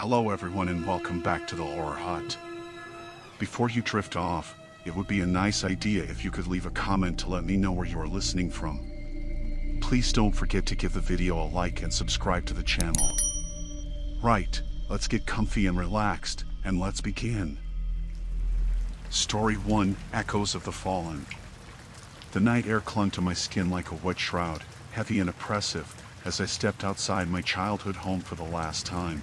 Hello everyone and welcome back to the Horror Hut. Before you drift off, it would be a nice idea if you could leave a comment to let me know where you are listening from. Please don't forget to give the video a like and subscribe to the channel. Right, let's get comfy and relaxed, and let's begin. Story 1, Echoes of the Fallen. The night air clung to my skin like a wet shroud, heavy and oppressive, as I stepped outside my childhood home for the last time.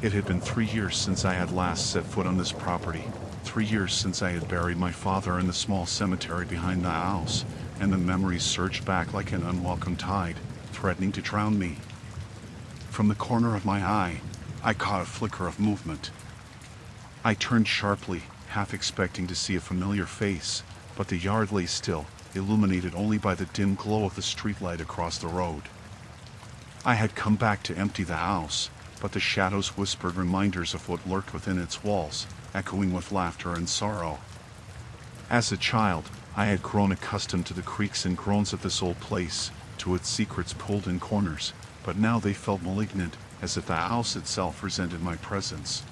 It had been 3 years since I had last set foot on this property, 3 years since I had buried my father in the small cemetery behind the house, and the memories surged back like an unwelcome tide, threatening to drown me. From the corner of my eye, I caught a flicker of movement. I turned sharply, half expecting to see a familiar face, but the yard lay still, illuminated only by the dim glow of the streetlight across the road. I had come back to empty the house, but the shadows whispered reminders of what lurked within its walls, echoing with laughter and sorrow. As a child, I had grown accustomed to the creaks and groans of this old place, to its secrets pulled in corners, but now they felt malignant, as if the house itself resented my presence.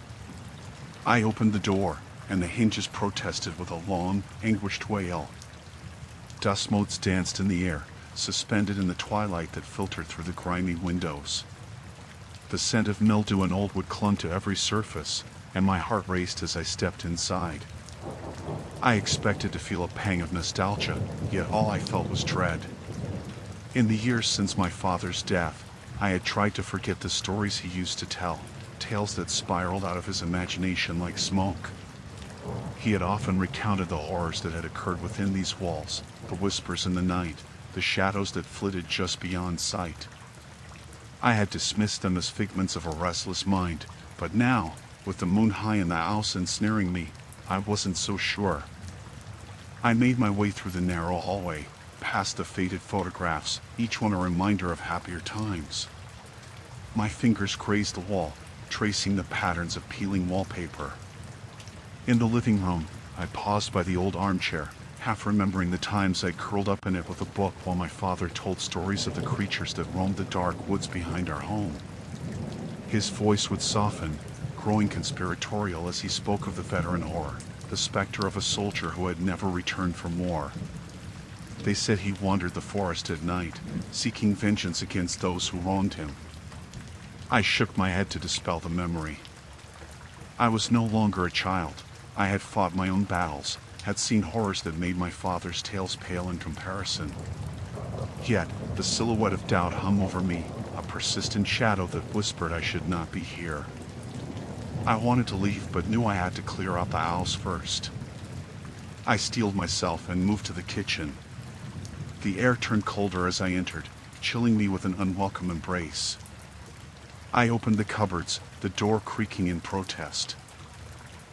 I opened the door, and the hinges protested with a long, anguished wail. Dust motes danced in the air, suspended in the twilight that filtered through the grimy windows. The scent of mildew and old wood clung to every surface, and my heart raced as I stepped inside. I expected to feel a pang of nostalgia, yet all I felt was dread. In the years since my father's death, I had tried to forget the stories he used to tell, tales that spiraled out of his imagination like smoke. He had often recounted the horrors that had occurred within these walls, the whispers in the night, the shadows that flitted just beyond sight. I had dismissed them as figments of a restless mind, but now, with the moon high in the house ensnaring me, I wasn't so sure. I made my way through the narrow hallway, past the faded photographs, each one a reminder of happier times. My fingers grazed the wall, tracing the patterns of peeling wallpaper. In the living room, I paused by the old armchair, half remembering the times I curled up in it with a book while my father told stories of the creatures that roamed the dark woods behind our home. His voice would soften, growing conspiratorial as he spoke of the veteran horror, the specter of a soldier who had never returned from war. They said he wandered the forest at night, seeking vengeance against those who wronged him. I shook my head to dispel the memory. I was no longer a child. I had fought my own battles, had seen horrors that made my father's tales pale in comparison. Yet, the silhouette of doubt hung over me, a persistent shadow that whispered I should not be here. I wanted to leave but knew I had to clear out the house first. I steeled myself and moved to the kitchen. The air turned colder as I entered, chilling me with an unwelcome embrace. I opened the cupboards, the door creaking in protest.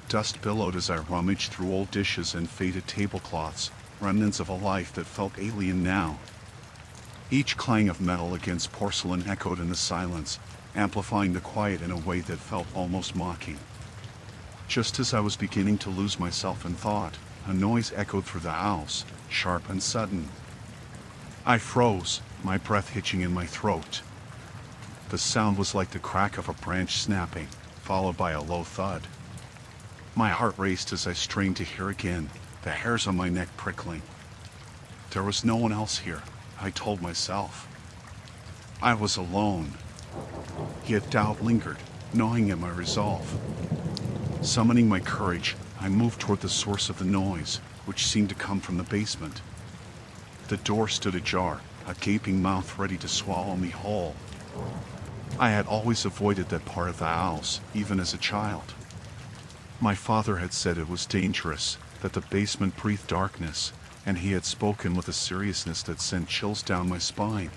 Dust billowed as I rummaged through old dishes and faded tablecloths, remnants of a life that felt alien now. Each clang of metal against porcelain echoed in the silence, amplifying the quiet in a way that felt almost mocking. Just as I was beginning to lose myself in thought, a noise echoed through the house, sharp and sudden. I froze, my breath hitching in my throat. The sound was like the crack of a branch snapping, followed by a low thud. My heart raced as I strained to hear again, the hairs on my neck prickling. There was no one else here, I told myself. I was alone. Yet doubt lingered, gnawing at my resolve. Summoning my courage, I moved toward the source of the noise, which seemed to come from the basement. The door stood ajar, a gaping mouth ready to swallow me whole. I had always avoided that part of the house, even as a child. My father had said it was dangerous, that the basement breathed darkness, and he had spoken with a seriousness that sent chills down my spine.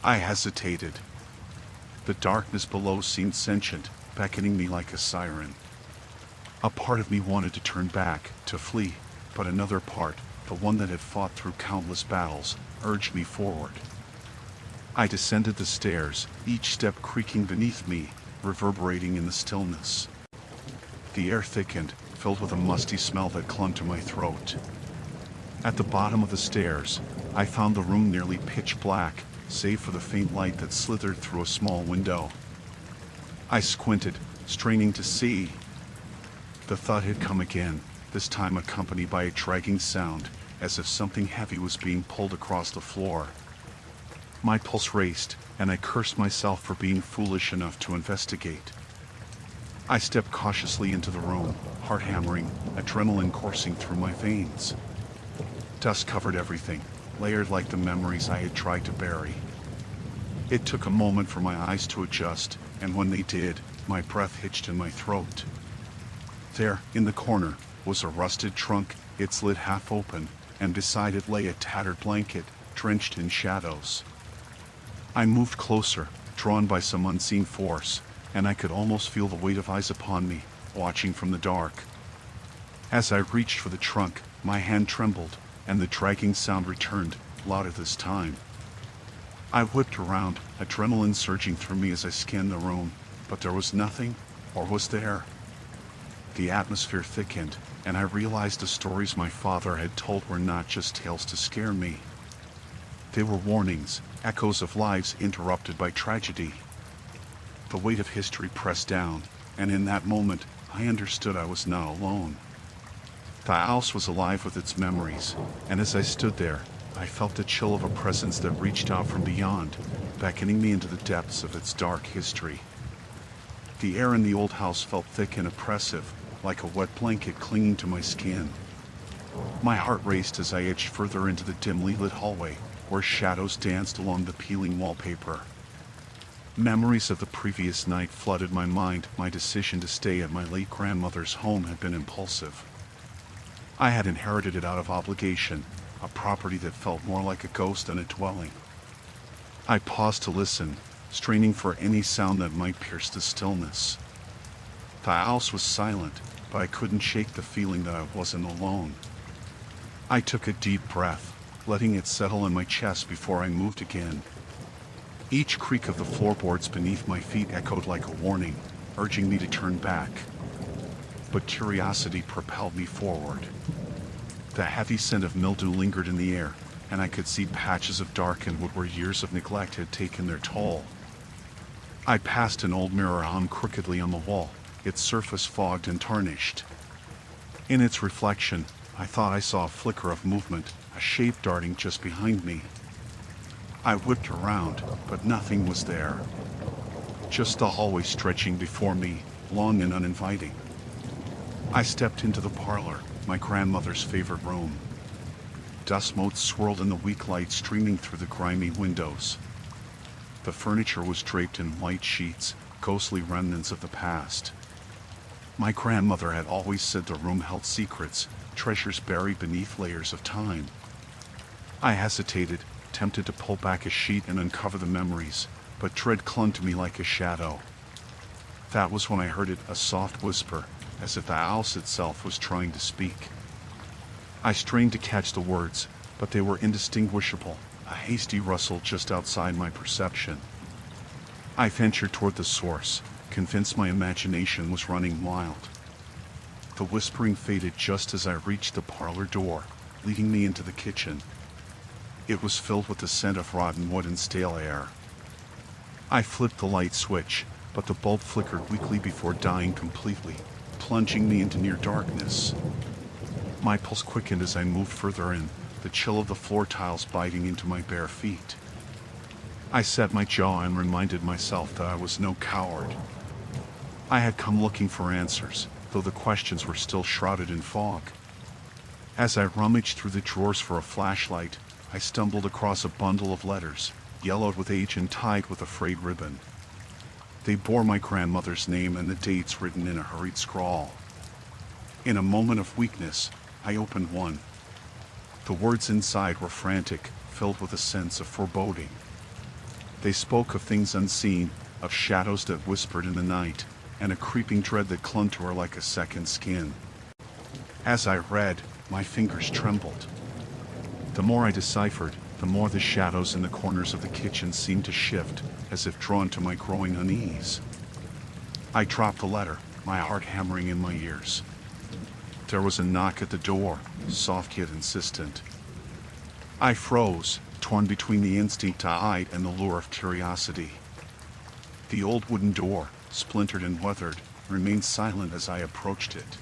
I hesitated. The darkness below seemed sentient, beckoning me like a siren. A part of me wanted to turn back, to flee, but another part, the one that had fought through countless battles, urged me forward. I descended the stairs, each step creaking beneath me, reverberating in the stillness. The air thickened, filled with a musty smell that clung to my throat. At the bottom of the stairs, I found the room nearly pitch black, save for the faint light that slithered through a small window. I squinted, straining to see. The thud had come again, this time accompanied by a dragging sound, as if something heavy was being pulled across the floor. My pulse raced, and I cursed myself for being foolish enough to investigate. I stepped cautiously into the room, heart hammering, adrenaline coursing through my veins. Dust covered everything, layered like the memories I had tried to bury. It took a moment for my eyes to adjust, and when they did, my breath hitched in my throat. There, in the corner, was a rusted trunk, its lid half open, and beside it lay a tattered blanket, drenched in shadows. I moved closer, drawn by some unseen force, and I could almost feel the weight of eyes upon me, watching from the dark. As I reached for the trunk, my hand trembled, and the dragging sound returned, louder this time. I whipped around, adrenaline surging through me as I scanned the room, but there was nothing, or was there? The atmosphere thickened, and I realized the stories my father had told were not just tales to scare me. They were warnings, echoes of lives interrupted by tragedy. The weight of history pressed down, and in that moment, I understood I was not alone. The house was alive with its memories, and as I stood there, I felt the chill of a presence that reached out from beyond, beckoning me into the depths of its dark history. The air in the old house felt thick and oppressive, like a wet blanket clinging to my skin. My heart raced as I edged further into the dimly lit hallway, where shadows danced along the peeling wallpaper. Memories of the previous night flooded my mind. My decision to stay at my late grandmother's home had been impulsive. I had inherited it out of obligation, a property that felt more like a ghost than a dwelling. I paused to listen, straining for any sound that might pierce the stillness. The house was silent, but I couldn't shake the feeling that I wasn't alone. I took a deep breath, letting it settle in my chest before I moved again. Each creak of the floorboards beneath my feet echoed like a warning, urging me to turn back. But curiosity propelled me forward. The heavy scent of mildew lingered in the air, and I could see patches of darkened wood where years of neglect had taken their toll. I passed an old mirror hung crookedly on the wall, its surface fogged and tarnished. In its reflection, I thought I saw a flicker of movement, a shape darting just behind me. I whipped around, but nothing was there. Just the hallway stretching before me, long and uninviting. I stepped into the parlor, my grandmother's favorite room. Dust motes swirled in the weak light streaming through the grimy windows. The furniture was draped in white sheets, ghostly remnants of the past. My grandmother had always said the room held secrets, treasures buried beneath layers of time. I hesitated, tempted to pull back a sheet and uncover the memories, but dread clung to me like a shadow. That was when I heard it, a soft whisper, as if the house itself was trying to speak. I strained to catch the words, but they were indistinguishable, a hasty rustle just outside my perception. I ventured toward the source, convinced my imagination was running wild. The whispering faded just as I reached the parlor door, leading me into the kitchen. It was filled with the scent of rotten wood and stale air. I flipped the light switch, but the bulb flickered weakly before dying completely, plunging me into near darkness. My pulse quickened as I moved further in, the chill of the floor tiles biting into my bare feet. I set my jaw and reminded myself that I was no coward. I had come looking for answers, though the questions were still shrouded in fog. As I rummaged through the drawers for a flashlight, I stumbled across a bundle of letters, yellowed with age and tied with a frayed ribbon. They bore my grandmother's name and the dates written in a hurried scrawl. In a moment of weakness, I opened one. The words inside were frantic, filled with a sense of foreboding. They spoke of things unseen, of shadows that whispered in the night, and a creeping dread that clung to her like a second skin. As I read, my fingers trembled. The more I deciphered, the more the shadows in the corners of the kitchen seemed to shift, as if drawn to my growing unease. I dropped the letter, my heart hammering in my ears. There was a knock at the door, soft yet insistent. I froze, torn between the instinct to hide and the lure of curiosity. The old wooden door, splintered and weathered, remained silent as I approached it.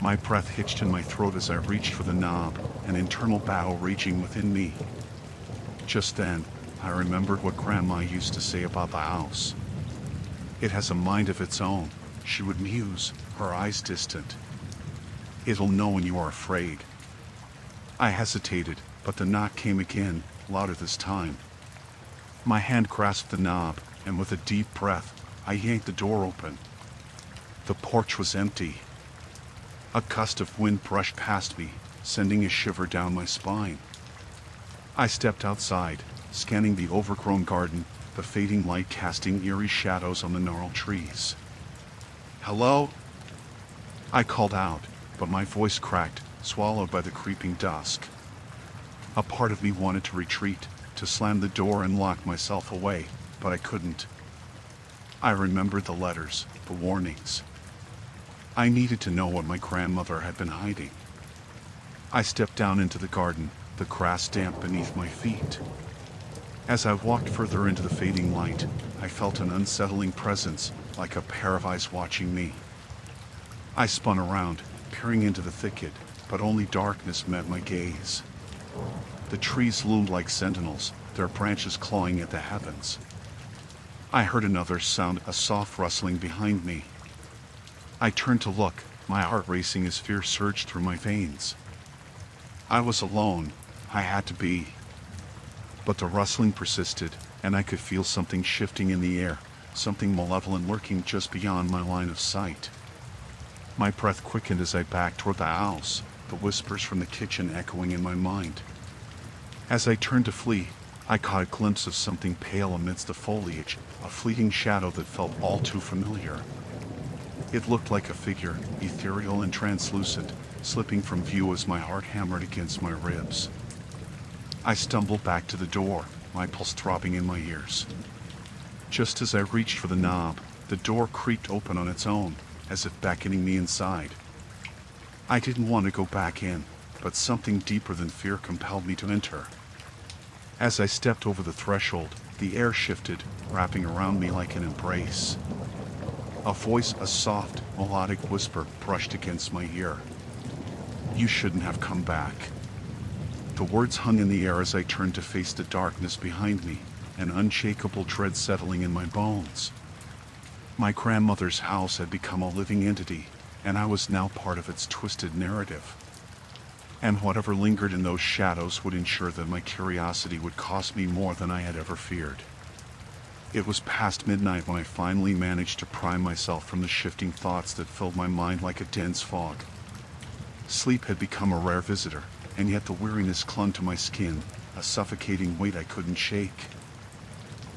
My breath hitched in my throat as I reached for the knob, an internal battle raging within me. Just then, I remembered what Grandma used to say about the house. "It has a mind of its own," she would muse, her eyes distant. "It'll know when you are afraid." I hesitated, but the knock came again, louder this time. My hand grasped the knob, and with a deep breath, I yanked the door open. The porch was empty. A gust of wind brushed past me, sending a shiver down my spine. I stepped outside, scanning the overgrown garden, the fading light casting eerie shadows on the gnarled trees. "Hello?" I called out, but my voice cracked, swallowed by the creeping dusk. A part of me wanted to retreat, to slam the door and lock myself away, but I couldn't. I remembered the letters, the warnings. I needed to know what my grandmother had been hiding. I stepped down into the garden, the grass damp beneath my feet. As I walked further into the fading light, I felt an unsettling presence, like a pair of eyes watching me. I spun around, peering into the thicket, but only darkness met my gaze. The trees loomed like sentinels, their branches clawing at the heavens. I heard another sound, a soft rustling behind me. I turned to look, my heart racing as fear surged through my veins. I was alone. I had to be. But the rustling persisted, and I could feel something shifting in the air, something malevolent lurking just beyond my line of sight. My breath quickened as I backed toward the house, the whispers from the kitchen echoing in my mind. As I turned to flee, I caught a glimpse of something pale amidst the foliage, a fleeting shadow that felt all too familiar. It looked like a figure, ethereal and translucent, slipping from view as my heart hammered against my ribs. I stumbled back to the door, my pulse throbbing in my ears. Just as I reached for the knob, the door creaked open on its own, as if beckoning me inside. I didn't want to go back in, but something deeper than fear compelled me to enter. As I stepped over the threshold, the air shifted, wrapping around me like an embrace. A voice, a soft, melodic whisper, brushed against my ear. "You shouldn't have come back." The words hung in the air as I turned to face the darkness behind me, an unshakable dread settling in my bones. My grandmother's house had become a living entity, and I was now part of its twisted narrative. And whatever lingered in those shadows would ensure that my curiosity would cost me more than I had ever feared. It was past midnight when I finally managed to pry myself from the shifting thoughts that filled my mind like a dense fog. Sleep had become a rare visitor, and yet the weariness clung to my skin, a suffocating weight I couldn't shake.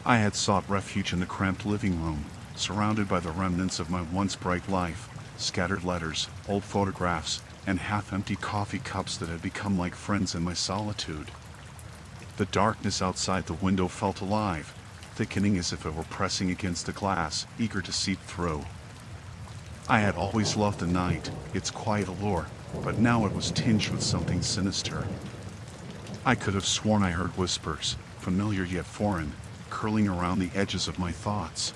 I had sought refuge in the cramped living room, surrounded by the remnants of my once bright life, scattered letters, old photographs, and half-empty coffee cups that had become like friends in my solitude. The darkness outside the window felt alive, thickening as if it were pressing against the glass, eager to seep through. I had always loved the night, its quiet allure, but now it was tinged with something sinister. I could have sworn I heard whispers, familiar yet foreign, curling around the edges of my thoughts.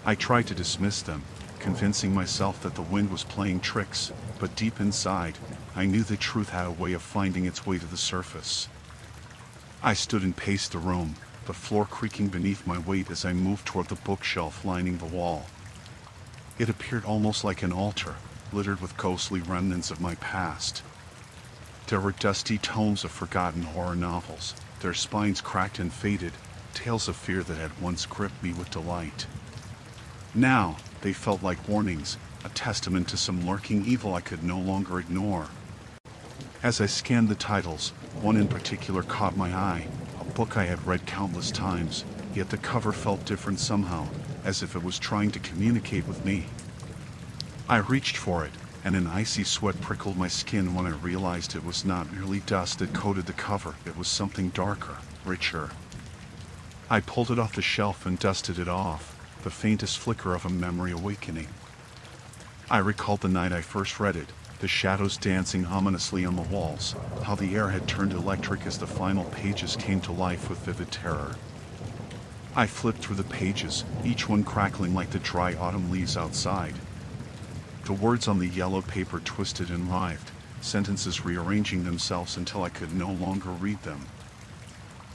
I tried to dismiss them, convincing myself that the wind was playing tricks, but deep inside, I knew the truth had a way of finding its way to the surface. I stood and paced the room, the floor creaking beneath my weight as I moved toward the bookshelf lining the wall. It appeared almost like an altar, littered with ghostly remnants of my past. There were dusty tomes of forgotten horror novels, their spines cracked and faded, tales of fear that had once gripped me with delight. Now, they felt like warnings, a testament to some lurking evil I could no longer ignore. As I scanned the titles, one in particular caught my eye, a book I had read countless times, yet the cover felt different somehow, as if it was trying to communicate with me. I reached for it, and an icy sweat prickled my skin when I realized it was not merely dust that coated the cover, it was something darker, richer. I pulled it off the shelf and dusted it off, the faintest flicker of a memory awakening. I recalled the night I first read it, the shadows dancing ominously on the walls, how the air had turned electric as the final pages came to life with vivid terror. I flipped through the pages, each one crackling like the dry autumn leaves outside. The words on the yellow paper twisted and writhed, sentences rearranging themselves until I could no longer read them.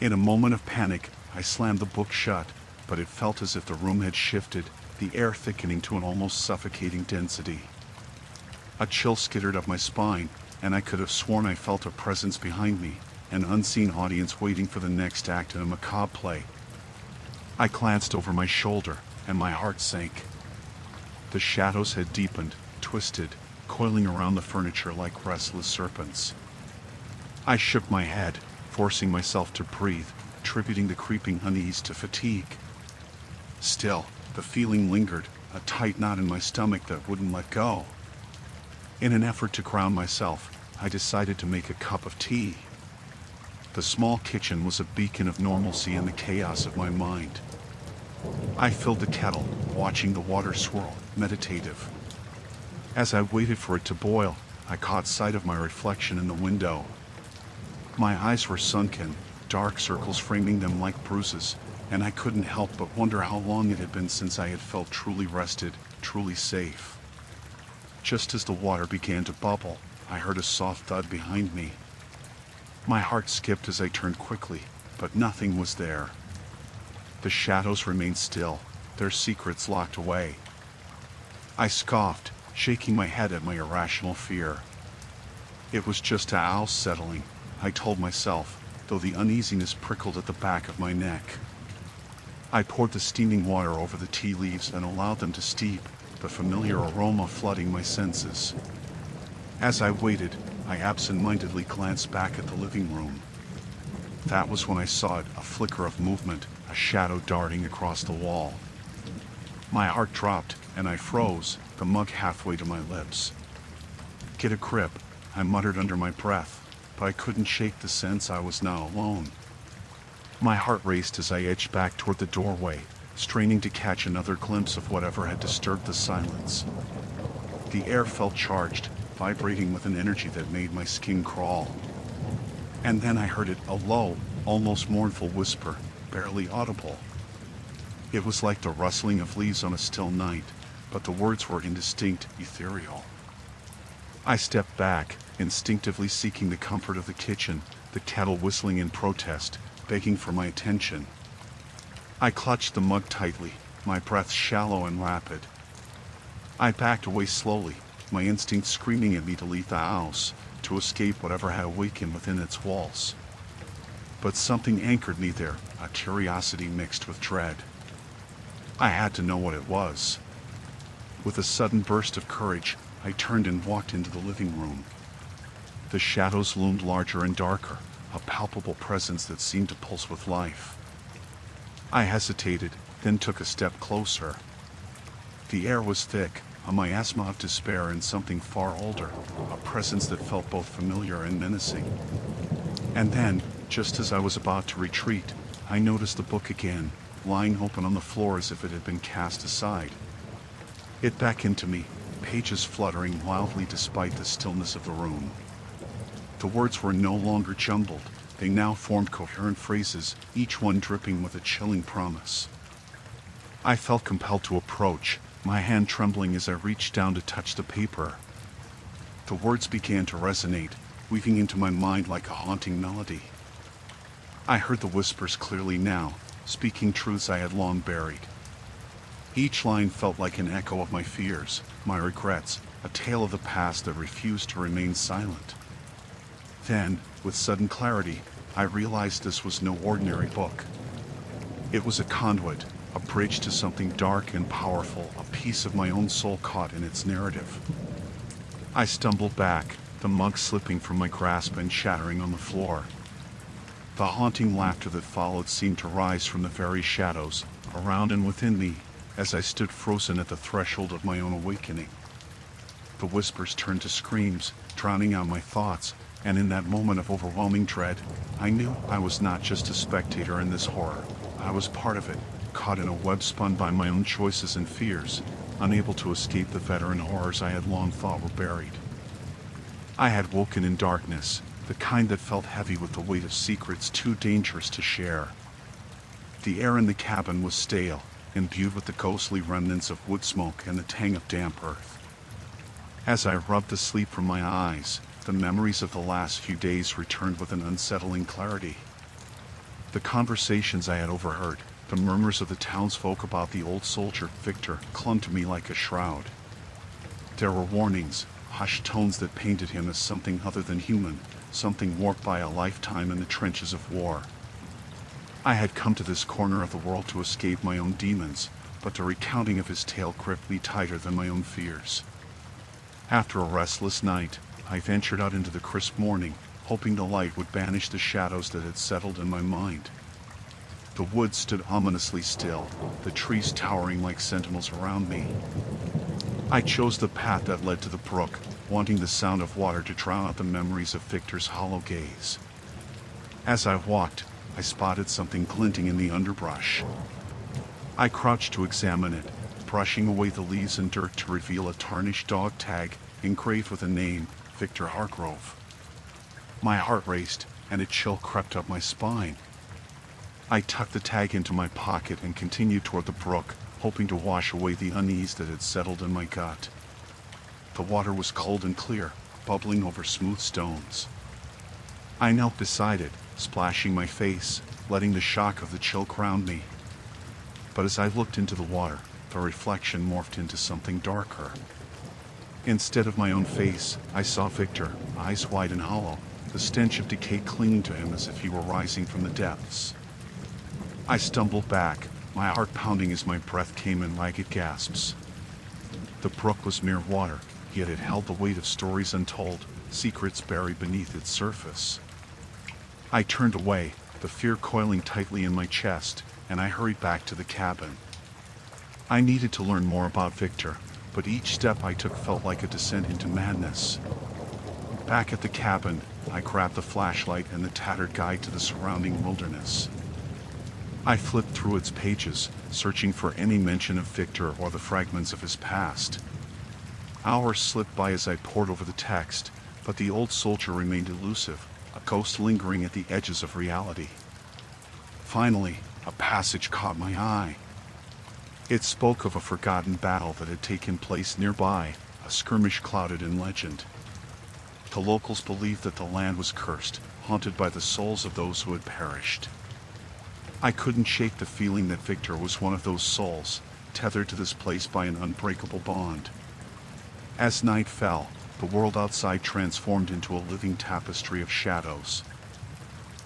In a moment of panic, I slammed the book shut, but it felt as if the room had shifted, the air thickening to an almost suffocating density. A chill skittered up my spine, and I could have sworn I felt a presence behind me, an unseen audience waiting for the next act in a macabre play. I glanced over my shoulder, and my heart sank. The shadows had deepened, twisted, coiling around the furniture like restless serpents. I shook my head, forcing myself to breathe, attributing the creeping unease to fatigue. Still, the feeling lingered, a tight knot in my stomach that wouldn't let go. In an effort to ground myself, I decided to make a cup of tea. The small kitchen was a beacon of normalcy in the chaos of my mind. I filled the kettle, watching the water swirl, meditative. As I waited for it to boil, I caught sight of my reflection in the window. My eyes were sunken, dark circles framing them like bruises, and I couldn't help but wonder how long it had been since I had felt truly rested, truly safe. Just as the water began to bubble, I heard a soft thud behind me. My heart skipped as I turned quickly, but nothing was there. The shadows remained still, their secrets locked away. I scoffed, shaking my head at my irrational fear. It was just a owl settling, I told myself, though the uneasiness prickled at the back of my neck. I poured the steaming water over the tea leaves and allowed them to steep, the familiar aroma flooding my senses. As I waited, I absent-mindedly glanced back at the living room. That was when I saw it, a flicker of movement, a shadow darting across the wall. My heart dropped, and I froze, the mug halfway to my lips. "Get a grip," I muttered under my breath, but I couldn't shake the sense I was now alone. My heart raced as I edged back toward the doorway, straining to catch another glimpse of whatever had disturbed the silence. The air felt charged, vibrating with an energy that made my skin crawl. And then I heard it, a low, almost mournful whisper, barely audible. It was like the rustling of leaves on a still night, but the words were indistinct, ethereal. I stepped back, instinctively seeking the comfort of the kitchen, the kettle whistling in protest, begging for my attention. I clutched the mug tightly, my breath shallow and rapid. I backed away slowly, my instinct screaming at me to leave the house, to escape whatever had awakened within its walls. But something anchored me there, a curiosity mixed with dread. I had to know what it was. With a sudden burst of courage, I turned and walked into the living room. The shadows loomed larger and darker, a palpable presence that seemed to pulse with life. I hesitated, then took a step closer. The air was thick, a miasma of despair and something far older, a presence that felt both familiar and menacing. And then, just as I was about to retreat, I noticed the book again, lying open on the floor as if it had been cast aside. It beckoned to me, pages fluttering wildly despite the stillness of the room. The words were no longer jumbled, they now formed coherent phrases, each one dripping with a chilling promise. I felt compelled to approach, my hand trembling as I reached down to touch the paper. The words began to resonate, weaving into my mind like a haunting melody. I heard the whispers clearly now, speaking truths I had long buried. Each line felt like an echo of my fears, my regrets, a tale of the past that refused to remain silent. Then, with sudden clarity, I realized this was no ordinary book. It was a conduit, a bridge to something dark and powerful, a piece of my own soul caught in its narrative. I stumbled back, the mug slipping from my grasp and shattering on the floor. The haunting laughter that followed seemed to rise from the very shadows, around and within me, as I stood frozen at the threshold of my own awakening. The whispers turned to screams, drowning out my thoughts, and in that moment of overwhelming dread, I knew I was not just a spectator in this horror. I was part of it, caught in a web spun by my own choices and fears, unable to escape the veteran horrors I had long thought were buried. I had woken in darkness, the kind that felt heavy with the weight of secrets too dangerous to share. The air in the cabin was stale, imbued with the ghostly remnants of wood smoke and the tang of damp earth. As I rubbed the sleep from my eyes, the memories of the last few days returned with an unsettling clarity. The conversations I had overheard, the murmurs of the townsfolk about the old soldier, Victor, clung to me like a shroud. There were warnings, hushed tones that painted him as something other than human, something warped by a lifetime in the trenches of war. I had come to this corner of the world to escape my own demons, but the recounting of his tale gripped me tighter than my own fears. After a restless night, I ventured out into the crisp morning, hoping the light would banish the shadows that had settled in my mind. The woods stood ominously still, the trees towering like sentinels around me. I chose the path that led to the brook, wanting the sound of water to drown out the memories of Victor's hollow gaze. As I walked, I spotted something glinting in the underbrush. I crouched to examine it, brushing away the leaves and dirt to reveal a tarnished dog tag engraved with a name, Victor Hargrove. My heart raced, and a chill crept up my spine. I tucked the tag into my pocket and continued toward the brook, hoping to wash away the unease that had settled in my gut. The water was cold and clear, bubbling over smooth stones. I knelt beside it, splashing my face, letting the shock of the chill ground me. But as I looked into the water, the reflection morphed into something darker. Instead of my own face, I saw Victor, eyes wide and hollow, the stench of decay clinging to him as if he were rising from the depths. I stumbled back, my heart pounding as my breath came in ragged gasps. The brook was mere water, yet it held the weight of stories untold, secrets buried beneath its surface. I turned away, the fear coiling tightly in my chest, and I hurried back to the cabin. I needed to learn more about Victor, but each step I took felt like a descent into madness. Back at the cabin, I grabbed the flashlight and the tattered guide to the surrounding wilderness. I flipped through its pages, searching for any mention of Victor or the fragments of his past. Hours slipped by as I pored over the text, but the old soldier remained elusive, a ghost lingering at the edges of reality. Finally, a passage caught my eye. It spoke of a forgotten battle that had taken place nearby, a skirmish clouded in legend. The locals believed that the land was cursed, haunted by the souls of those who had perished. I couldn't shake the feeling that Victor was one of those souls, tethered to this place by an unbreakable bond. As night fell, the world outside transformed into a living tapestry of shadows.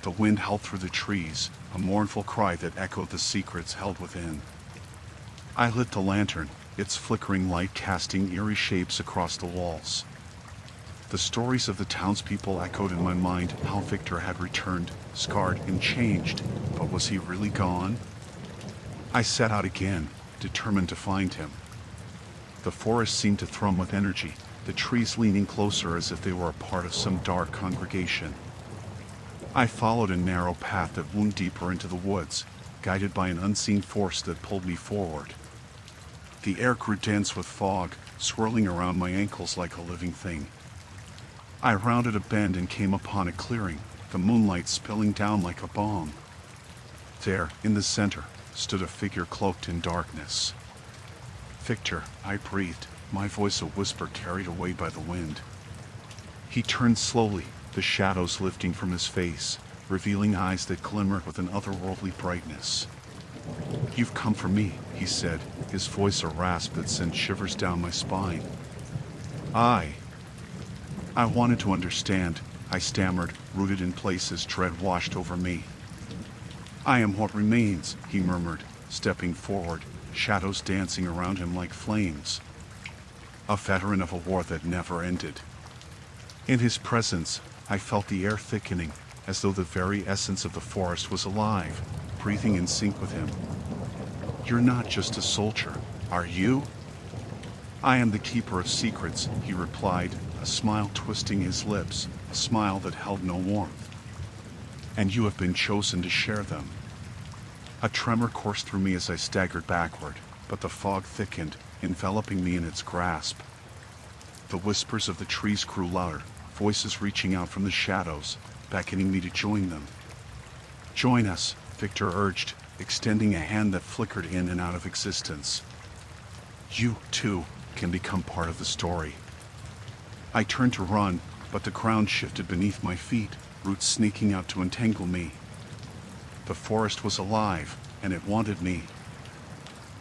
The wind howled through the trees, a mournful cry that echoed the secrets held within. I lit the lantern, its flickering light casting eerie shapes across the walls. The stories of the townspeople echoed in my mind, how Victor had returned, scarred and changed, but was he really gone? I set out again, determined to find him. The forest seemed to thrum with energy, the trees leaning closer as if they were a part of some dark congregation. I followed a narrow path that wound deeper into the woods, guided by an unseen force that pulled me forward. The air grew dense with fog, swirling around my ankles like a living thing. I rounded a bend and came upon a clearing, the moonlight spilling down like a balm. There, in the center, stood a figure cloaked in darkness. "Victor," I breathed, my voice a whisper carried away by the wind. He turned slowly, the shadows lifting from his face, revealing eyes that glimmered with an otherworldly brightness. "You've come for me," he said, his voice a rasp that sent shivers down my spine. I wanted to understand, I stammered, rooted in place as dread washed over me. "I am what remains," he murmured, stepping forward, shadows dancing around him like flames. "A veteran of a war that never ended." In his presence, I felt the air thickening, as though the very essence of the forest was alive, breathing in sync with him. "You're not just a soldier, are you?" "I am the keeper of secrets," he replied, a smile twisting his lips, a smile that held no warmth. "And you have been chosen to share them." A tremor coursed through me as I staggered backward, but the fog thickened, enveloping me in its grasp. The whispers of the trees grew louder, voices reaching out from the shadows, beckoning me to join them. "Join us," Victor urged, extending a hand that flickered in and out of existence. You, too, can become part of the story. I turned to run, but the ground shifted beneath my feet, roots sneaking out to entangle me. The forest was alive, and it wanted me.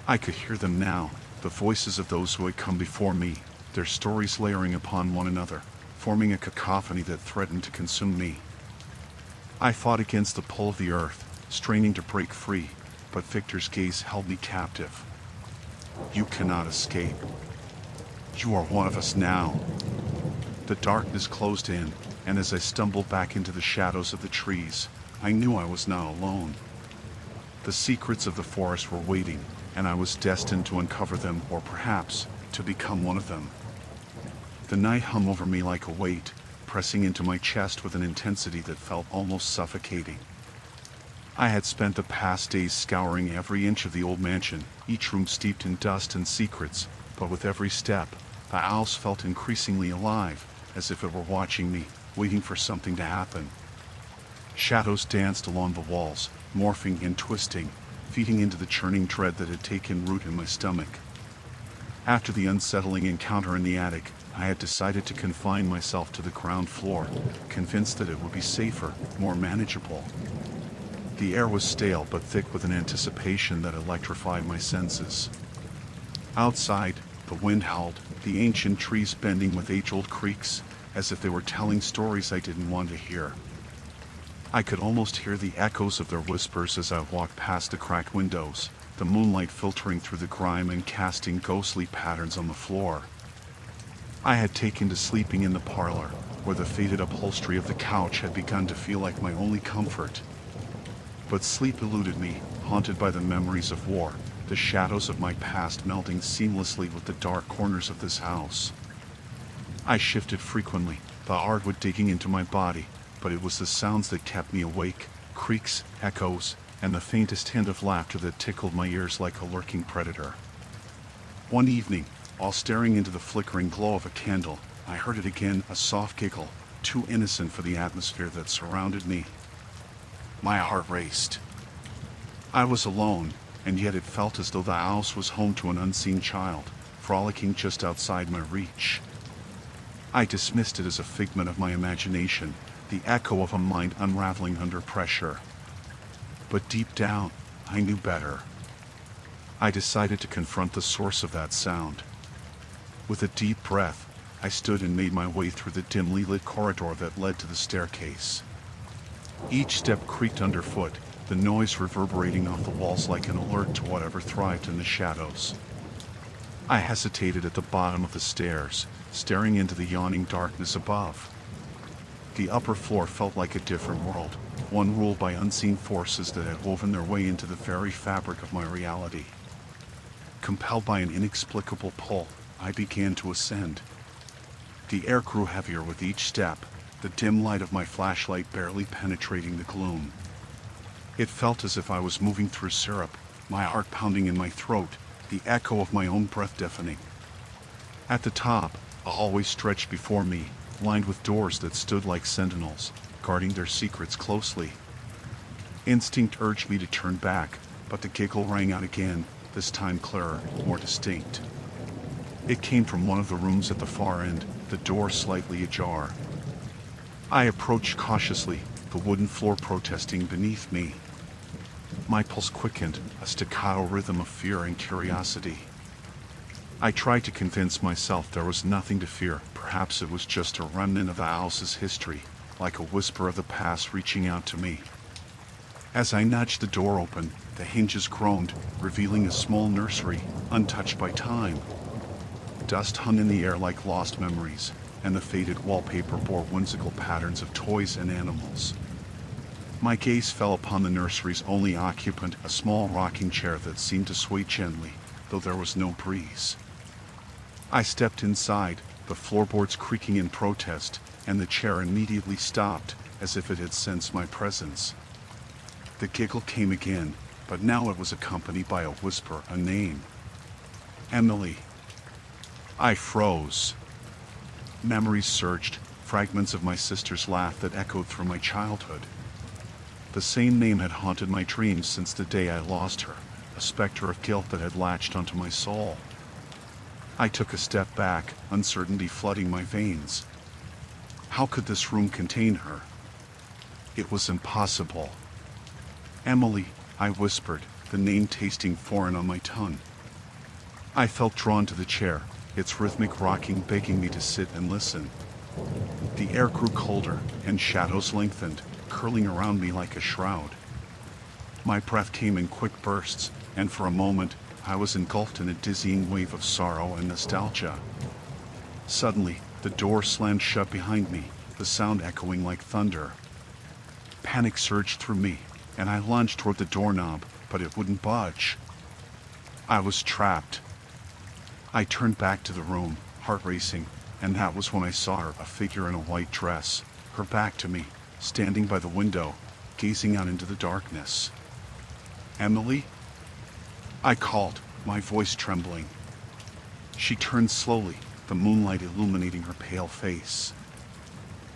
I could hear them now, the voices of those who had come before me, their stories layering upon one another, forming a cacophony that threatened to consume me. I fought against the pull of the earth, straining to break free, but Victor's gaze held me captive. You cannot escape. You are one of us now. The darkness closed in, and as I stumbled back into the shadows of the trees, I knew I was not alone. The secrets of the forest were waiting, and I was destined to uncover them, or perhaps to become one of them. The night hung over me like a weight, pressing into my chest with an intensity that felt almost suffocating. I had spent the past days scouring every inch of the old mansion, each room steeped in dust and secrets, but with every step, the house felt increasingly alive, as if it were watching me, waiting for something to happen. Shadows danced along the walls, morphing and twisting, feeding into the churning dread that had taken root in my stomach. After the unsettling encounter in the attic, I had decided to confine myself to the ground floor, convinced that it would be safer, more manageable. The air was stale but thick with an anticipation that electrified my senses. Outside, the wind howled, the ancient trees bending with age-old creaks, as if they were telling stories I didn't want to hear. I could almost hear the echoes of their whispers as I walked past the cracked windows, the moonlight filtering through the grime and casting ghostly patterns on the floor. I had taken to sleeping in the parlor, where the faded upholstery of the couch had begun to feel like my only comfort. But sleep eluded me, haunted by the memories of war, the shadows of my past melding seamlessly with the dark corners of this house. I shifted frequently, the hardwood digging into my body, but it was the sounds that kept me awake, creaks, echoes, and the faintest hint of laughter that tickled my ears like a lurking predator. One evening, while staring into the flickering glow of a candle, I heard it again, a soft giggle, too innocent for the atmosphere that surrounded me. My heart raced. I was alone, and yet it felt as though the house was home to an unseen child, frolicking just outside my reach. I dismissed it as a figment of my imagination, the echo of a mind unraveling under pressure. But deep down, I knew better. I decided to confront the source of that sound. With a deep breath, I stood and made my way through the dimly lit corridor that led to the staircase. Each step creaked underfoot, the noise reverberating off the walls like an alert to whatever thrived in the shadows. I hesitated at the bottom of the stairs, staring into the yawning darkness above. The upper floor felt like a different world, one ruled by unseen forces that had woven their way into the very fabric of my reality. Compelled by an inexplicable pull, I began to ascend. The air grew heavier with each step, the dim light of my flashlight barely penetrating the gloom. It felt as if I was moving through syrup, my heart pounding in my throat, the echo of my own breath deafening. At the top, a hallway stretched before me, lined with doors that stood like sentinels, guarding their secrets closely. Instinct urged me to turn back, but the giggle rang out again, this time clearer, more distinct. It came from one of the rooms at the far end, the door slightly ajar. I approached cautiously, the wooden floor protesting beneath me. My pulse quickened, a staccato rhythm of fear and curiosity. I tried to convince myself there was nothing to fear. Perhaps it was just a remnant of the house's history, like a whisper of the past reaching out to me. As I nudged the door open, the hinges groaned, revealing a small nursery, untouched by time. Dust hung in the air like lost memories, and the faded wallpaper bore whimsical patterns of toys and animals. My gaze fell upon the nursery's only occupant, a small rocking chair that seemed to sway gently, though there was no breeze. I stepped inside, the floorboards creaking in protest, and the chair immediately stopped, as if it had sensed my presence. The giggle came again, but now it was accompanied by a whisper, a name. Emily. I froze. Memories surged, fragments of my sister's laugh that echoed through my childhood. The same name had haunted my dreams since the day I lost her, a specter of guilt that had latched onto my soul. I took a step back, uncertainty flooding my veins. How could this room contain her? It was impossible. Emily, I whispered, the name tasting foreign on my tongue. I felt drawn to the chair, its rhythmic rocking begging me to sit and listen. The air grew colder, and shadows lengthened, curling around me like a shroud. My breath came in quick bursts, and for a moment, I was engulfed in a dizzying wave of sorrow and nostalgia. Suddenly, the door slammed shut behind me, the sound echoing like thunder. Panic surged through me, and I lunged toward the doorknob, but it wouldn't budge. I was trapped. I turned back to the room, heart racing, and that was when I saw her, a figure in a white dress, her back to me, standing by the window, gazing out into the darkness. "Emily?" I called, my voice trembling. She turned slowly, the moonlight illuminating her pale face.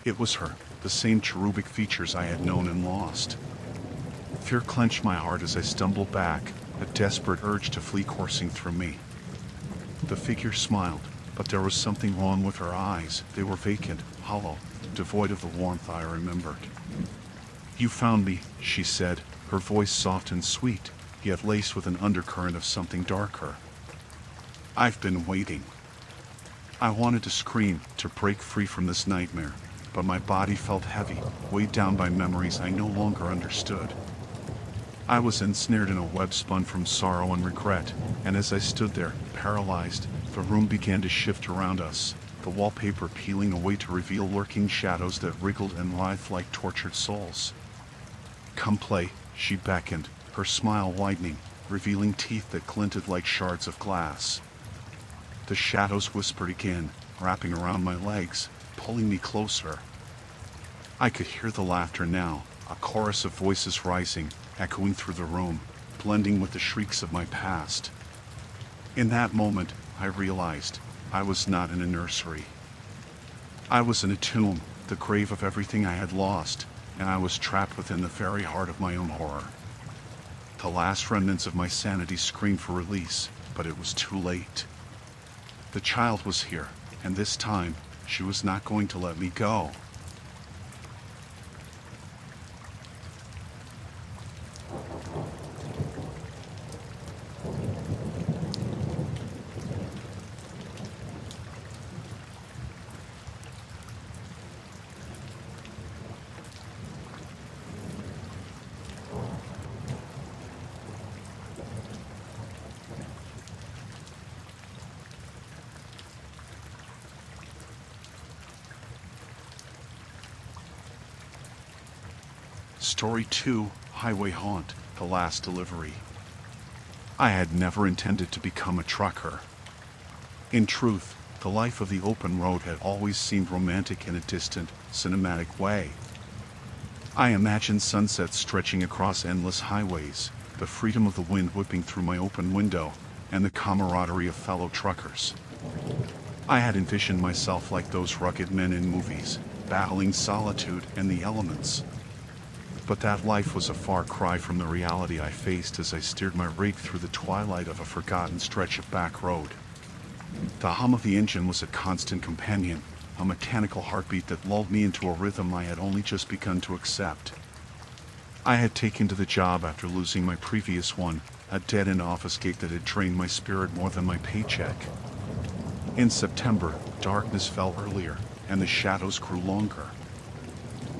It was her, the same cherubic features I had known and lost. Fear clenched my heart as I stumbled back, a desperate urge to flee coursing through me. The figure smiled, but there was something wrong with her eyes. They were vacant, hollow, devoid of the warmth I remembered. "You found me," she said, her voice soft and sweet, yet laced with an undercurrent of something darker. "I've been waiting." I wanted to scream, to break free from this nightmare, but my body felt heavy, weighed down by memories I no longer understood. I was ensnared in a web spun from sorrow and regret, and as I stood there, paralyzed, the room began to shift around us, the wallpaper peeling away to reveal lurking shadows that wriggled and writhed like tortured souls. "Come play," she beckoned, her smile widening, revealing teeth that glinted like shards of glass. The shadows whispered again, wrapping around my legs, pulling me closer. I could hear the laughter now, a chorus of voices rising, echoing through the room, blending with the shrieks of my past. In that moment, I realized I was not in a nursery. I was in a tomb, the grave of everything I had lost, and I was trapped within the very heart of my own horror. The last remnants of my sanity screamed for release, but it was too late. The child was here, and this time, she was not going to let me go. Story 2, Highway Haunt, The Last Delivery. I had never intended to become a trucker. In truth, the life of the open road had always seemed romantic in a distant, cinematic way. I imagined sunsets stretching across endless highways, the freedom of the wind whipping through my open window, and the camaraderie of fellow truckers. I had envisioned myself like those rugged men in movies, battling solitude and the elements. But that life was a far cry from the reality I faced as I steered my rig through the twilight of a forgotten stretch of back road. The hum of the engine was a constant companion, a mechanical heartbeat that lulled me into a rhythm I had only just begun to accept. I had taken to the job after losing my previous one, a dead-end office gig that had drained my spirit more than my paycheck. In September, darkness fell earlier, and the shadows grew longer.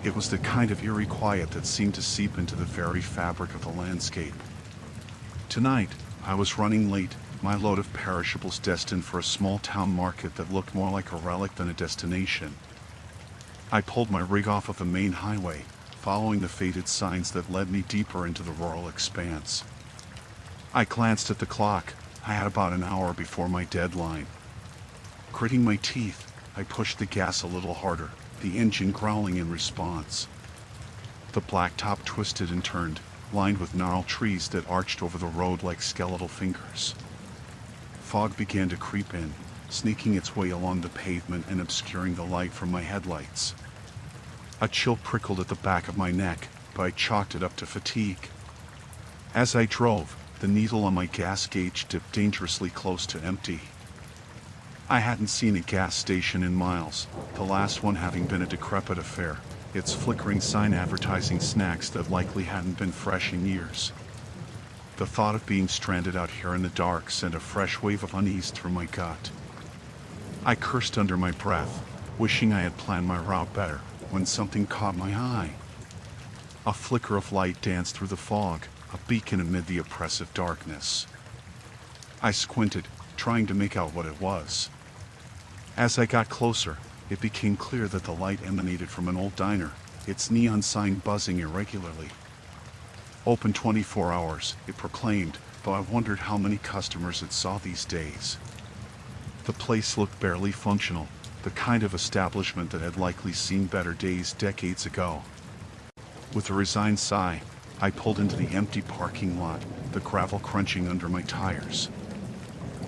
It was the kind of eerie quiet that seemed to seep into the very fabric of the landscape. Tonight, I was running late, my load of perishables destined for a small-town market that looked more like a relic than a destination. I pulled my rig off of the main highway, following the faded signs that led me deeper into the rural expanse. I glanced at the clock. I had about an hour before my deadline. Gritting my teeth, I pushed the gas a little harder, the engine growling in response. The blacktop twisted and turned, lined with gnarled trees that arched over the road like skeletal fingers. Fog began to creep in, sneaking its way along the pavement and obscuring the light from my headlights. A chill prickled at the back of my neck, but I chalked it up to fatigue. As I drove, the needle on my gas gauge dipped dangerously close to empty. I hadn't seen a gas station in miles, the last one having been a decrepit affair, its flickering sign advertising snacks that likely hadn't been fresh in years. The thought of being stranded out here in the dark sent a fresh wave of unease through my gut. I cursed under my breath, wishing I had planned my route better, when something caught my eye. A flicker of light danced through the fog, a beacon amid the oppressive darkness. I squinted, trying to make out what it was. As I got closer, it became clear that the light emanated from an old diner, its neon sign buzzing irregularly. Open 24 hours, it proclaimed, though I wondered how many customers it saw these days. The place looked barely functional, the kind of establishment that had likely seen better days decades ago. With a resigned sigh, I pulled into the empty parking lot, the gravel crunching under my tires.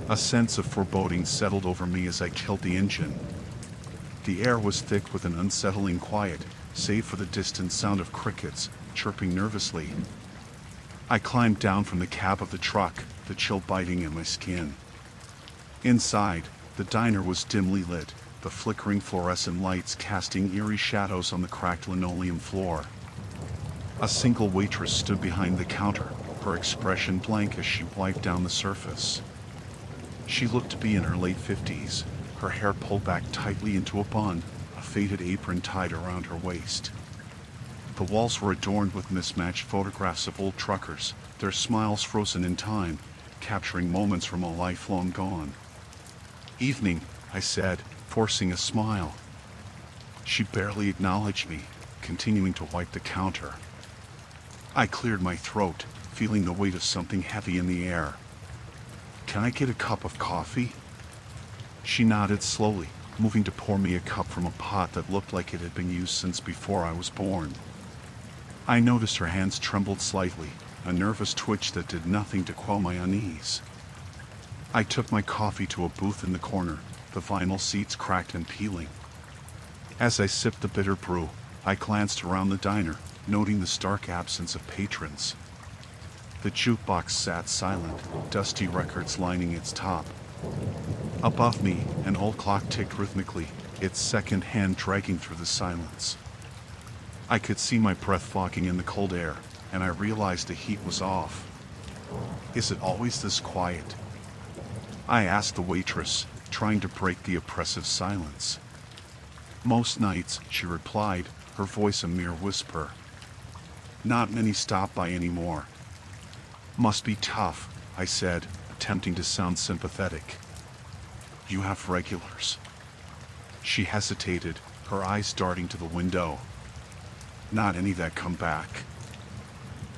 A sense of foreboding settled over me as I killed the engine. The air was thick with an unsettling quiet, save for the distant sound of crickets, chirping nervously. I climbed down from the cab of the truck, the chill biting at my skin. Inside, the diner was dimly lit, the flickering fluorescent lights casting eerie shadows on the cracked linoleum floor. A single waitress stood behind the counter, her expression blank as she wiped down the surface. She looked to be in her late 50s, her hair pulled back tightly into a bun, a faded apron tied around her waist. The walls were adorned with mismatched photographs of old truckers, their smiles frozen in time, capturing moments from a life long gone. "Evening," I said, forcing a smile. She barely acknowledged me, continuing to wipe the counter. I cleared my throat, feeling the weight of something heavy in the air. "Can I get a cup of coffee?" She nodded slowly, moving to pour me a cup from a pot that looked like it had been used since before I was born. I noticed her hands trembled slightly, a nervous twitch that did nothing to quell my unease. I took my coffee to a booth in the corner, the vinyl seats cracked and peeling. As I sipped the bitter brew, I glanced around the diner, noting the stark absence of patrons. The jukebox sat silent, dusty records lining its top. Above me, an old clock ticked rhythmically, its second hand dragging through the silence. I could see my breath fogging in the cold air, and I realized the heat was off. "Is it always this quiet?" I asked the waitress, trying to break the oppressive silence. "Most nights," she replied, her voice a mere whisper. "Not many stop by anymore." "Must be tough," I said, attempting to sound sympathetic. "You have regulars." She hesitated, her eyes darting to the window. "Not any that come back."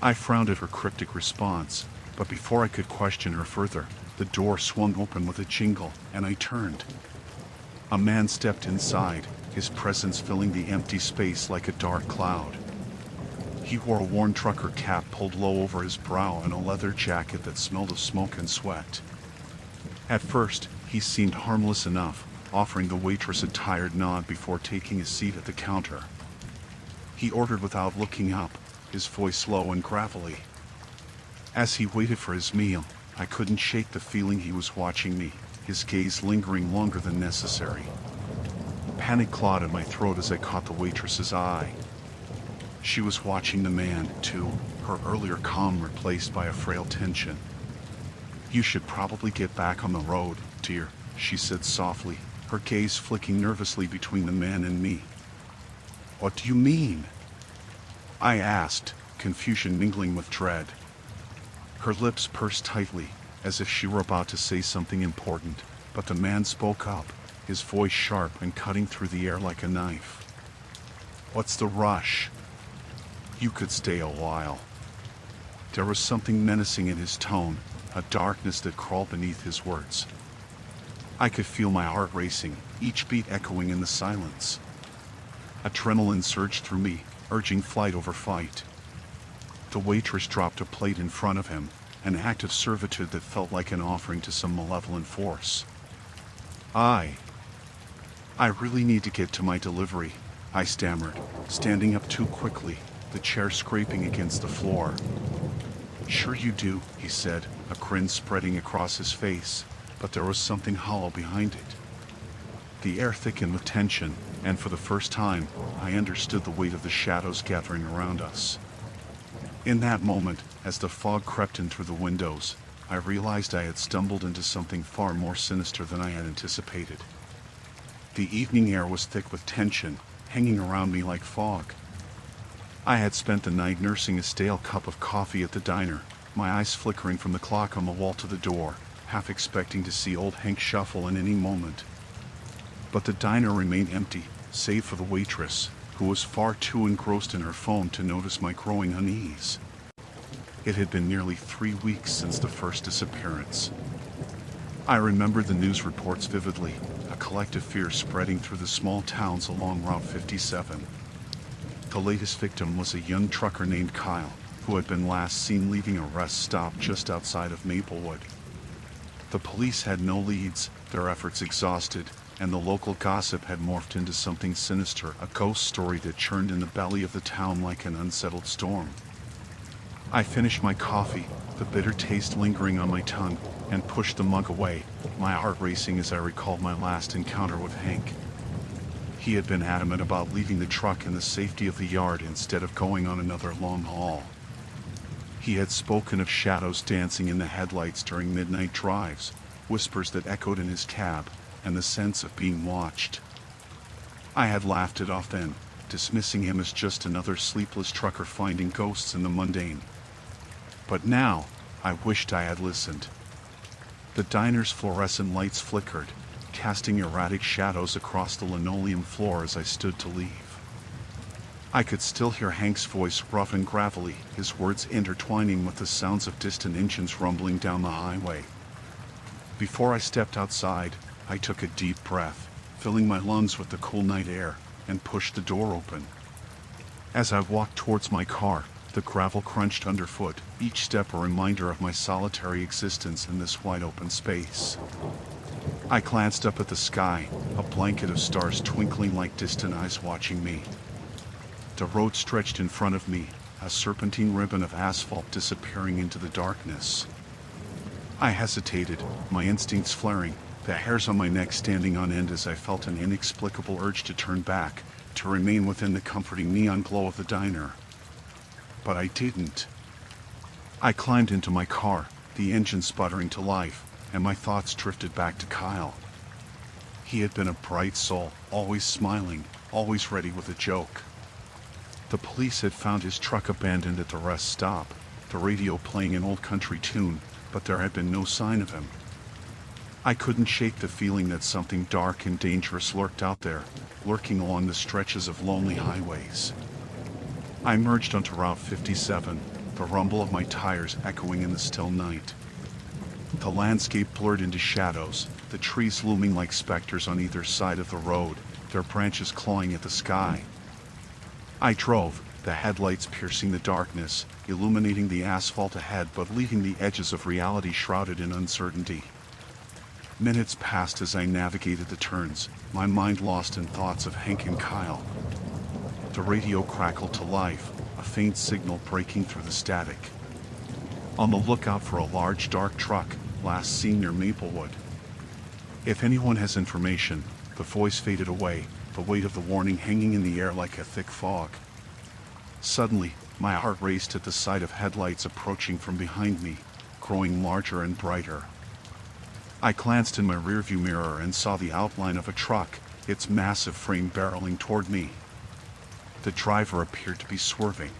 I frowned at her cryptic response, but before I could question her further, the door swung open with a jingle, and I turned. A man stepped inside, his presence filling the empty space like a dark cloud. He wore a worn trucker cap pulled low over his brow and a leather jacket that smelled of smoke and sweat. At first, he seemed harmless enough, offering the waitress a tired nod before taking a seat at the counter. He ordered without looking up, his voice low and gravelly. As he waited for his meal, I couldn't shake the feeling he was watching me, his gaze lingering longer than necessary. Panic clawed at my throat as I caught the waitress's eye. She was watching the man, too, her earlier calm replaced by a frail tension. "You should probably get back on the road, dear," she said softly, her gaze flicking nervously between the man and me. "What do you mean?" I asked, confusion mingling with dread. Her lips pursed tightly, as if she were about to say something important, but the man spoke up, his voice sharp and cutting through the air like a knife. "What's the rush? You could stay a while." There was something menacing in his tone, a darkness that crawled beneath his words. I could feel my heart racing, each beat echoing in the silence. Adrenaline surged through me, urging flight over fight. The waitress dropped a plate in front of him, an act of servitude that felt like an offering to some malevolent force. I really need to get to my delivery," I stammered, standing up too quickly, the chair scraping against the floor. "Sure you do," he said, a grin spreading across his face, but there was something hollow behind it. The air thickened with tension, and for the first time, I understood the weight of the shadows gathering around us. In that moment, as the fog crept in through the windows, I realized I had stumbled into something far more sinister than I had anticipated. The evening air was thick with tension, hanging around me like fog. I had spent the night nursing a stale cup of coffee at the diner, my eyes flickering from the clock on the wall to the door, half expecting to see old Hank shuffle in any moment. But the diner remained empty, save for the waitress, who was far too engrossed in her phone to notice my growing unease. It had been nearly 3 weeks since the first disappearance. I remembered the news reports vividly, a collective fear spreading through the small towns along Route 57. The latest victim was a young trucker named Kyle, who had been last seen leaving a rest stop just outside of Maplewood. The police had no leads, their efforts exhausted, and the local gossip had morphed into something sinister, a ghost story that churned in the belly of the town like an unsettled storm. I finished my coffee, the bitter taste lingering on my tongue, and pushed the mug away, my heart racing as I recalled my last encounter with Hank. He had been adamant about leaving the truck in the safety of the yard instead of going on another long haul. He had spoken of shadows dancing in the headlights during midnight drives, whispers that echoed in his cab, and the sense of being watched. I had laughed it off then, dismissing him as just another sleepless trucker finding ghosts in the mundane. But now, I wished I had listened. The diner's fluorescent lights flickered, casting erratic shadows across the linoleum floor as I stood to leave. I could still hear Hank's voice rough and gravelly, his words intertwining with the sounds of distant engines rumbling down the highway. Before I stepped outside, I took a deep breath, filling my lungs with the cool night air, and pushed the door open. As I walked towards my car, the gravel crunched underfoot, each step a reminder of my solitary existence in this wide-open space. I glanced up at the sky, a blanket of stars twinkling like distant eyes watching me. The road stretched in front of me, a serpentine ribbon of asphalt disappearing into the darkness. I hesitated, my instincts flaring, the hairs on my neck standing on end as I felt an inexplicable urge to turn back, to remain within the comforting neon glow of the diner. But I didn't. I climbed into my car, the engine sputtering to life, and my thoughts drifted back to Kyle. He had been a bright soul, always smiling, always ready with a joke. The police had found his truck abandoned at the rest stop, the radio playing an old country tune, but there had been no sign of him. I couldn't shake the feeling that something dark and dangerous lurked out there, lurking along the stretches of lonely highways. I emerged onto Route 57, the rumble of my tires echoing in the still night. The landscape blurred into shadows, the trees looming like specters on either side of the road, their branches clawing at the sky. I drove, the headlights piercing the darkness, illuminating the asphalt ahead but leaving the edges of reality shrouded in uncertainty. Minutes passed as I navigated the turns, my mind lost in thoughts of Hank and Kyle. The radio crackled to life, a faint signal breaking through the static. On the lookout for a large dark truck, last seen near Maplewood. If anyone has information, the voice faded away, the weight of the warning hanging in the air like a thick fog. Suddenly, my heart raced at the sight of headlights approaching from behind me, growing larger and brighter. I glanced in my rearview mirror and saw the outline of a truck, its massive frame barreling toward me. The driver appeared to be swerving.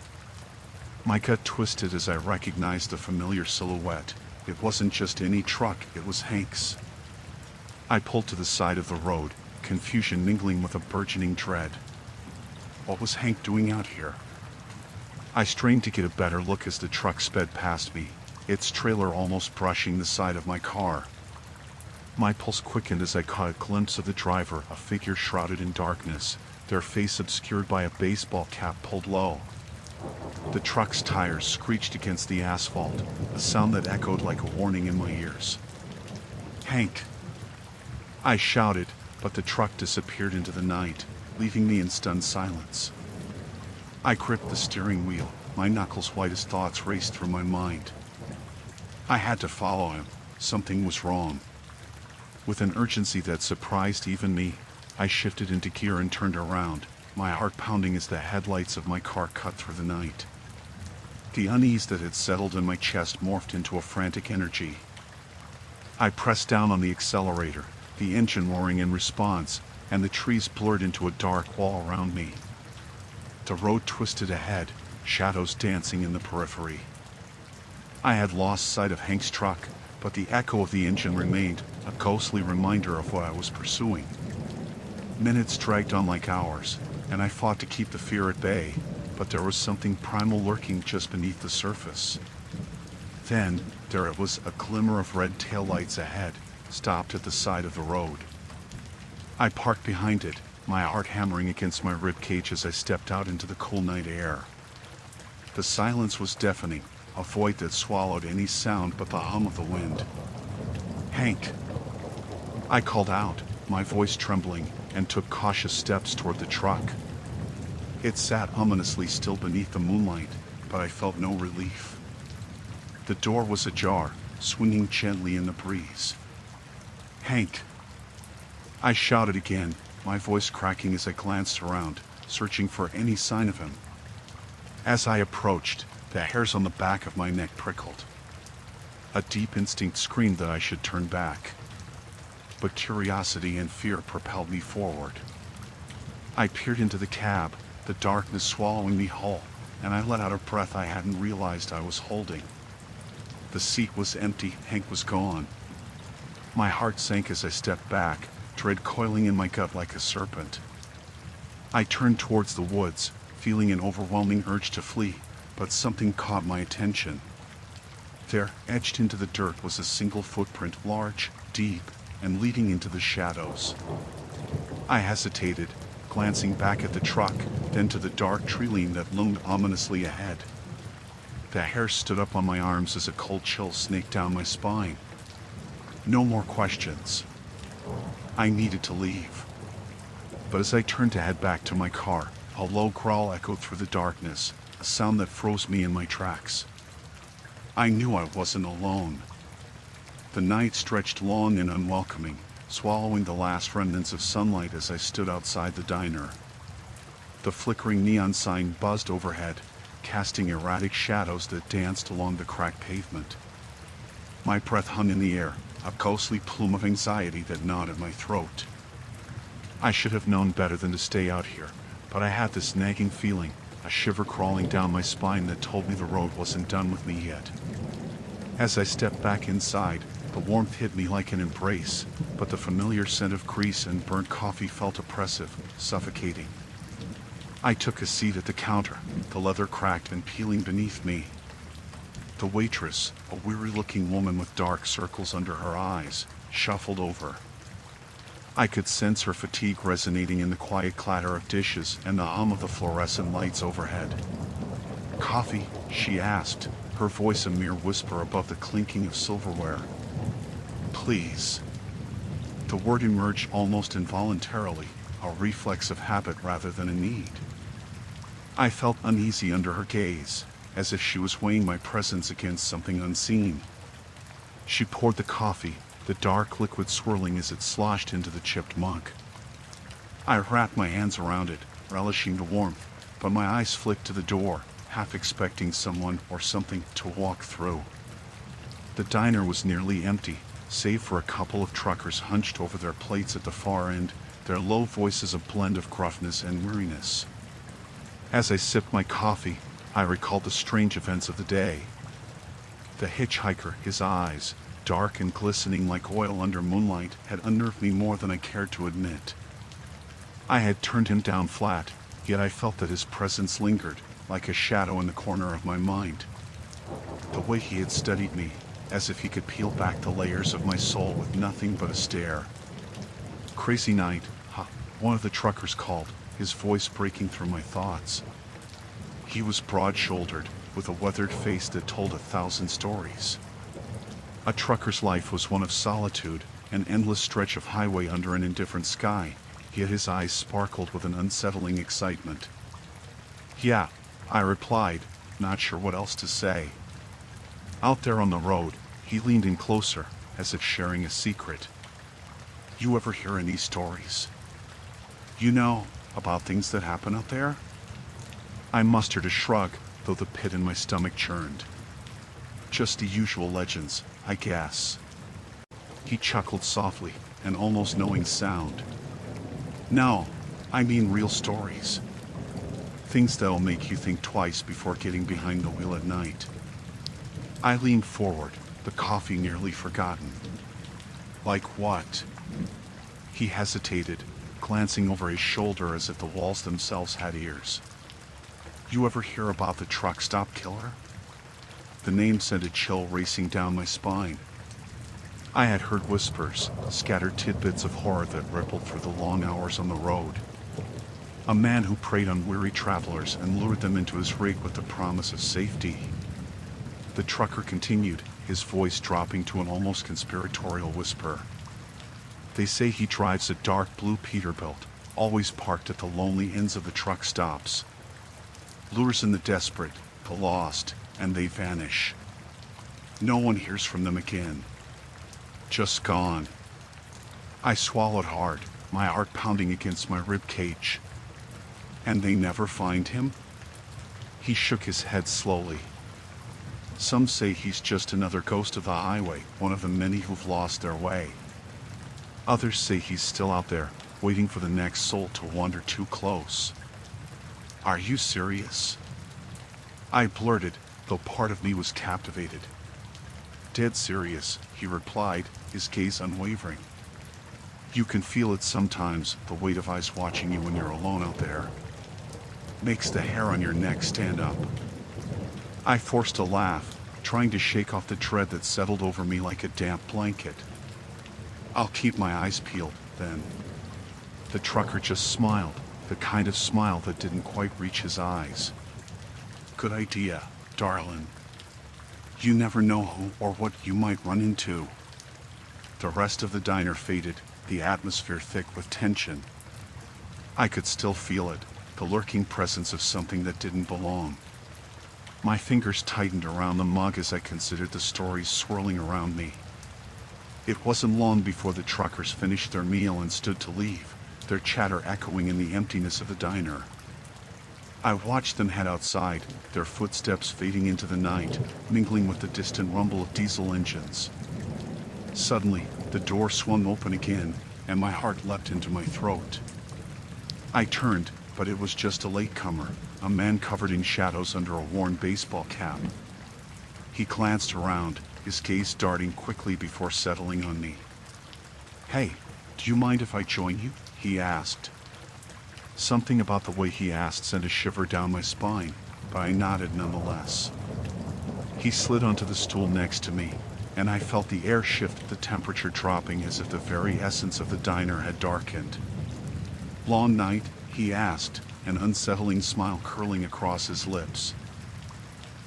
My gut twisted as I recognized the familiar silhouette. It wasn't just any truck, it was Hank's. I pulled to the side of the road, confusion mingling with a burgeoning dread. What was Hank doing out here? I strained to get a better look as the truck sped past me, its trailer almost brushing the side of my car. My pulse quickened as I caught a glimpse of the driver, a figure shrouded in darkness, their face obscured by a baseball cap pulled low. The truck's tires screeched against the asphalt, a sound that echoed like a warning in my ears. "Hank!" I shouted, but the truck disappeared into the night, leaving me in stunned silence. I gripped the steering wheel, my knuckles white as thoughts raced through my mind. I had to follow him. Something was wrong. With an urgency that surprised even me, I shifted into gear and turned around, my heart pounding as the headlights of my car cut through the night. The unease that had settled in my chest morphed into a frantic energy. I pressed down on the accelerator, the engine roaring in response, and the trees blurred into a dark wall around me. The road twisted ahead, shadows dancing in the periphery. I had lost sight of Hank's truck, but the echo of the engine remained, a ghostly reminder of what I was pursuing. Minutes dragged on like hours, and I fought to keep the fear at bay, but there was something primal lurking just beneath the surface. Then, there it was, a glimmer of red taillights ahead, stopped at the side of the road. I parked behind it, my heart hammering against my ribcage as I stepped out into the cool night air. The silence was deafening, a void that swallowed any sound but the hum of the wind. "Hank!" I called out, my voice trembling, and took cautious steps toward the truck. It sat ominously still beneath the moonlight, but I felt no relief. The door was ajar, swinging gently in the breeze. "Hank!" I shouted again, my voice cracking as I glanced around, searching for any sign of him. As I approached, the hairs on the back of my neck prickled. A deep instinct screamed that I should turn back. But curiosity and fear propelled me forward. I peered into the cab, the darkness swallowing me whole, and I let out a breath I hadn't realized I was holding. The seat was empty, Hank was gone. My heart sank as I stepped back, dread coiling in my gut like a serpent. I turned towards the woods, feeling an overwhelming urge to flee, but something caught my attention. There, etched into the dirt, was a single footprint, large, deep, and leading into the shadows. I hesitated, glancing back at the truck, then to the dark tree line that loomed ominously ahead. The hair stood up on my arms as a cold chill snaked down my spine. No more questions. I needed to leave. But as I turned to head back to my car, a low growl echoed through the darkness, a sound that froze me in my tracks. I knew I wasn't alone. The night stretched long and unwelcoming, swallowing the last remnants of sunlight as I stood outside the diner. The flickering neon sign buzzed overhead, casting erratic shadows that danced along the cracked pavement. My breath hung in the air, a ghostly plume of anxiety that gnawed at my throat. I should have known better than to stay out here, but I had this nagging feeling, a shiver crawling down my spine that told me the road wasn't done with me yet. As I stepped back inside, the warmth hit me like an embrace, but the familiar scent of grease and burnt coffee felt oppressive, suffocating. I took a seat at the counter, the leather cracked and peeling beneath me. The waitress, a weary-looking woman with dark circles under her eyes, shuffled over. I could sense her fatigue resonating in the quiet clatter of dishes and the hum of the fluorescent lights overhead. "Coffee?" she asked, her voice a mere whisper above the clinking of silverware. "Please." The word emerged almost involuntarily, a reflex of habit rather than a need. I felt uneasy under her gaze, as if she was weighing my presence against something unseen. She poured the coffee, the dark liquid swirling as it sloshed into the chipped mug. I wrapped my hands around it, relishing the warmth, but my eyes flicked to the door, half expecting someone or something to walk through. The diner was nearly empty, save for a couple of truckers hunched over their plates at the far end, their low voices a blend of gruffness and weariness. As I sipped my coffee, I recalled the strange events of the day. The hitchhiker, his eyes, dark and glistening like oil under moonlight, had unnerved me more than I cared to admit. I had turned him down flat, yet I felt that his presence lingered, like a shadow in the corner of my mind. The way he had studied me, as if he could peel back the layers of my soul with nothing but a stare. "Crazy night, huh?" one of the truckers called, his voice breaking through my thoughts. He was broad-shouldered, with a weathered face that told 1,000 stories. A trucker's life was one of solitude, an endless stretch of highway under an indifferent sky, yet his eyes sparkled with an unsettling excitement. "Yeah," I replied, not sure what else to say. Out there on the road, he leaned in closer, as if sharing a secret. You ever hear any stories? You know, about things that happen out there? I mustered a shrug, though the pit in my stomach churned. Just the usual legends, I guess. He chuckled softly, an almost knowing sound. No, I mean real stories. Things that'll make you think twice before getting behind the wheel at night. I leaned forward, the coffee nearly forgotten. Like what? He hesitated, glancing over his shoulder as if the walls themselves had ears. You ever hear about the truck stop killer? The name sent a chill racing down my spine. I had heard whispers, scattered tidbits of horror that rippled through the long hours on the road. A man who preyed on weary travelers and lured them into his rig with the promise of safety. The trucker continued, his voice dropping to an almost conspiratorial whisper. They say he drives a dark blue Peterbilt, always parked at the lonely ends of the truck stops. Lures in the desperate, the lost, and they vanish. No one hears from them again. Just gone. I swallowed hard, my heart pounding against my rib cage. And they never find him? He shook his head slowly. Some say he's just another ghost of the highway, one of the many who've lost their way. Others say he's still out there, waiting for the next soul to wander too close. Are you serious? I blurted, though part of me was captivated. Dead serious, he replied, his gaze unwavering. You can feel it sometimes, the weight of eyes watching you when you're alone out there. Makes the hair on your neck stand up. I forced a laugh, trying to shake off the dread that settled over me like a damp blanket. I'll keep my eyes peeled, then. The trucker just smiled, the kind of smile that didn't quite reach his eyes. Good idea, darling. You never know who or what you might run into. The rest of the diner faded, the atmosphere thick with tension. I could still feel it, the lurking presence of something that didn't belong. My fingers tightened around the mug as I considered the stories swirling around me. It wasn't long before the truckers finished their meal and stood to leave, their chatter echoing in the emptiness of the diner. I watched them head outside, their footsteps fading into the night, mingling with the distant rumble of diesel engines. Suddenly, the door swung open again, and my heart leapt into my throat. I turned, but it was just a latecomer, a man covered in shadows under a worn baseball cap. He glanced around, his gaze darting quickly before settling on me. Hey, do you mind if I join you? He asked. Something about the way he asked sent a shiver down my spine, but I nodded nonetheless. He slid onto the stool next to me, and I felt the air shift, the temperature dropping as if the very essence of the diner had darkened. Long night? He asked, an unsettling smile curling across his lips.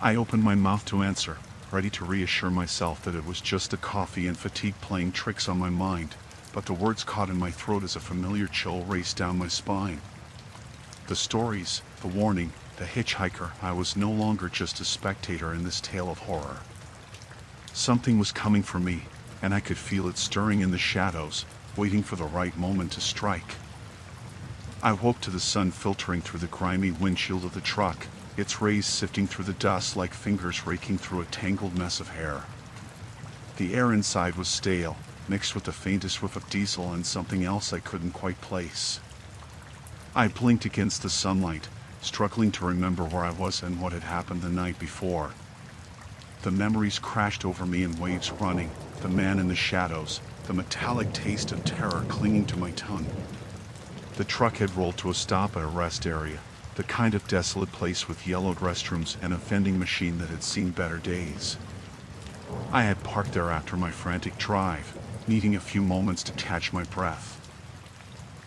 I opened my mouth to answer, ready to reassure myself that it was just the coffee and fatigue playing tricks on my mind, but the words caught in my throat as a familiar chill raced down my spine. The stories, the warning, the hitchhiker, I was no longer just a spectator in this tale of horror. Something was coming for me, and I could feel it stirring in the shadows, waiting for the right moment to strike. I woke to the sun filtering through the grimy windshield of the truck, its rays sifting through the dust like fingers raking through a tangled mess of hair. The air inside was stale, mixed with the faintest whiff of diesel and something else I couldn't quite place. I blinked against the sunlight, struggling to remember where I was and what had happened the night before. The memories crashed over me in waves running, the man in the shadows, the metallic taste of terror clinging to my tongue. The truck had rolled to a stop at a rest area, the kind of desolate place with yellowed restrooms and a vending machine that had seen better days. I had parked there after my frantic drive, needing a few moments to catch my breath.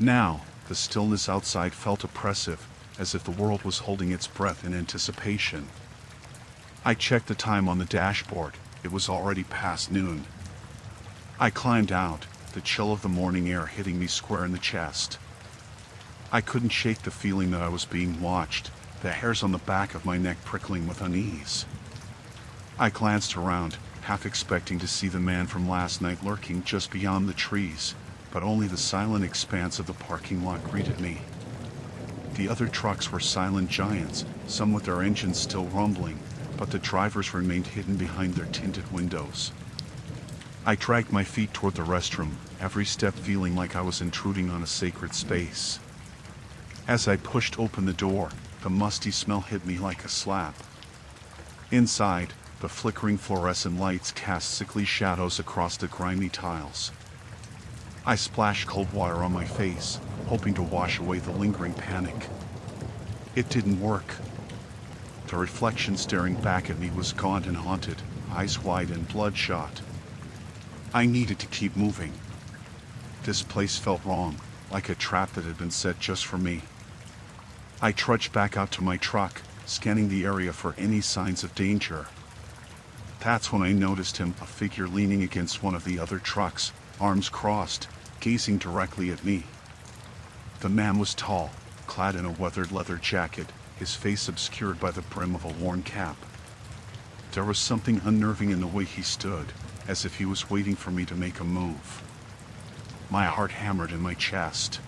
Now, the stillness outside felt oppressive, as if the world was holding its breath in anticipation. I checked the time on the dashboard. It was already past noon. I climbed out, the chill of the morning air hitting me square in the chest. I couldn't shake the feeling that I was being watched, the hairs on the back of my neck prickling with unease. I glanced around, half expecting to see the man from last night lurking just beyond the trees, but only the silent expanse of the parking lot greeted me. The other trucks were silent giants, some with their engines still rumbling, but the drivers remained hidden behind their tinted windows. I dragged my feet toward the restroom, every step feeling like I was intruding on a sacred space. As I pushed open the door, the musty smell hit me like a slap. Inside, the flickering fluorescent lights cast sickly shadows across the grimy tiles. I splashed cold water on my face, hoping to wash away the lingering panic. It didn't work. The reflection staring back at me was gaunt and haunted, eyes wide and bloodshot. I needed to keep moving. This place felt wrong, like a trap that had been set just for me. I trudged back out to my truck, scanning the area for any signs of danger. That's when I noticed him, a figure leaning against one of the other trucks, arms crossed, gazing directly at me. The man was tall, clad in a weathered leather jacket, his face obscured by the brim of a worn cap. There was something unnerving in the way he stood, as if he was waiting for me to make a move. My heart hammered in my chest.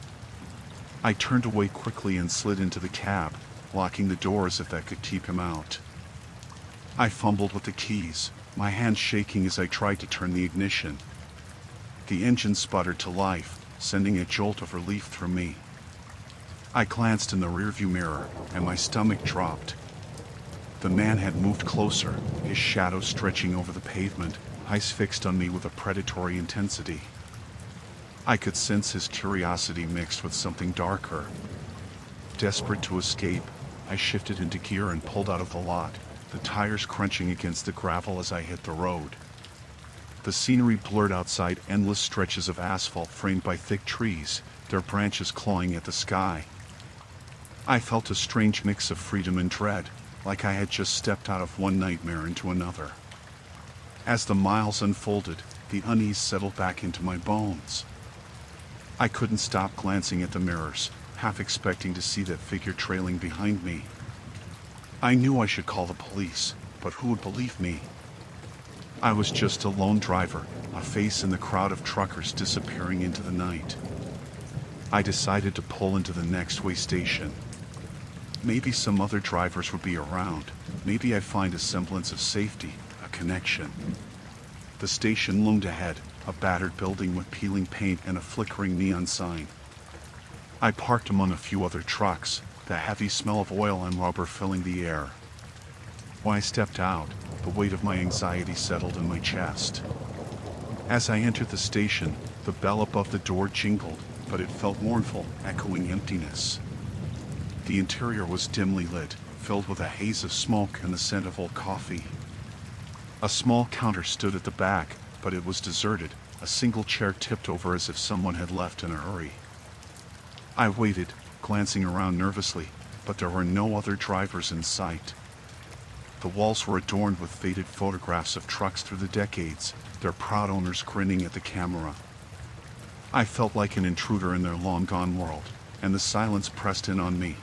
I turned away quickly and slid into the cab, locking the door as if that could keep him out. I fumbled with the keys, my hands shaking as I tried to turn the ignition. The engine sputtered to life, sending a jolt of relief through me. I glanced in the rearview mirror, and my stomach dropped. The man had moved closer, his shadow stretching over the pavement, eyes fixed on me with a predatory intensity. I could sense his curiosity mixed with something darker. Desperate to escape, I shifted into gear and pulled out of the lot, the tires crunching against the gravel as I hit the road. The scenery blurred outside, endless stretches of asphalt framed by thick trees, their branches clawing at the sky. I felt a strange mix of freedom and dread, like I had just stepped out of one nightmare into another. As the miles unfolded, the unease settled back into my bones. I couldn't stop glancing at the mirrors, half expecting to see that figure trailing behind me. I knew I should call the police, but who would believe me? I was just a lone driver, a face in the crowd of truckers disappearing into the night. I decided to pull into the next way station. Maybe some other drivers would be around. Maybe I'd find a semblance of safety, a connection. The station loomed ahead, a battered building with peeling paint and a flickering neon sign. I parked among a few other trucks, the heavy smell of oil and rubber filling the air. When I stepped out, the weight of my anxiety settled in my chest. As I entered the station, the bell above the door jingled, but it felt mournful, echoing emptiness. The interior was dimly lit, filled with a haze of smoke and the scent of old coffee. A small counter stood at the back, but it was deserted, a single chair tipped over as if someone had left in a hurry. I waited, glancing around nervously, but there were no other drivers in sight. The walls were adorned with faded photographs of trucks through the decades, their proud owners grinning at the camera. I felt like an intruder in their long-gone world, and the silence pressed in on me.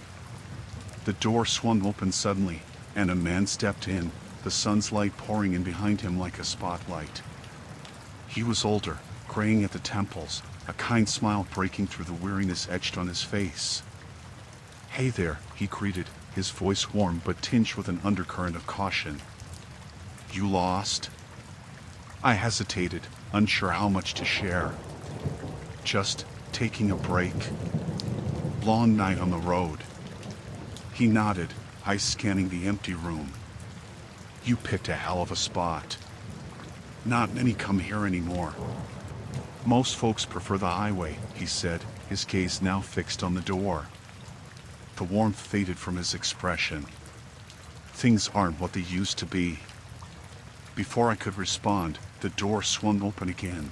The door swung open suddenly, and a man stepped in, the sun's light pouring in behind him like a spotlight. He was older, graying at the temples, a kind smile breaking through the weariness etched on his face. "Hey there," he greeted, his voice warm but tinged with an undercurrent of caution. "You lost?" I hesitated, unsure how much to share. "Just taking a break. Long night on the road." He nodded, eyes scanning the empty room. "You picked a hell of a spot. Not many come here anymore. Most folks prefer the highway," he said, his gaze now fixed on the door. The warmth faded from his expression. "Things aren't what they used to be." Before I could respond, the door swung open again.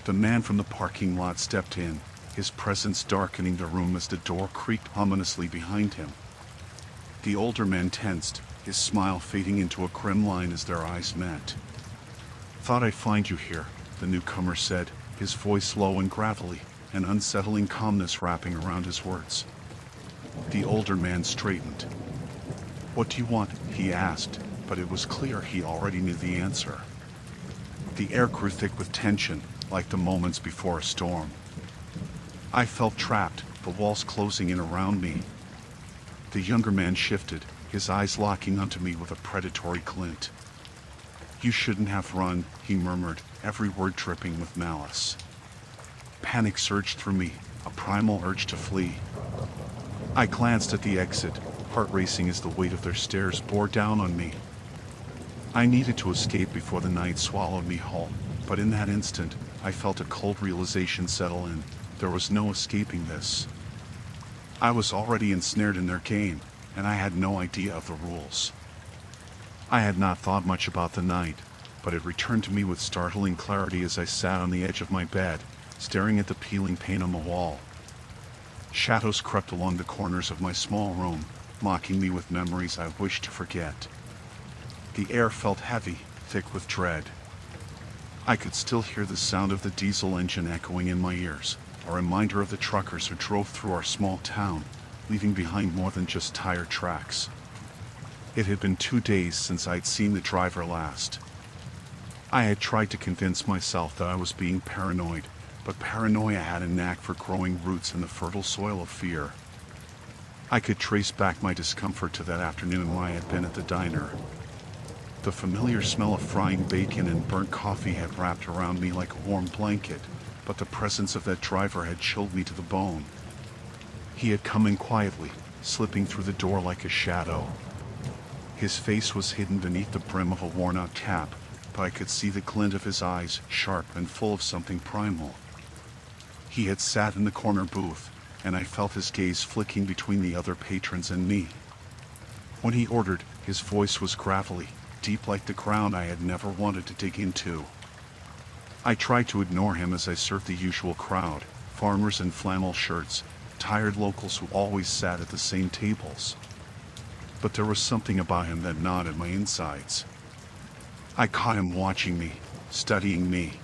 The man from the parking lot stepped in, his presence darkening the room as the door creaked ominously behind him. The older man tensed, his smile fading into a grim line as their eyes met. "Thought I'd find you here," the newcomer said, his voice low and gravelly, an unsettling calmness wrapping around his words. The older man straightened. "What do you want?" he asked, but it was clear he already knew the answer. The air grew thick with tension, like the moments before a storm. I felt trapped, the walls closing in around me. The younger man shifted, his eyes locking onto me with a predatory glint. "You shouldn't have run," he murmured, every word dripping with malice. Panic surged through me, a primal urge to flee. I glanced at the exit, heart racing as the weight of their stares bore down on me. I needed to escape before the night swallowed me whole, but in that instant, I felt a cold realization settle in. There was no escaping this. I was already ensnared in their game, and I had no idea of the rules. I had not thought much about the night, but it returned to me with startling clarity as I sat on the edge of my bed, staring at the peeling paint on the wall. Shadows crept along the corners of my small room, mocking me with memories I wished to forget. The air felt heavy, thick with dread. I could still hear the sound of the diesel engine echoing in my ears, a reminder of the truckers who drove through our small town, leaving behind more than just tire tracks. It had been 2 days since I'd seen the driver last. I had tried to convince myself that I was being paranoid, but paranoia had a knack for growing roots in the fertile soil of fear. I could trace back my discomfort to that afternoon when I had been at the diner. The familiar smell of frying bacon and burnt coffee had wrapped around me like a warm blanket, but the presence of that driver had chilled me to the bone. He had come in quietly, slipping through the door like a shadow. His face was hidden beneath the brim of a worn-out cap, but I could see the glint of his eyes, sharp and full of something primal. He had sat in the corner booth, and I felt his gaze flicking between the other patrons and me. When he ordered, his voice was gravelly, deep like the ground I had never wanted to dig into. I tried to ignore him as I served the usual crowd, farmers in flannel shirts, tired locals who always sat at the same tables. But there was something about him that gnawed at my insides. I caught him watching me, studying me.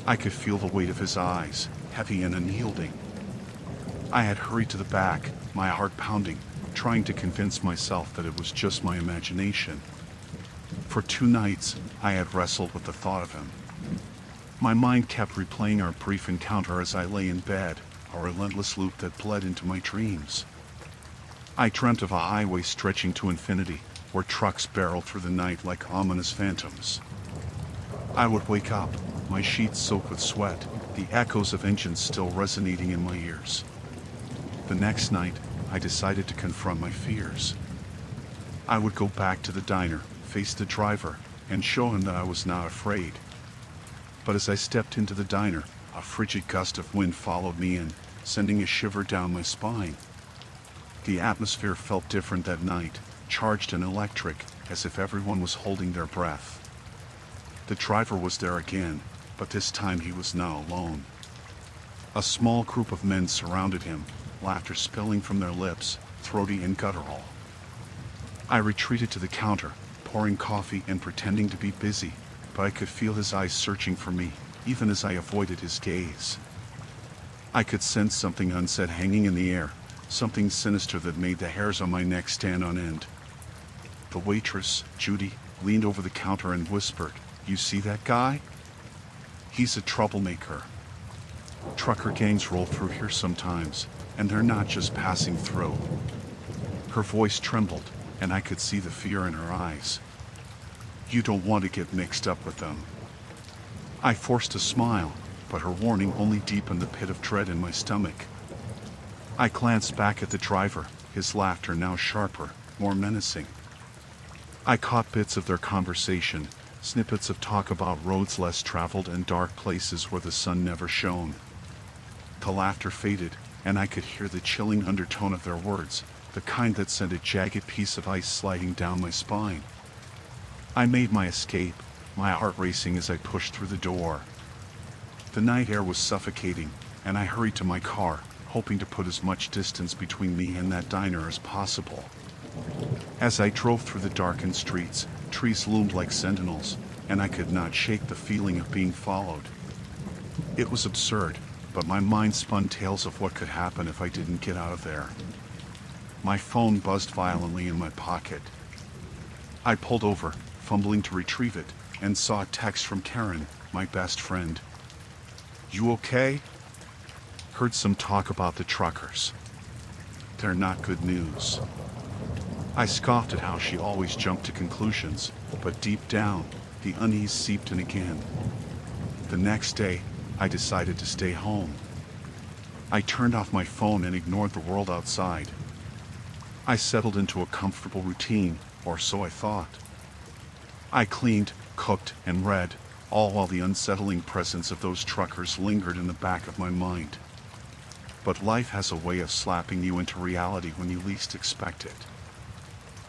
I could feel the weight of his eyes, heavy and unyielding. I had hurried to the back, my heart pounding, trying to convince myself that it was just my imagination. For 2 nights, I had wrestled with the thought of him. My mind kept replaying our brief encounter as I lay in bed, a relentless loop that bled into my dreams. I dreamt of a highway stretching to infinity, where trucks barreled through the night like ominous phantoms. I would wake up, my sheets soaked with sweat, the echoes of engines still resonating in my ears. The next night, I decided to confront my fears. I would go back to the diner, face the driver, and show him that I was not afraid. But as I stepped into the diner, a frigid gust of wind followed me in, sending a shiver down my spine. The atmosphere felt different that night, charged and electric, as if everyone was holding their breath. The driver was there again, but this time he was not alone. A small group of men surrounded him, laughter spilling from their lips, throaty and guttural. I retreated to the counter, pouring coffee and pretending to be busy, but I could feel his eyes searching for me, even as I avoided his gaze. I could sense something unsaid hanging in the air, something sinister that made the hairs on my neck stand on end. The waitress, Judy, leaned over the counter and whispered, "You see that guy? He's a troublemaker. Trucker gangs roll through here sometimes, and they're not just passing through." Her voice trembled, and I could see the fear in her eyes. "You don't want to get mixed up with them." I forced a smile, but her warning only deepened the pit of dread in my stomach. I glanced back at the driver, his laughter now sharper, more menacing. I caught bits of their conversation, snippets of talk about roads less traveled and dark places where the sun never shone. The laughter faded, and I could hear the chilling undertone of their words, the kind that sent a jagged piece of ice sliding down my spine. I made my escape, my heart racing as I pushed through the door. The night air was suffocating, and I hurried to my car, hoping to put as much distance between me and that diner as possible. As I drove through the darkened streets, trees loomed like sentinels, and I could not shake the feeling of being followed. It was absurd, but my mind spun tales of what could happen if I didn't get out of there. My phone buzzed violently in my pocket. I pulled over, fumbling to retrieve it, and saw a text from Karen, my best friend. "You okay? Heard some talk about the truckers. They're not good news." I scoffed at how she always jumped to conclusions, but deep down, the unease seeped in again. The next day, I decided to stay home. I turned off my phone and ignored the world outside. I settled into a comfortable routine, or so I thought. I cleaned, cooked, and read, all while the unsettling presence of those truckers lingered in the back of my mind. But life has a way of slapping you into reality when you least expect it.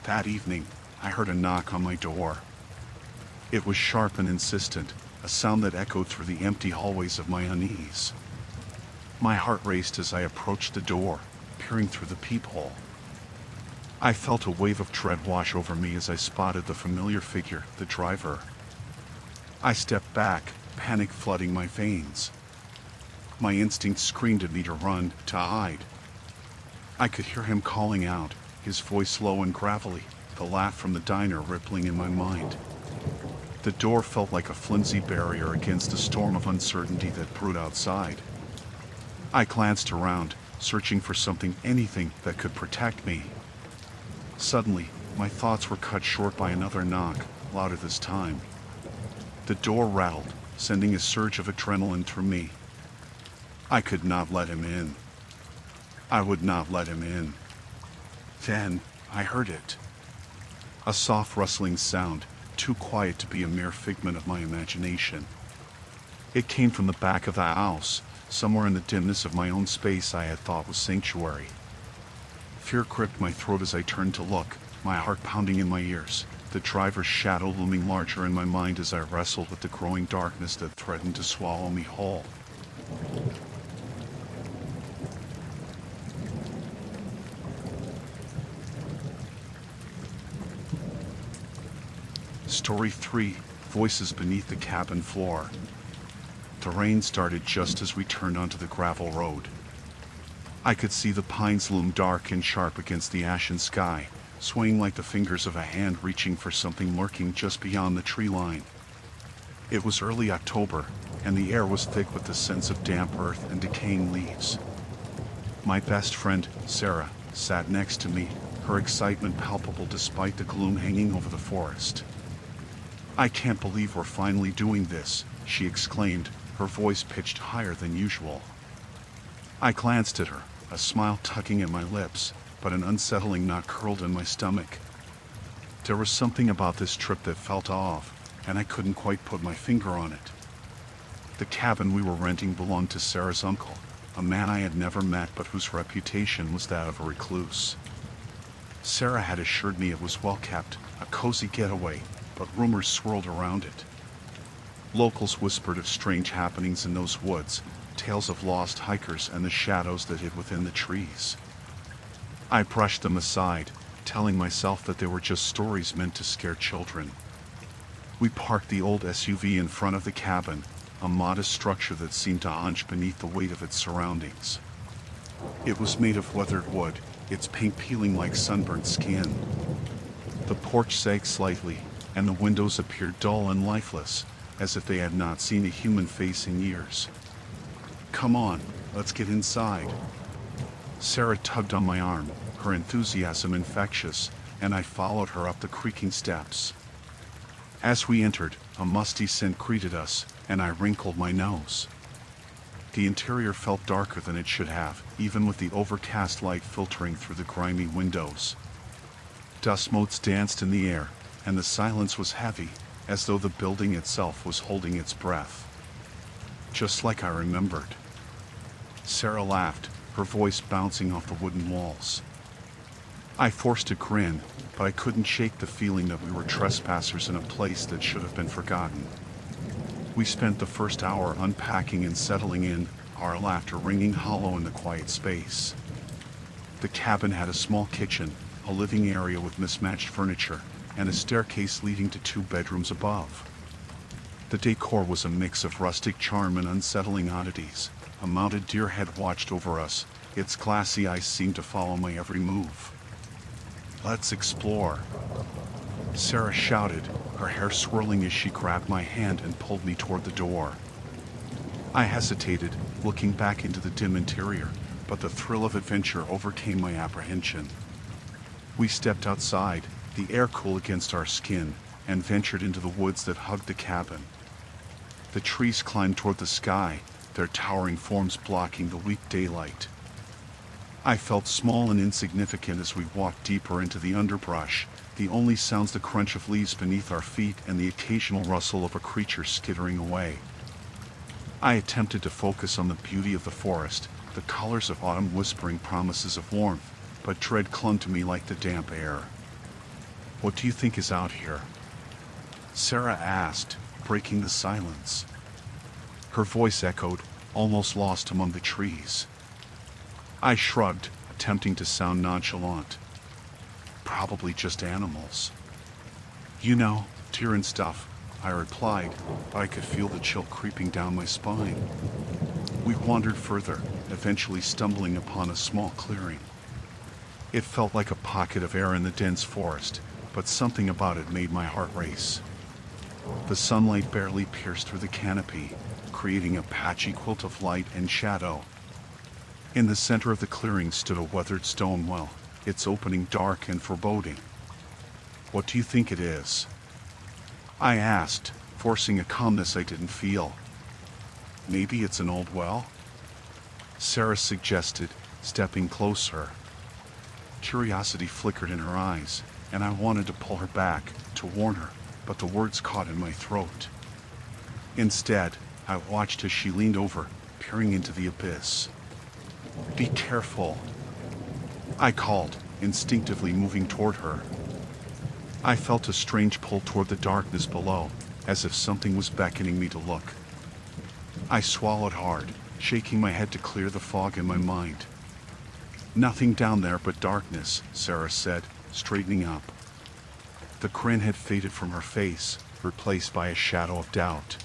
That evening, I heard a knock on my door. It was sharp and insistent, a sound that echoed through the empty hallways of my unease. My heart raced as I approached the door, peering through the peephole. I felt a wave of dread wash over me as I spotted the familiar figure, the driver. I stepped back, panic flooding my veins. My instinct screamed at me to run, to hide. I could hear him calling out, his voice low and gravelly, the laugh from the diner rippling in my mind. The door felt like a flimsy barrier against the storm of uncertainty that brewed outside. I glanced around, searching for something, anything that could protect me. Suddenly, my thoughts were cut short by another knock, louder this time. The door rattled, sending a surge of adrenaline through me. I could not let him in. I would not let him in. Then, I heard it. A soft rustling sound, too quiet to be a mere figment of my imagination. It came from the back of the house, somewhere in the dimness of my own space I had thought was sanctuary. Fear gripped my throat as I turned to look, my heart pounding in my ears, the driver's shadow looming larger in my mind as I wrestled with the growing darkness that threatened to swallow me whole. Story 3, Voices Beneath the Cabin Floor. The rain started just as we turned onto the gravel road. I could see the pines loom dark and sharp against the ashen sky, swaying like the fingers of a hand reaching for something lurking just beyond the tree line. It was early October, and the air was thick with the sense of damp earth and decaying leaves. My best friend, Sarah, sat next to me, her excitement palpable despite the gloom hanging over the forest. "I can't believe we're finally doing this," she exclaimed, her voice pitched higher than usual. I glanced at her, a smile tugging at my lips, but an unsettling knot curled in my stomach. There was something about this trip that felt off, and I couldn't quite put my finger on it. The cabin we were renting belonged to Sarah's uncle, a man I had never met but whose reputation was that of a recluse. Sarah had assured me it was well kept, a cozy getaway, but rumors swirled around it. Locals whispered of strange happenings in those woods, tales of lost hikers and the shadows that hid within the trees. I brushed them aside, telling myself that they were just stories meant to scare children. We parked the old SUV in front of the cabin, a modest structure that seemed to hunch beneath the weight of its surroundings. It was made of weathered wood, its paint peeling like sunburnt skin. The porch sagged slightly, and the windows appeared dull and lifeless, as if they had not seen a human face in years. "Come on, let's get inside." Sarah tugged on my arm, her enthusiasm infectious, and I followed her up the creaking steps. As we entered, a musty scent greeted us, and I wrinkled my nose. The interior felt darker than it should have, even with the overcast light filtering through the grimy windows. Dust motes danced in the air, and the silence was heavy, as though the building itself was holding its breath. Just like I remembered. Sarah laughed, her voice bouncing off the wooden walls. I forced a grin, but I couldn't shake the feeling that we were trespassers in a place that should have been forgotten. We spent the first hour unpacking and settling in, our laughter ringing hollow in the quiet space. The cabin had a small kitchen, a living area with mismatched furniture, and a staircase leading to 2 bedrooms above. The decor was a mix of rustic charm and unsettling oddities. A mounted deer head watched over us, its glassy eyes seemed to follow my every move. Let's explore, Sarah shouted, her hair swirling as she grabbed my hand and pulled me toward the door. I hesitated, looking back into the dim interior, but the thrill of adventure overcame my apprehension. We stepped outside, the air cool against our skin, and ventured into the woods that hugged the cabin. The trees climbed toward the sky, their towering forms blocking the weak daylight. I felt small and insignificant as we walked deeper into the underbrush, the only sounds the crunch of leaves beneath our feet and the occasional rustle of a creature skittering away. I attempted to focus on the beauty of the forest, the colors of autumn whispering promises of warmth, but dread clung to me like the damp air. What do you think is out here? Sarah asked, breaking the silence. Her voice echoed, almost lost among the trees. I shrugged, attempting to sound nonchalant. Probably just animals. You know, deer and stuff, I replied, but I could feel the chill creeping down my spine. We wandered further, eventually stumbling upon a small clearing. It felt like a pocket of air in the dense forest, but something about it made my heart race. The sunlight barely pierced through the canopy, creating a patchy quilt of light and shadow. In the center of the clearing stood a weathered stone well, its opening dark and foreboding. What do you think it is? I asked, forcing a calmness I didn't feel. Maybe it's an old well? Sarah suggested, stepping closer. Curiosity flickered in her eyes, and I wanted to pull her back, to warn her, but the words caught in my throat. Instead, I watched as she leaned over, peering into the abyss. Be careful, I called, instinctively moving toward her. I felt a strange pull toward the darkness below, as if something was beckoning me to look. I swallowed hard, shaking my head to clear the fog in my mind. Nothing down there but darkness, Sarah said, straightening up. The grin had faded from her face, replaced by a shadow of doubt.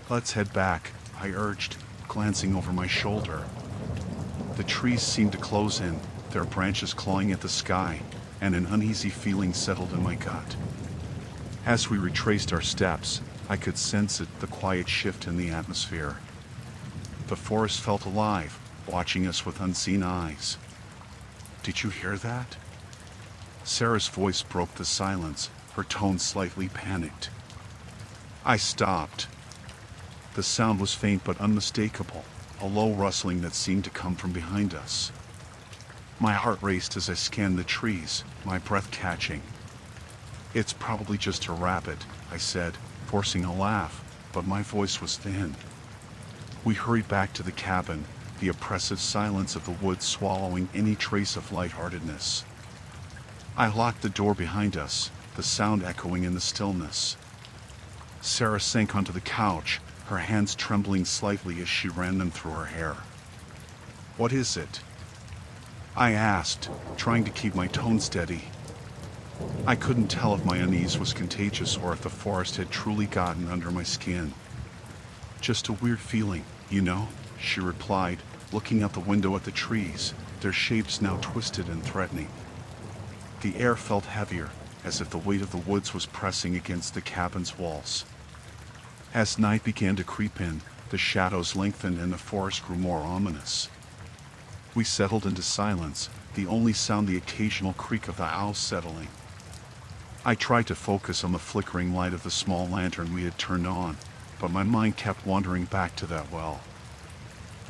Let's head back, I urged, glancing over my shoulder. The trees seemed to close in, their branches clawing at the sky, and an uneasy feeling settled in my gut. As we retraced our steps, I could sense the quiet shift in the atmosphere. The forest felt alive, watching us with unseen eyes. Did you hear that? Sarah's voice broke the silence, her tone slightly panicked. I stopped. The sound was faint but unmistakable, a low rustling that seemed to come from behind us. My heart raced as I scanned the trees, my breath catching. It's probably just a rabbit, I said, forcing a laugh, but my voice was thin. We hurried back to the cabin, the oppressive silence of the woods swallowing any trace of lightheartedness. I locked the door behind us, the sound echoing in the stillness. Sarah sank onto the couch, her hands trembling slightly as she ran them through her hair. What is it? I asked, trying to keep my tone steady. I couldn't tell if my unease was contagious or if the forest had truly gotten under my skin. Just a weird feeling, you know, she replied, looking out the window at the trees, their shapes now twisted and threatening. The air felt heavier, as if the weight of the woods was pressing against the cabin's walls. As night began to creep in, the shadows lengthened and the forest grew more ominous. We settled into silence, the only sound the occasional creak of the owls settling. I tried to focus on the flickering light of the small lantern we had turned on, but my mind kept wandering back to that well.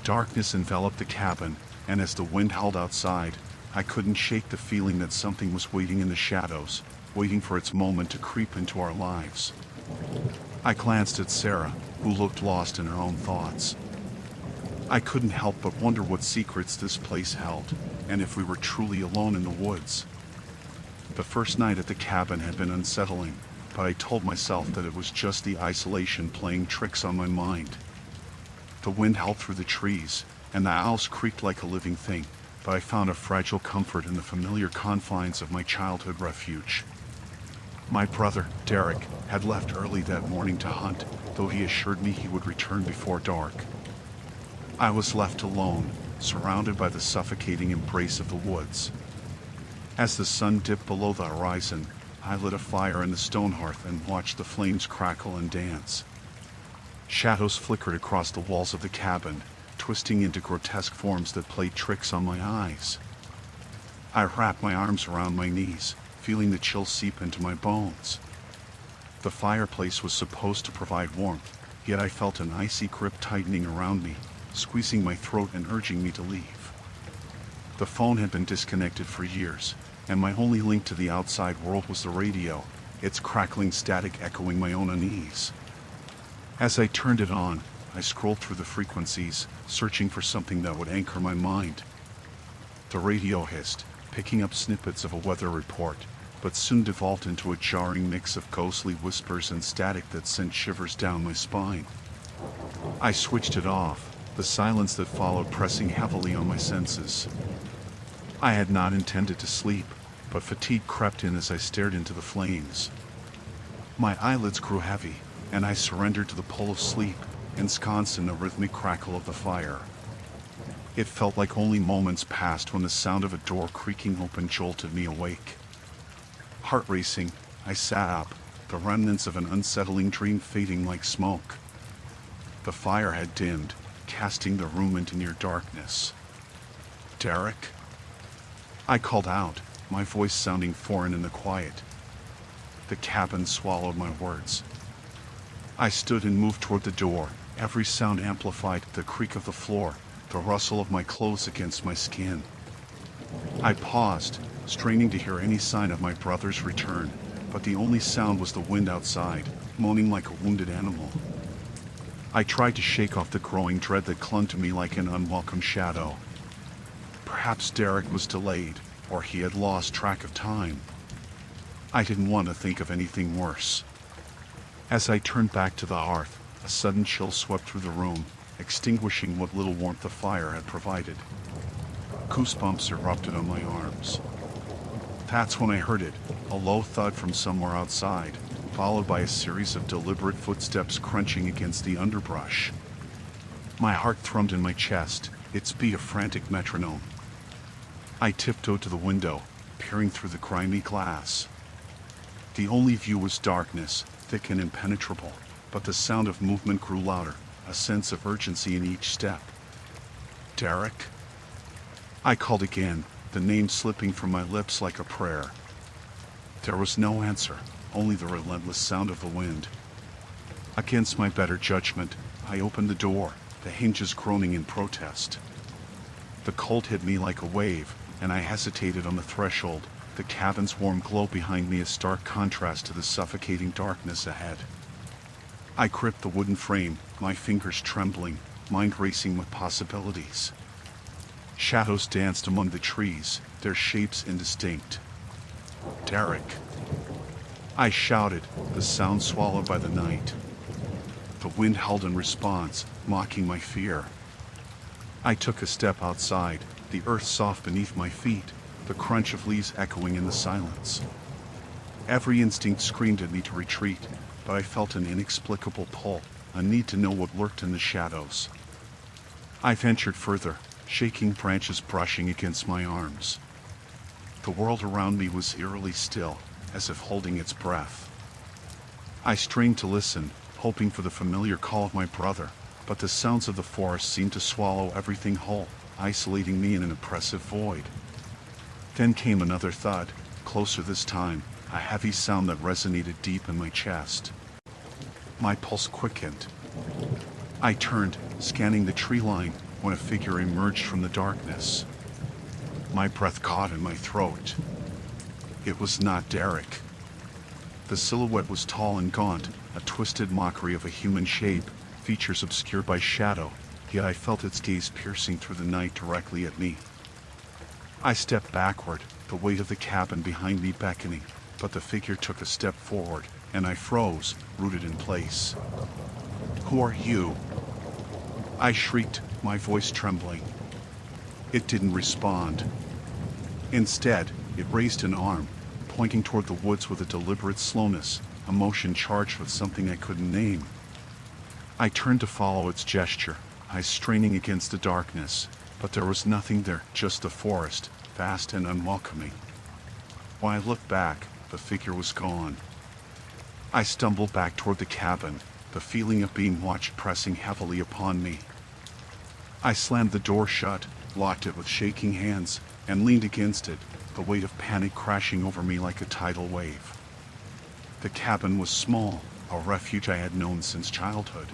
Darkness enveloped the cabin, and as the wind howled outside, I couldn't shake the feeling that something was waiting in the shadows, waiting for its moment to creep into our lives. I glanced at Sarah, who looked lost in her own thoughts. I couldn't help but wonder what secrets this place held, and if we were truly alone in the woods. The first night at the cabin had been unsettling, but I told myself that it was just the isolation playing tricks on my mind. The wind howled through the trees, and the owls creaked like a living thing, but I found a fragile comfort in the familiar confines of my childhood refuge. My brother, Derek, had left early that morning to hunt, though he assured me he would return before dark. I was left alone, surrounded by the suffocating embrace of the woods. As the sun dipped below the horizon, I lit a fire in the stone hearth and watched the flames crackle and dance. Shadows flickered across the walls of the cabin, twisting into grotesque forms that played tricks on my eyes. I wrapped my arms around my knees, feeling the chill seep into my bones. The fireplace was supposed to provide warmth, yet I felt an icy grip tightening around me, squeezing my throat and urging me to leave. The phone had been disconnected for years, and my only link to the outside world was the radio, its crackling static echoing my own unease. As I turned it on, I scrolled through the frequencies, searching for something that would anchor my mind. The radio hissed, picking up snippets of a weather report, but soon devolved into a jarring mix of ghostly whispers and static that sent shivers down my spine. I switched it off, the silence that followed pressing heavily on my senses. I had not intended to sleep, but fatigue crept in as I stared into the flames. My eyelids grew heavy, and I surrendered to the pull of sleep, ensconced in the rhythmic crackle of the fire. It felt like only moments passed when the sound of a door creaking open jolted me awake. Heart racing, I sat up, the remnants of an unsettling dream fading like smoke. The fire had dimmed, casting the room into near darkness. "Derek?" I called out, my voice sounding foreign in the quiet. The cabin swallowed my words. I stood and moved toward the door, every sound amplified, the creak of the floor, the rustle of my clothes against my skin. I paused, straining to hear any sign of my brother's return, but the only sound was the wind outside, moaning like a wounded animal. I tried to shake off the growing dread that clung to me like an unwelcome shadow. Perhaps Derek was delayed, or he had lost track of time. I didn't want to think of anything worse. As I turned back to the hearth, a sudden chill swept through the room, extinguishing what little warmth the fire had provided. Goosebumps erupted on my arms. That's when I heard it, a low thud from somewhere outside, followed by a series of deliberate footsteps crunching against the underbrush. My heart thrummed in my chest, its beat a frantic metronome. I tiptoed to the window, peering through the grimy glass. The only view was darkness, thick and impenetrable, but the sound of movement grew louder, a sense of urgency in each step. "Derek?" I called again, the name slipping from my lips like a prayer. There was no answer, only the relentless sound of the wind. Against my better judgment, I opened the door, the hinges groaning in protest. The cold hit me like a wave, and I hesitated on the threshold, the cabin's warm glow behind me a stark contrast to the suffocating darkness ahead. I gripped the wooden frame, my fingers trembling, mind racing with possibilities. Shadows danced among the trees, their shapes indistinct. "Derek!" I shouted, the sound swallowed by the night. The wind howled in response, mocking my fear. I took a step outside, the earth soft beneath my feet, the crunch of leaves echoing in the silence. Every instinct screamed at me to retreat, but I felt an inexplicable pull, a need to know what lurked in the shadows. I ventured further, shaking branches brushing against my arms. The world around me was eerily still, as if holding its breath. I strained to listen, hoping for the familiar call of my brother, but the sounds of the forest seemed to swallow everything whole, isolating me in an oppressive void. Then came another thud, closer this time, a heavy sound that resonated deep in my chest. My pulse quickened. I turned, scanning the tree line, when a figure emerged from the darkness. My breath caught in my throat. It was not Derek. The silhouette was tall and gaunt, a twisted mockery of a human shape, features obscured by shadow, yet I felt its gaze piercing through the night directly at me. I stepped backward, the weight of the cabin behind me beckoning, but the figure took a step forward, and I froze, rooted in place. "Who are you?" I shrieked, my voice trembling. It didn't respond. Instead, it raised an arm, pointing toward the woods with a deliberate slowness, a motion charged with something I couldn't name. I turned to follow its gesture, eyes straining against the darkness, but there was nothing there, just the forest, vast and unwelcoming. When I looked back, the figure was gone. I stumbled back toward the cabin, the feeling of being watched pressing heavily upon me. I slammed the door shut, locked it with shaking hands, and leaned against it, the weight of panic crashing over me like a tidal wave. The cabin was small, a refuge I had known since childhood.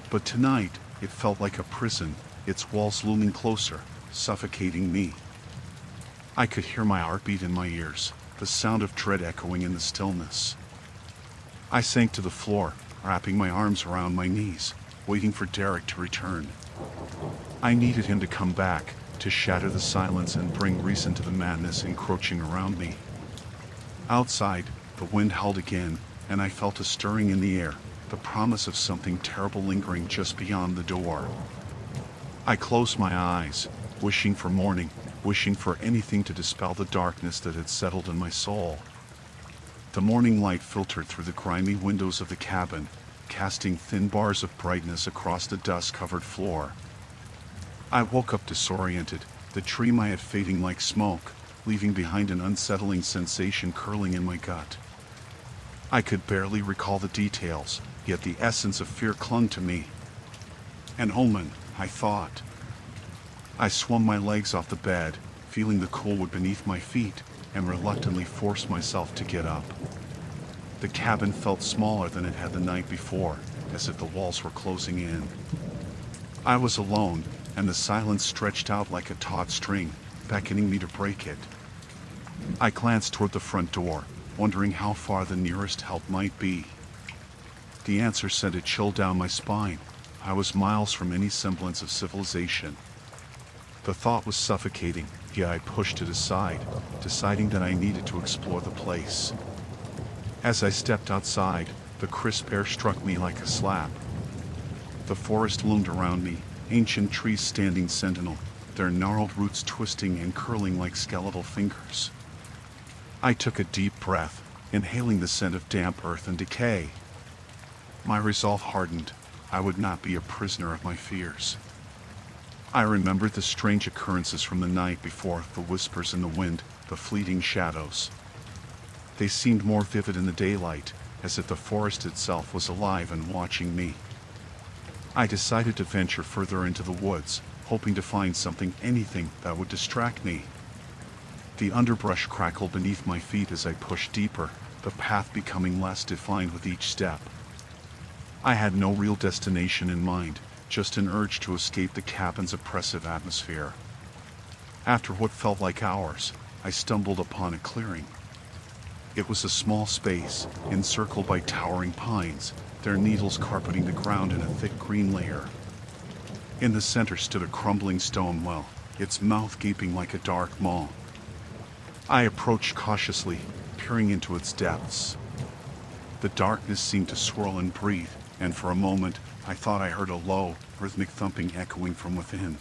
But tonight, it felt like a prison, its walls looming closer, suffocating me. I could hear my heartbeat in my ears, the sound of dread echoing in the stillness. I sank to the floor, wrapping my arms around my knees, waiting for Derek to return. I needed him to come back, to shatter the silence and bring reason to the madness encroaching around me. Outside, the wind howled again, and I felt a stirring in the air, the promise of something terrible lingering just beyond the door. I closed my eyes, wishing for morning, wishing for anything to dispel the darkness that had settled in my soul. The morning light filtered through the grimy windows of the cabin, casting thin bars of brightness across the dust-covered floor. I woke up disoriented, the dream I had fading like smoke, leaving behind an unsettling sensation curling in my gut. I could barely recall the details, yet the essence of fear clung to me. An omen, I thought. I swung my legs off the bed, feeling the cool wood beneath my feet, and reluctantly forced myself to get up. The cabin felt smaller than it had the night before, as if the walls were closing in. I was alone, and the silence stretched out like a taut string, beckoning me to break it. I glanced toward the front door, wondering how far the nearest help might be. The answer sent a chill down my spine. I was miles from any semblance of civilization. The thought was suffocating, yet I pushed it aside, deciding that I needed to explore the place. As I stepped outside, the crisp air struck me like a slap. The forest loomed around me, ancient trees standing sentinel, their gnarled roots twisting and curling like skeletal fingers. I took a deep breath, inhaling the scent of damp earth and decay. My resolve hardened. I would not be a prisoner of my fears. I remembered the strange occurrences from the night before, the whispers in the wind, the fleeting shadows. They seemed more vivid in the daylight, as if the forest itself was alive and watching me. I decided to venture further into the woods, hoping to find something, anything, that would distract me. The underbrush crackled beneath my feet as I pushed deeper, the path becoming less defined with each step. I had no real destination in mind, just an urge to escape the cabin's oppressive atmosphere. After what felt like hours, I stumbled upon a clearing. It was a small space, encircled by towering pines, their needles carpeting the ground in a thick green layer. In the center stood a crumbling stone well, its mouth gaping like a dark maw. I approached cautiously, peering into its depths. The darkness seemed to swirl and breathe, and for a moment, I thought I heard a low, rhythmic thumping echoing from within.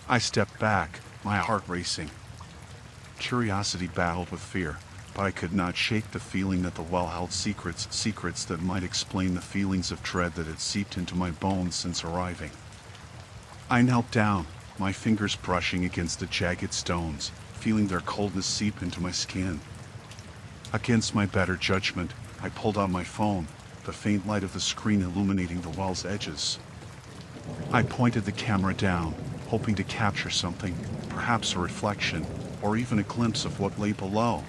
I stepped back, my heart racing. Curiosity battled with fear, but I could not shake the feeling that the well held secrets that might explain the feelings of dread that had seeped into my bones since arriving. I knelt down, my fingers brushing against the jagged stones, feeling their coldness seep into my skin. Against my better judgment, I pulled out my phone, the faint light of the screen illuminating the well's edges. I pointed the camera down, hoping to capture something, perhaps a reflection, or even a glimpse of what lay below.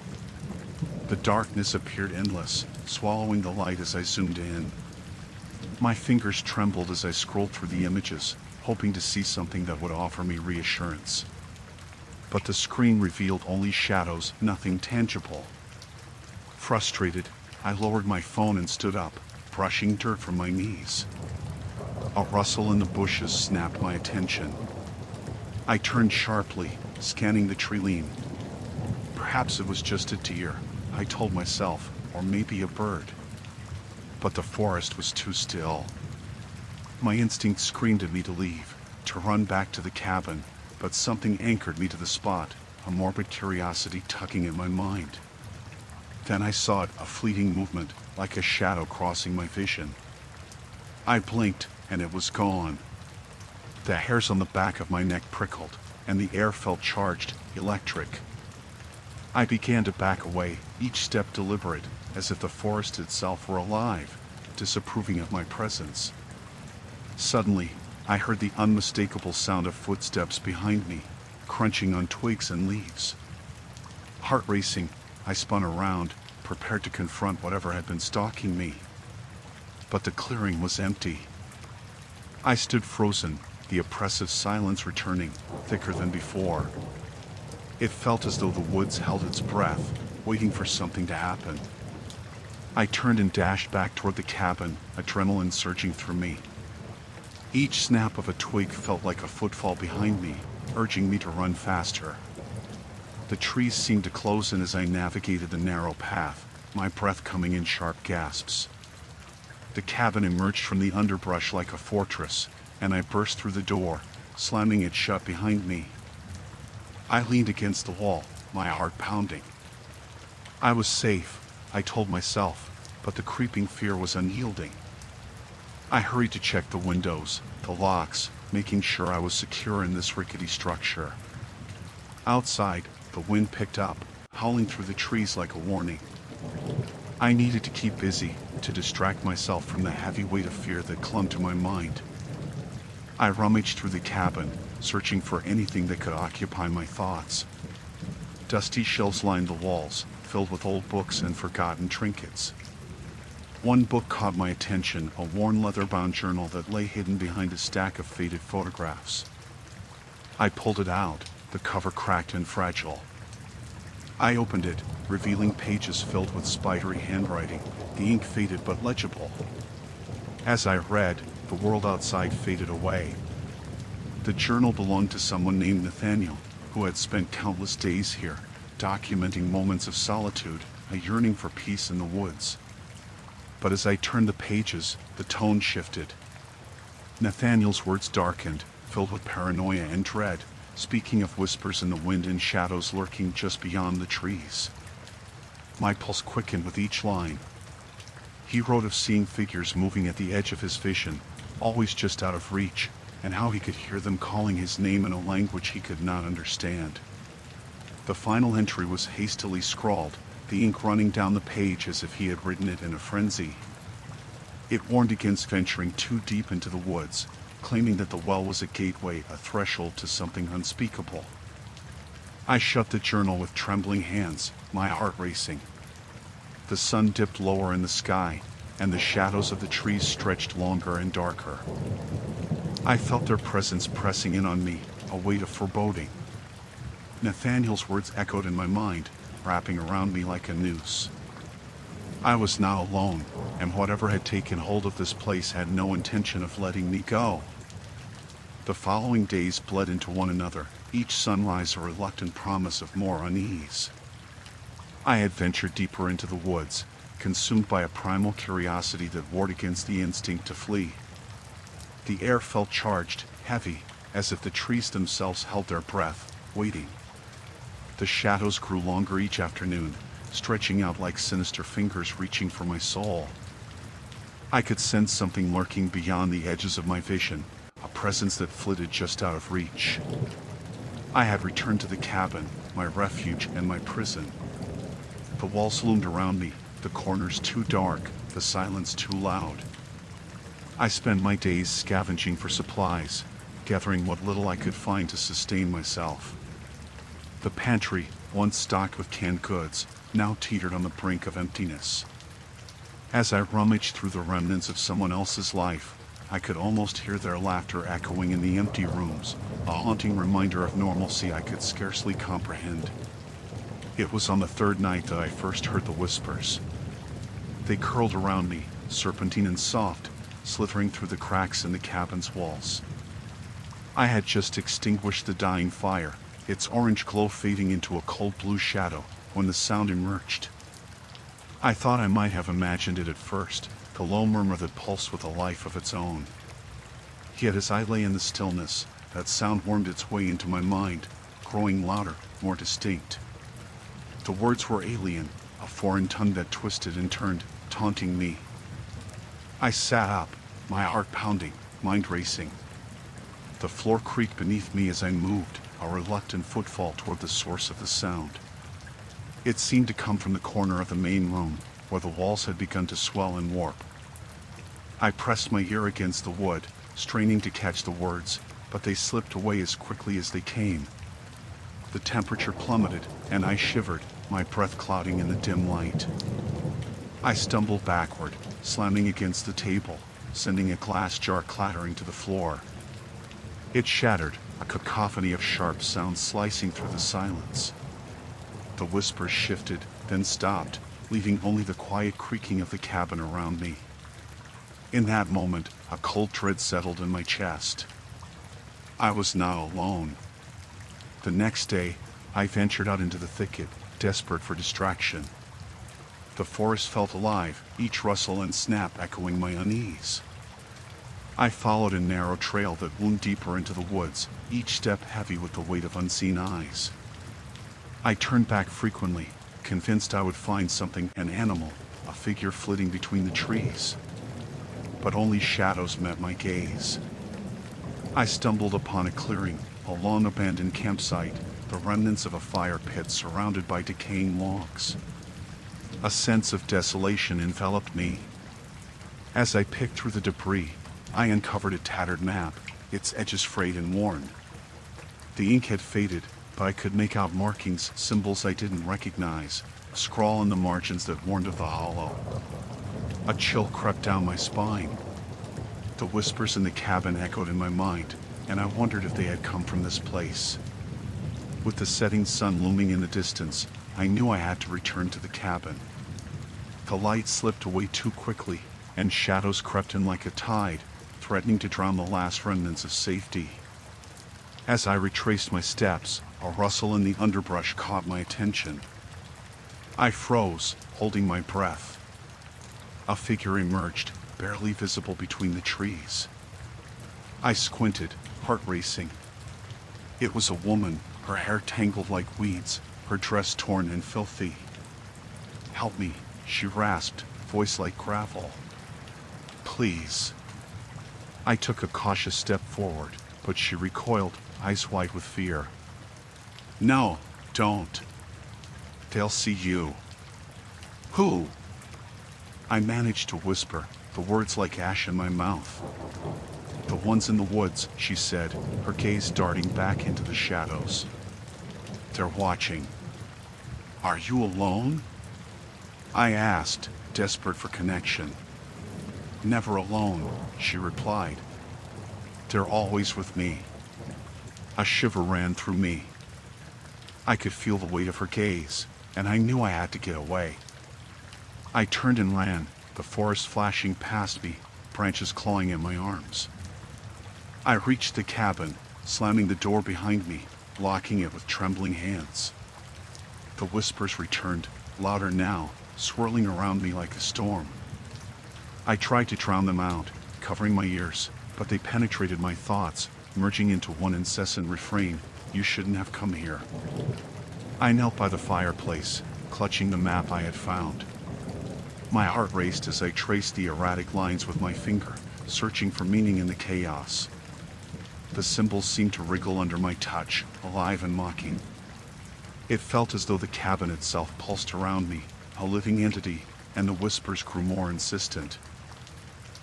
The darkness appeared endless, swallowing the light as I zoomed in. My fingers trembled as I scrolled through the images, hoping to see something that would offer me reassurance. But the screen revealed only shadows, nothing tangible. Frustrated, I lowered my phone and stood up, brushing dirt from my knees. A rustle in the bushes snapped my attention. I turned sharply, scanning the tree-line. Perhaps it was just a deer, I told myself, or maybe a bird. But the forest was too still. My instinct screamed at me to leave, to run back to the cabin, but something anchored me to the spot, a morbid curiosity tugging at my mind. Then I saw it, a fleeting movement, like a shadow crossing my vision. I blinked, and it was gone. The hairs on the back of my neck prickled, and the air felt charged, electric. I began to back away, each step deliberate, as if the forest itself were alive, disapproving of my presence. Suddenly, I heard the unmistakable sound of footsteps behind me, crunching on twigs and leaves. Heart racing, I spun around, prepared to confront whatever had been stalking me. But the clearing was empty. I stood frozen, the oppressive silence returning, thicker than before. It felt as though the woods held its breath, waiting for something to happen. I turned and dashed back toward the cabin, adrenaline surging through me. Each snap of a twig felt like a footfall behind me, urging me to run faster. The trees seemed to close in as I navigated the narrow path, my breath coming in sharp gasps. The cabin emerged from the underbrush like a fortress, and I burst through the door, slamming it shut behind me. I leaned against the wall, my heart pounding. I was safe, I told myself, but the creeping fear was unyielding. I hurried to check the windows, the locks, making sure I was secure in this rickety structure. Outside, the wind picked up, howling through the trees like a warning. I needed to keep busy, to distract myself from the heavy weight of fear that clung to my mind. I rummaged through the cabin, searching for anything that could occupy my thoughts. Dusty shelves lined the walls, filled with old books and forgotten trinkets. One book caught my attention, a worn leather-bound journal that lay hidden behind a stack of faded photographs. I pulled it out, the cover cracked and fragile. I opened it, revealing pages filled with spidery handwriting, the ink faded but legible. As I read, the world outside faded away. The journal belonged to someone named Nathaniel, who had spent countless days here, documenting moments of solitude, a yearning for peace in the woods. But as I turned the pages, the tone shifted. Nathaniel's words darkened, filled with paranoia and dread, speaking of whispers in the wind and shadows lurking just beyond the trees. My pulse quickened with each line. He wrote of seeing figures moving at the edge of his vision, always just out of reach, and how he could hear them calling his name in a language he could not understand. The final entry was hastily scrawled, the ink running down the page as if he had written it in a frenzy. It warned against venturing too deep into the woods, claiming that the well was a gateway, a threshold to something unspeakable. I shut the journal with trembling hands, my heart racing. The sun dipped lower in the sky, and the shadows of the trees stretched longer and darker. I felt their presence pressing in on me, a weight of foreboding. Nathaniel's words echoed in my mind, wrapping around me like a noose. I was now alone, and whatever had taken hold of this place had no intention of letting me go. The following days bled into one another, each sunrise a reluctant promise of more unease. I had ventured deeper into the woods, consumed by a primal curiosity that warred against the instinct to flee. The air felt charged, heavy, as if the trees themselves held their breath, waiting. The shadows grew longer each afternoon, stretching out like sinister fingers reaching for my soul. I could sense something lurking beyond the edges of my vision, a presence that flitted just out of reach. I had returned to the cabin, my refuge and my prison. The walls loomed around me, the corners too dark, the silence too loud. I spent my days scavenging for supplies, gathering what little I could find to sustain myself. The pantry, once stocked with canned goods, now teetered on the brink of emptiness. As I rummaged through the remnants of someone else's life, I could almost hear their laughter echoing in the empty rooms, a haunting reminder of normalcy I could scarcely comprehend. It was on the third night that I first heard the whispers. They curled around me, serpentine and soft, slithering through the cracks in the cabin's walls. I had just extinguished the dying fire, its orange glow fading into a cold blue shadow, when the sound emerged. I thought I might have imagined it at first, the low murmur that pulsed with a life of its own. Yet as I lay in the stillness, that sound wormed its way into my mind, growing louder, more distinct. The words were alien, a foreign tongue that twisted and turned, taunting me. I sat up, my heart pounding, mind racing. The floor creaked beneath me as I moved, a reluctant footfall toward the source of the sound. It seemed to come from the corner of the main room, where the walls had begun to swell and warp. I pressed my ear against the wood, straining to catch the words, but they slipped away as quickly as they came. The temperature plummeted, and I shivered, my breath clouding in the dim light. I stumbled backward, slamming against the table, sending a glass jar clattering to the floor. It shattered, a cacophony of sharp sounds slicing through the silence. The whispers shifted, then stopped, leaving only the quiet creaking of the cabin around me. In that moment, a cold dread settled in my chest. I was not alone. The next day, I ventured out into the thicket, desperate for distraction. The forest felt alive, each rustle and snap echoing my unease. I followed a narrow trail that wound deeper into the woods, each step heavy with the weight of unseen eyes. I turned back frequently, convinced I would find something, an animal, a figure flitting between the trees. But only shadows met my gaze. I stumbled upon a clearing, a long-abandoned campsite, the remnants of a fire pit surrounded by decaying logs. A sense of desolation enveloped me. As I picked through the debris, I uncovered a tattered map, its edges frayed and worn. The ink had faded, but I could make out markings, symbols I didn't recognize, a scrawl in the margins that warned of the hollow. A chill crept down my spine. The whispers in the cabin echoed in my mind, and I wondered if they had come from this place. With the setting sun looming in the distance, I knew I had to return to the cabin. The light slipped away too quickly, and shadows crept in like a tide, threatening to drown the last remnants of safety. As I retraced my steps, a rustle in the underbrush caught my attention. I froze, holding my breath. A figure emerged, barely visible between the trees. I squinted, heart racing. It was a woman, her hair tangled like weeds, her dress torn and filthy. "Help me," she rasped, voice like gravel. "Please." I took a cautious step forward, but she recoiled, eyes wide with fear. "No, don't. They'll see you." "Who?" I managed to whisper, the words like ash in my mouth. "The ones in the woods," she said, her gaze darting back into the shadows. "They're watching." "Are you alone?" I asked, desperate for connection. "Never alone," she replied. "They're always with me." A shiver ran through me. I could feel the weight of her gaze, and I knew I had to get away. I turned and ran, the forest flashing past me, branches clawing at my arms. I reached the cabin, slamming the door behind me, locking it with trembling hands. The whispers returned, louder now, swirling around me like a storm. I tried to drown them out, covering my ears, but they penetrated my thoughts, merging into one incessant refrain: "You shouldn't have come here." I knelt by the fireplace, clutching the map I had found. My heart raced as I traced the erratic lines with my finger, searching for meaning in the chaos. The symbols seemed to wriggle under my touch, alive and mocking. It felt as though the cabin itself pulsed around me, a living entity, and the whispers grew more insistent.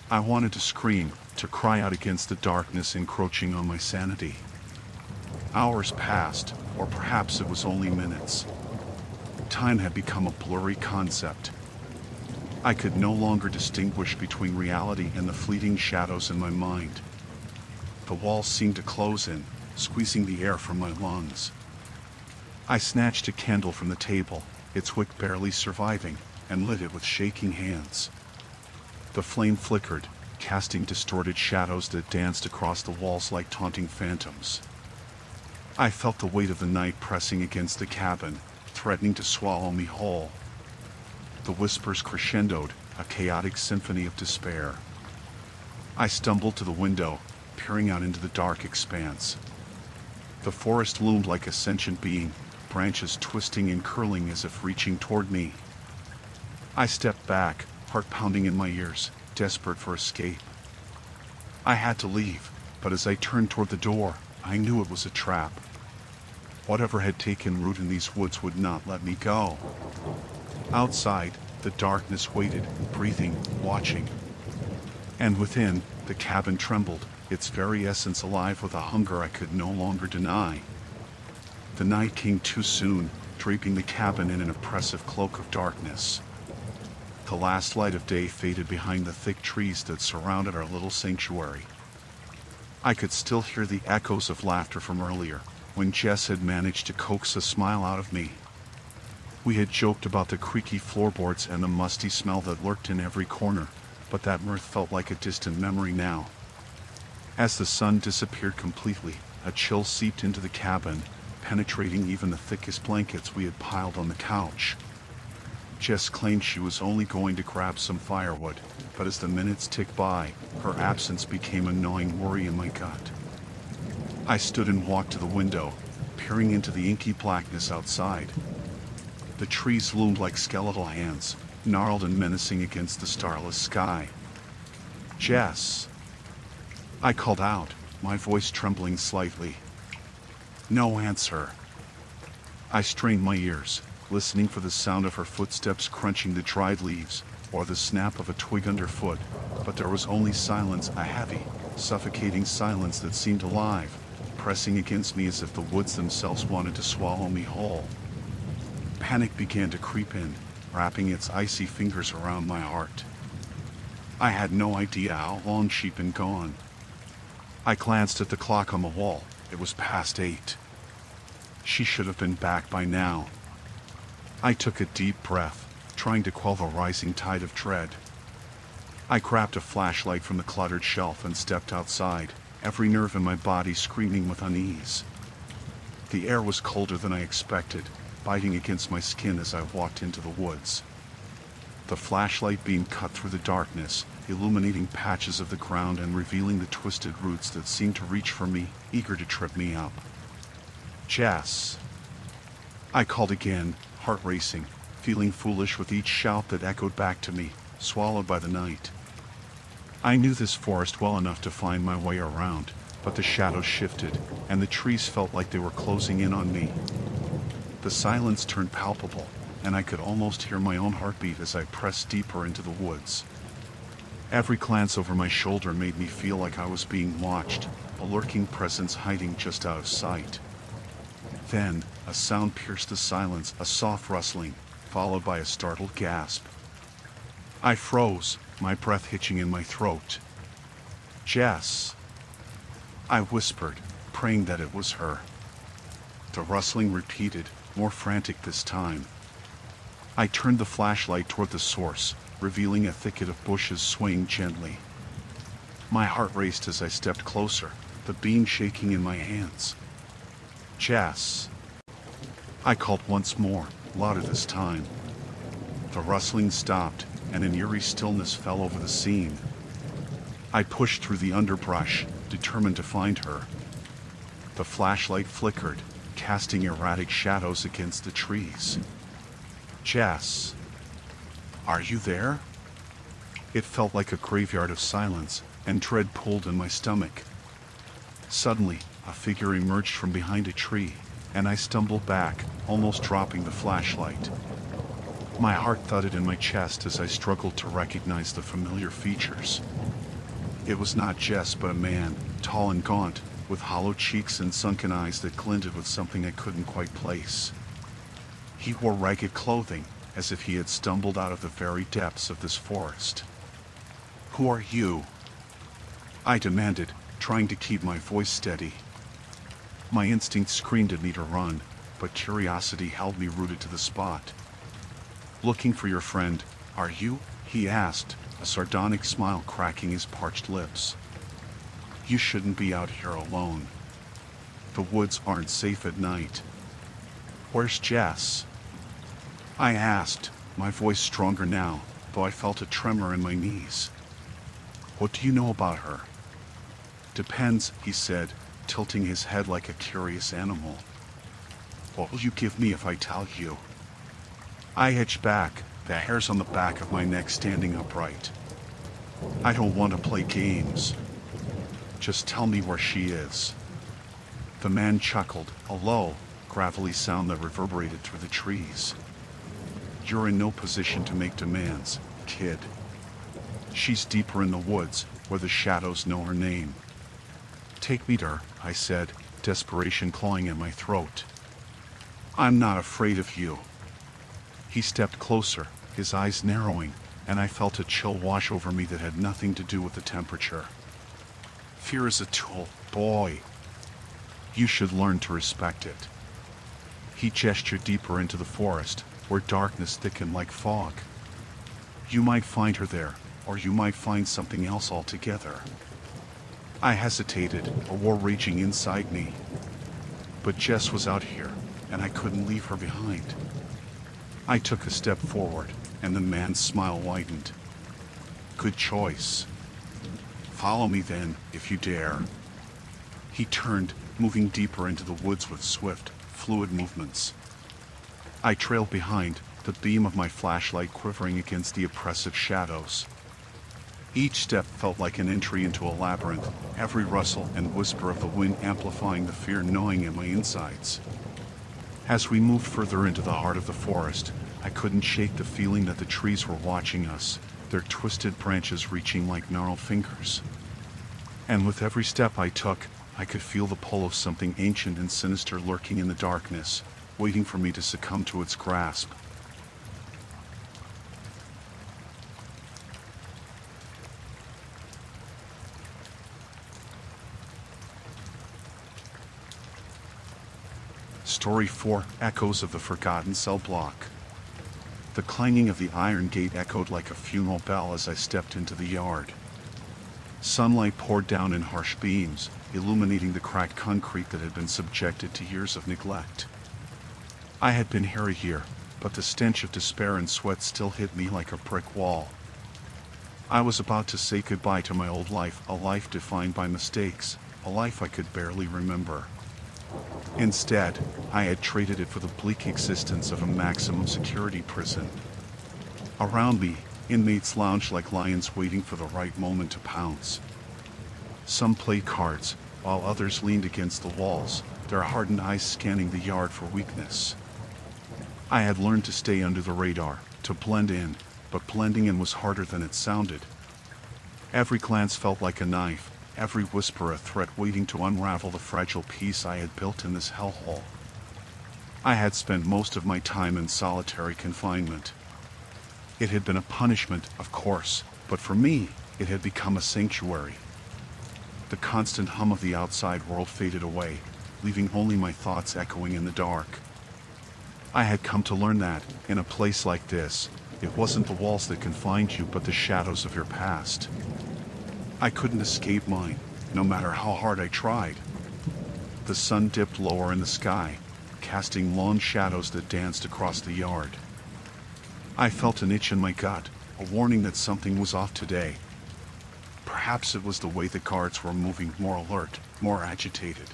I wanted to scream, to cry out against the darkness encroaching on my sanity. Hours passed, or perhaps it was only minutes. Time had become a blurry concept. I could no longer distinguish between reality and the fleeting shadows in my mind. The walls seemed to close in, squeezing the air from my lungs. I snatched a candle from the table, its wick barely surviving, and lit it with shaking hands. The flame flickered, casting distorted shadows that danced across the walls like taunting phantoms. I felt the weight of the night pressing against the cabin, threatening to swallow me whole. The whispers crescendoed, a chaotic symphony of despair. I stumbled to the window, peering out into the dark expanse. The forest loomed like a sentient being, branches twisting and curling as if reaching toward me. I stepped back, heart pounding in my ears, desperate for escape. I had to leave, but as I turned toward the door, I knew it was a trap. Whatever had taken root in these woods would not let me go. Outside, the darkness waited, breathing, watching. And within, the cabin trembled, its very essence alive with a hunger I could no longer deny. The night came too soon, draping the cabin in an oppressive cloak of darkness. The last light of day faded behind the thick trees that surrounded our little sanctuary. I could still hear the echoes of laughter from earlier, when Jess had managed to coax a smile out of me. We had joked about the creaky floorboards and the musty smell that lurked in every corner, but that mirth felt like a distant memory now. As the sun disappeared completely, a chill seeped into the cabin, penetrating even the thickest blankets we had piled on the couch. Jess claimed she was only going to grab some firewood, but as the minutes ticked by, her absence became a gnawing worry in my gut. I stood and walked to the window, peering into the inky blackness outside. The trees loomed like skeletal hands, gnarled and menacing against the starless sky. "Jess!" I called out, my voice trembling slightly. No answer. I strained my ears, listening for the sound of her footsteps crunching the dried leaves, or the snap of a twig underfoot, but there was only silence, a heavy, suffocating silence that seemed alive, pressing against me as if the woods themselves wanted to swallow me whole. Panic began to creep in, wrapping its icy fingers around my heart. I had no idea how long she'd been gone. I glanced at the clock on the wall. It was past 8. She should have been back by now. I took a deep breath, trying to quell the rising tide of dread. I grabbed a flashlight from the cluttered shelf and stepped outside, every nerve in my body screaming with unease. The air was colder than I expected, biting against my skin as I walked into the woods. The flashlight beam cut through the darkness, illuminating patches of the ground and revealing the twisted roots that seemed to reach for me, eager to trip me up. "Jess!" I called again, heart racing, feeling foolish with each shout that echoed back to me, swallowed by the night. I knew this forest well enough to find my way around, but the shadows shifted, and the trees felt like they were closing in on me. The silence turned palpable, and I could almost hear my own heartbeat as I pressed deeper into the woods. Every glance over my shoulder made me feel like I was being watched, a lurking presence hiding just out of sight. Then, a sound pierced the silence, a soft rustling, followed by a startled gasp. I froze, my breath hitching in my throat. "Jess!" I whispered, praying that it was her. The rustling repeated, more frantic this time. I turned the flashlight toward the source, revealing a thicket of bushes swaying gently. My heart raced as I stepped closer, the beam shaking in my hands. "Jess!" I called once more, louder this time. The rustling stopped, and an eerie stillness fell over the scene. I pushed through the underbrush, determined to find her. The flashlight flickered, casting erratic shadows against the trees. "Jess! Are you there?" It felt like a graveyard of silence, and dread pulled in my stomach. Suddenly, a figure emerged from behind a tree, and I stumbled back, almost dropping the flashlight. My heart thudded in my chest as I struggled to recognize the familiar features. It was not Jess, but a man, tall and gaunt, with hollow cheeks and sunken eyes that glinted with something I couldn't quite place. He wore ragged clothing, as if he had stumbled out of the very depths of this forest. "Who are you?" I demanded, trying to keep my voice steady. My instinct screamed at me to run, but curiosity held me rooted to the spot. "Looking for your friend, are you?" he asked, a sardonic smile cracking his parched lips. "You shouldn't be out here alone. The woods aren't safe at night. Where's Jess?" I asked, my voice stronger now, though I felt a tremor in my knees. "What do you know about her?" "Depends," he said, tilting his head like a curious animal. "What will you give me if I tell you?" I edged back, the hairs on the back of my neck standing upright. "I don't want to play games. Just tell me where she is." The man chuckled, a low, gravelly sound that reverberated through the trees. "You're in no position to make demands, kid. She's deeper in the woods, where the shadows know her name." "Take me to her," I said, desperation clawing at my throat. "I'm not afraid of you." He stepped closer, his eyes narrowing, and I felt a chill wash over me that had nothing to do with the temperature. "Fear is a tool, boy. You should learn to respect it." He gestured deeper into the forest, where darkness thickened like fog. "You might find her there, or you might find something else altogether." I hesitated, a war raging inside me. But Jess was out here, and I couldn't leave her behind. I took a step forward, and the man's smile widened. "Good choice. Follow me then, if you dare." He turned, moving deeper into the woods with swift, fluid movements. I trailed behind, the beam of my flashlight quivering against the oppressive shadows. Each step felt like an entry into a labyrinth, every rustle and whisper of the wind amplifying the fear gnawing at my insides. As we moved further into the heart of the forest, I couldn't shake the feeling that the trees were watching us, their twisted branches reaching like gnarled fingers. And with every step I took, I could feel the pull of something ancient and sinister lurking in the darkness, waiting for me to succumb to its grasp. Story 4: Echoes of the Forgotten Cell Block. The clanging of the iron gate echoed like a funeral bell as I stepped into the yard. Sunlight poured down in harsh beams, illuminating the cracked concrete that had been subjected to years of neglect. I had been here a year, but the stench of despair and sweat still hit me like a brick wall. I was about to say goodbye to my old life, a life defined by mistakes, a life I could barely remember. Instead, I had traded it for the bleak existence of a maximum security prison. Around me, inmates lounged like lions waiting for the right moment to pounce. Some played cards, while others leaned against the walls, their hardened eyes scanning the yard for weakness. I had learned to stay under the radar, to blend in, but blending in was harder than it sounded. Every glance felt like a knife, every whisper a threat waiting to unravel the fragile peace I had built in this hellhole. I had spent most of my time in solitary confinement. It had been a punishment, of course, but for me, it had become a sanctuary. The constant hum of the outside world faded away, leaving only my thoughts echoing in the dark. I had come to learn that, in a place like this, it wasn't the walls that confined you but the shadows of your past. I couldn't escape mine, no matter how hard I tried. The sun dipped lower in the sky, casting long shadows that danced across the yard. I felt an itch in my gut, a warning that something was off today. Perhaps it was the way the guards were moving, more alert, more agitated.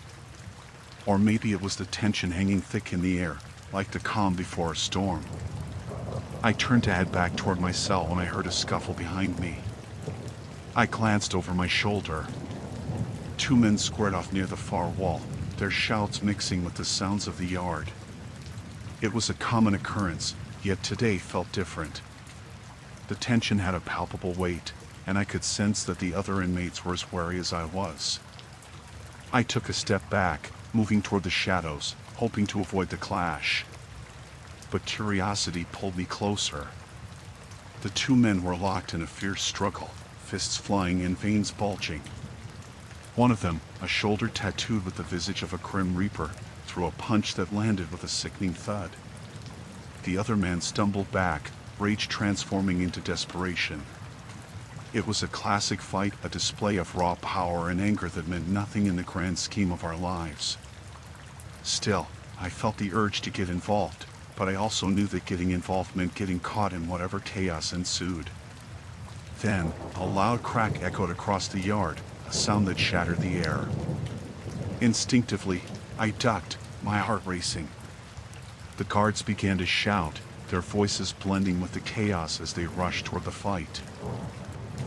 Or maybe it was the tension hanging thick in the air, like the calm before a storm. I turned to head back toward my cell when I heard a scuffle behind me. I glanced over my shoulder. Two men squared off near the far wall, their shouts mixing with the sounds of the yard. It was a common occurrence, yet today felt different. The tension had a palpable weight, and I could sense that the other inmates were as wary as I was. I took a step back, moving toward the shadows, hoping to avoid the clash. But curiosity pulled me closer. The two men were locked in a fierce struggle, fists flying and veins bulging. One of them, a shoulder tattooed with the visage of a grim reaper, threw a punch that landed with a sickening thud. The other man stumbled back, rage transforming into desperation. It was a classic fight, a display of raw power and anger that meant nothing in the grand scheme of our lives. Still, I felt the urge to get involved, but I also knew that getting involved meant getting caught in whatever chaos ensued. Then, a loud crack echoed across the yard, a sound that shattered the air. Instinctively, I ducked, my heart racing. The guards began to shout, their voices blending with the chaos as they rushed toward the fight.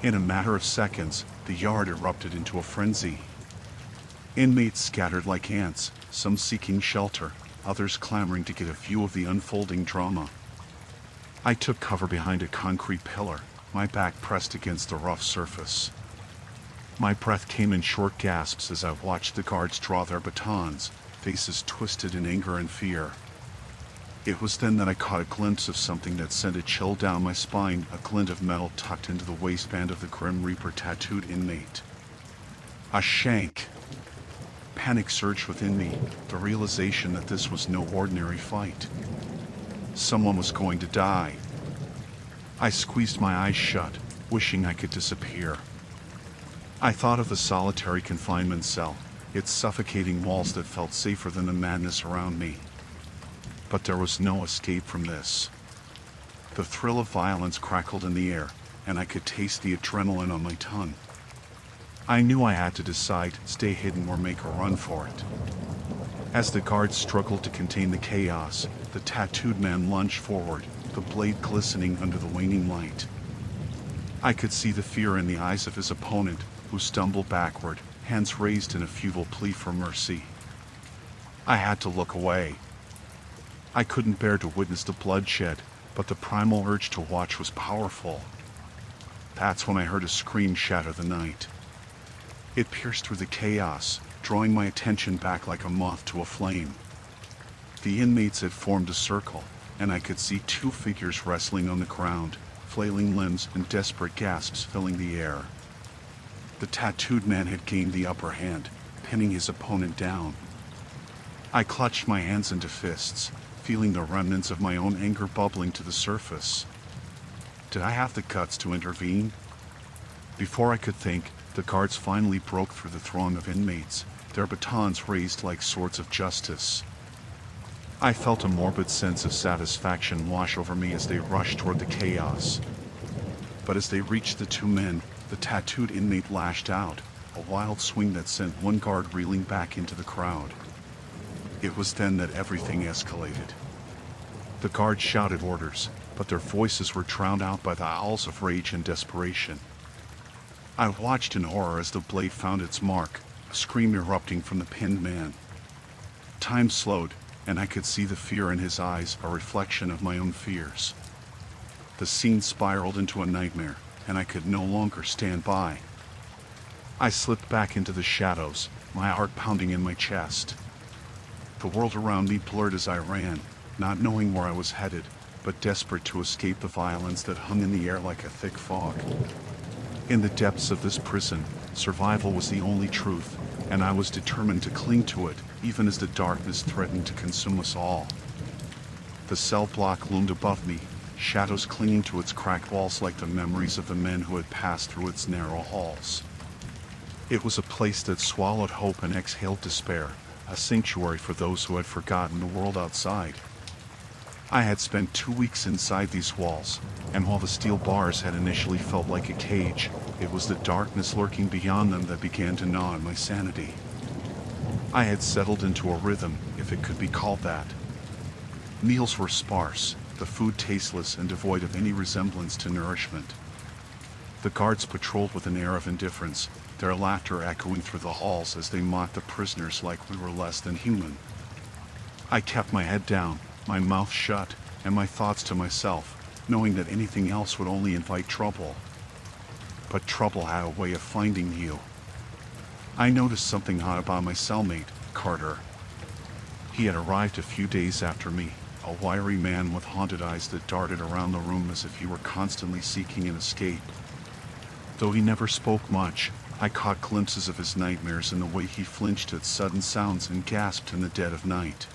In a matter of seconds, the yard erupted into a frenzy. Inmates scattered like ants, some seeking shelter, others clamoring to get a view of the unfolding drama. I took cover behind a concrete pillar, my back pressed against the rough surface. My breath came in short gasps as I watched the guards draw their batons, faces twisted in anger and fear. It was then that I caught a glimpse of something that sent a chill down my spine, a glint of metal tucked into the waistband of the Grim Reaper tattooed inmate. A shank! Panic surged within me, the realization that this was no ordinary fight. Someone was going to die. I squeezed my eyes shut, wishing I could disappear. I thought of the solitary confinement cell, its suffocating walls that felt safer than the madness around me. But there was no escape from this. The thrill of violence crackled in the air, and I could taste the adrenaline on my tongue. I knew I had to decide, stay hidden or make a run for it. As the guards struggled to contain the chaos, the tattooed man lunged forward, the blade glistening under the waning light. I could see the fear in the eyes of his opponent, who stumbled backward, hands raised in a futile plea for mercy. I had to look away. I couldn't bear to witness the bloodshed, but the primal urge to watch was powerful. That's when I heard a scream shatter the night. It pierced through the chaos, drawing my attention back like a moth to a flame. The inmates had formed a circle, and I could see two figures wrestling on the ground, flailing limbs and desperate gasps filling the air. The tattooed man had gained the upper hand, pinning his opponent down. I clutched my hands into fists, feeling the remnants of my own anger bubbling to the surface. Did I have the guts to intervene? Before I could think, the guards finally broke through the throng of inmates, their batons raised like swords of justice. I felt a morbid sense of satisfaction wash over me as they rushed toward the chaos. But as they reached the two men, the tattooed inmate lashed out, a wild swing that sent one guard reeling back into the crowd. It was then that everything escalated. The guards shouted orders, but their voices were drowned out by the howls of rage and desperation. I watched in horror as the blade found its mark, a scream erupting from the pinned man. Time slowed, and I could see the fear in his eyes, a reflection of my own fears. The scene spiraled into a nightmare, and I could no longer stand by. I slipped back into the shadows, my heart pounding in my chest. The world around me blurred as I ran, not knowing where I was headed, but desperate to escape the violence that hung in the air like a thick fog. In the depths of this prison, survival was the only truth, and I was determined to cling to it, even as the darkness threatened to consume us all. The cell block loomed above me, shadows clinging to its cracked walls like the memories of the men who had passed through its narrow halls. It was a place that swallowed hope and exhaled despair, a sanctuary for those who had forgotten the world outside. I had spent 2 weeks inside these walls, and while the steel bars had initially felt like a cage, it was the darkness lurking beyond them that began to gnaw at my sanity. I had settled into a rhythm, if it could be called that. Meals were sparse, the food tasteless and devoid of any resemblance to nourishment. The guards patrolled with an air of indifference, their laughter echoing through the halls as they mocked the prisoners like we were less than human. I kept my head down, my mouth shut, and my thoughts to myself, knowing that anything else would only invite trouble. But trouble had a way of finding you. I noticed something odd about my cellmate, Carter. He had arrived a few days after me, a wiry man with haunted eyes that darted around the room as if he were constantly seeking an escape. Though he never spoke much, I caught glimpses of his nightmares in the way he flinched at sudden sounds and gasped in the dead of night.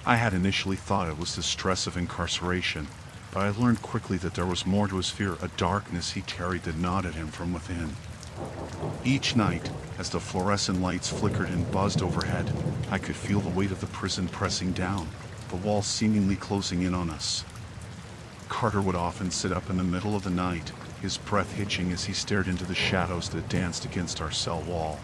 I had initially thought it was the stress of incarceration, but I learned quickly that there was more to his fear, a darkness he carried that gnawed at him from within. Each night, as the fluorescent lights flickered and buzzed overhead, I could feel the weight of the prison pressing down, the walls seemingly closing in on us. Carter would often sit up in the middle of the night, his breath hitching as he stared into the shadows that danced against our cell wall.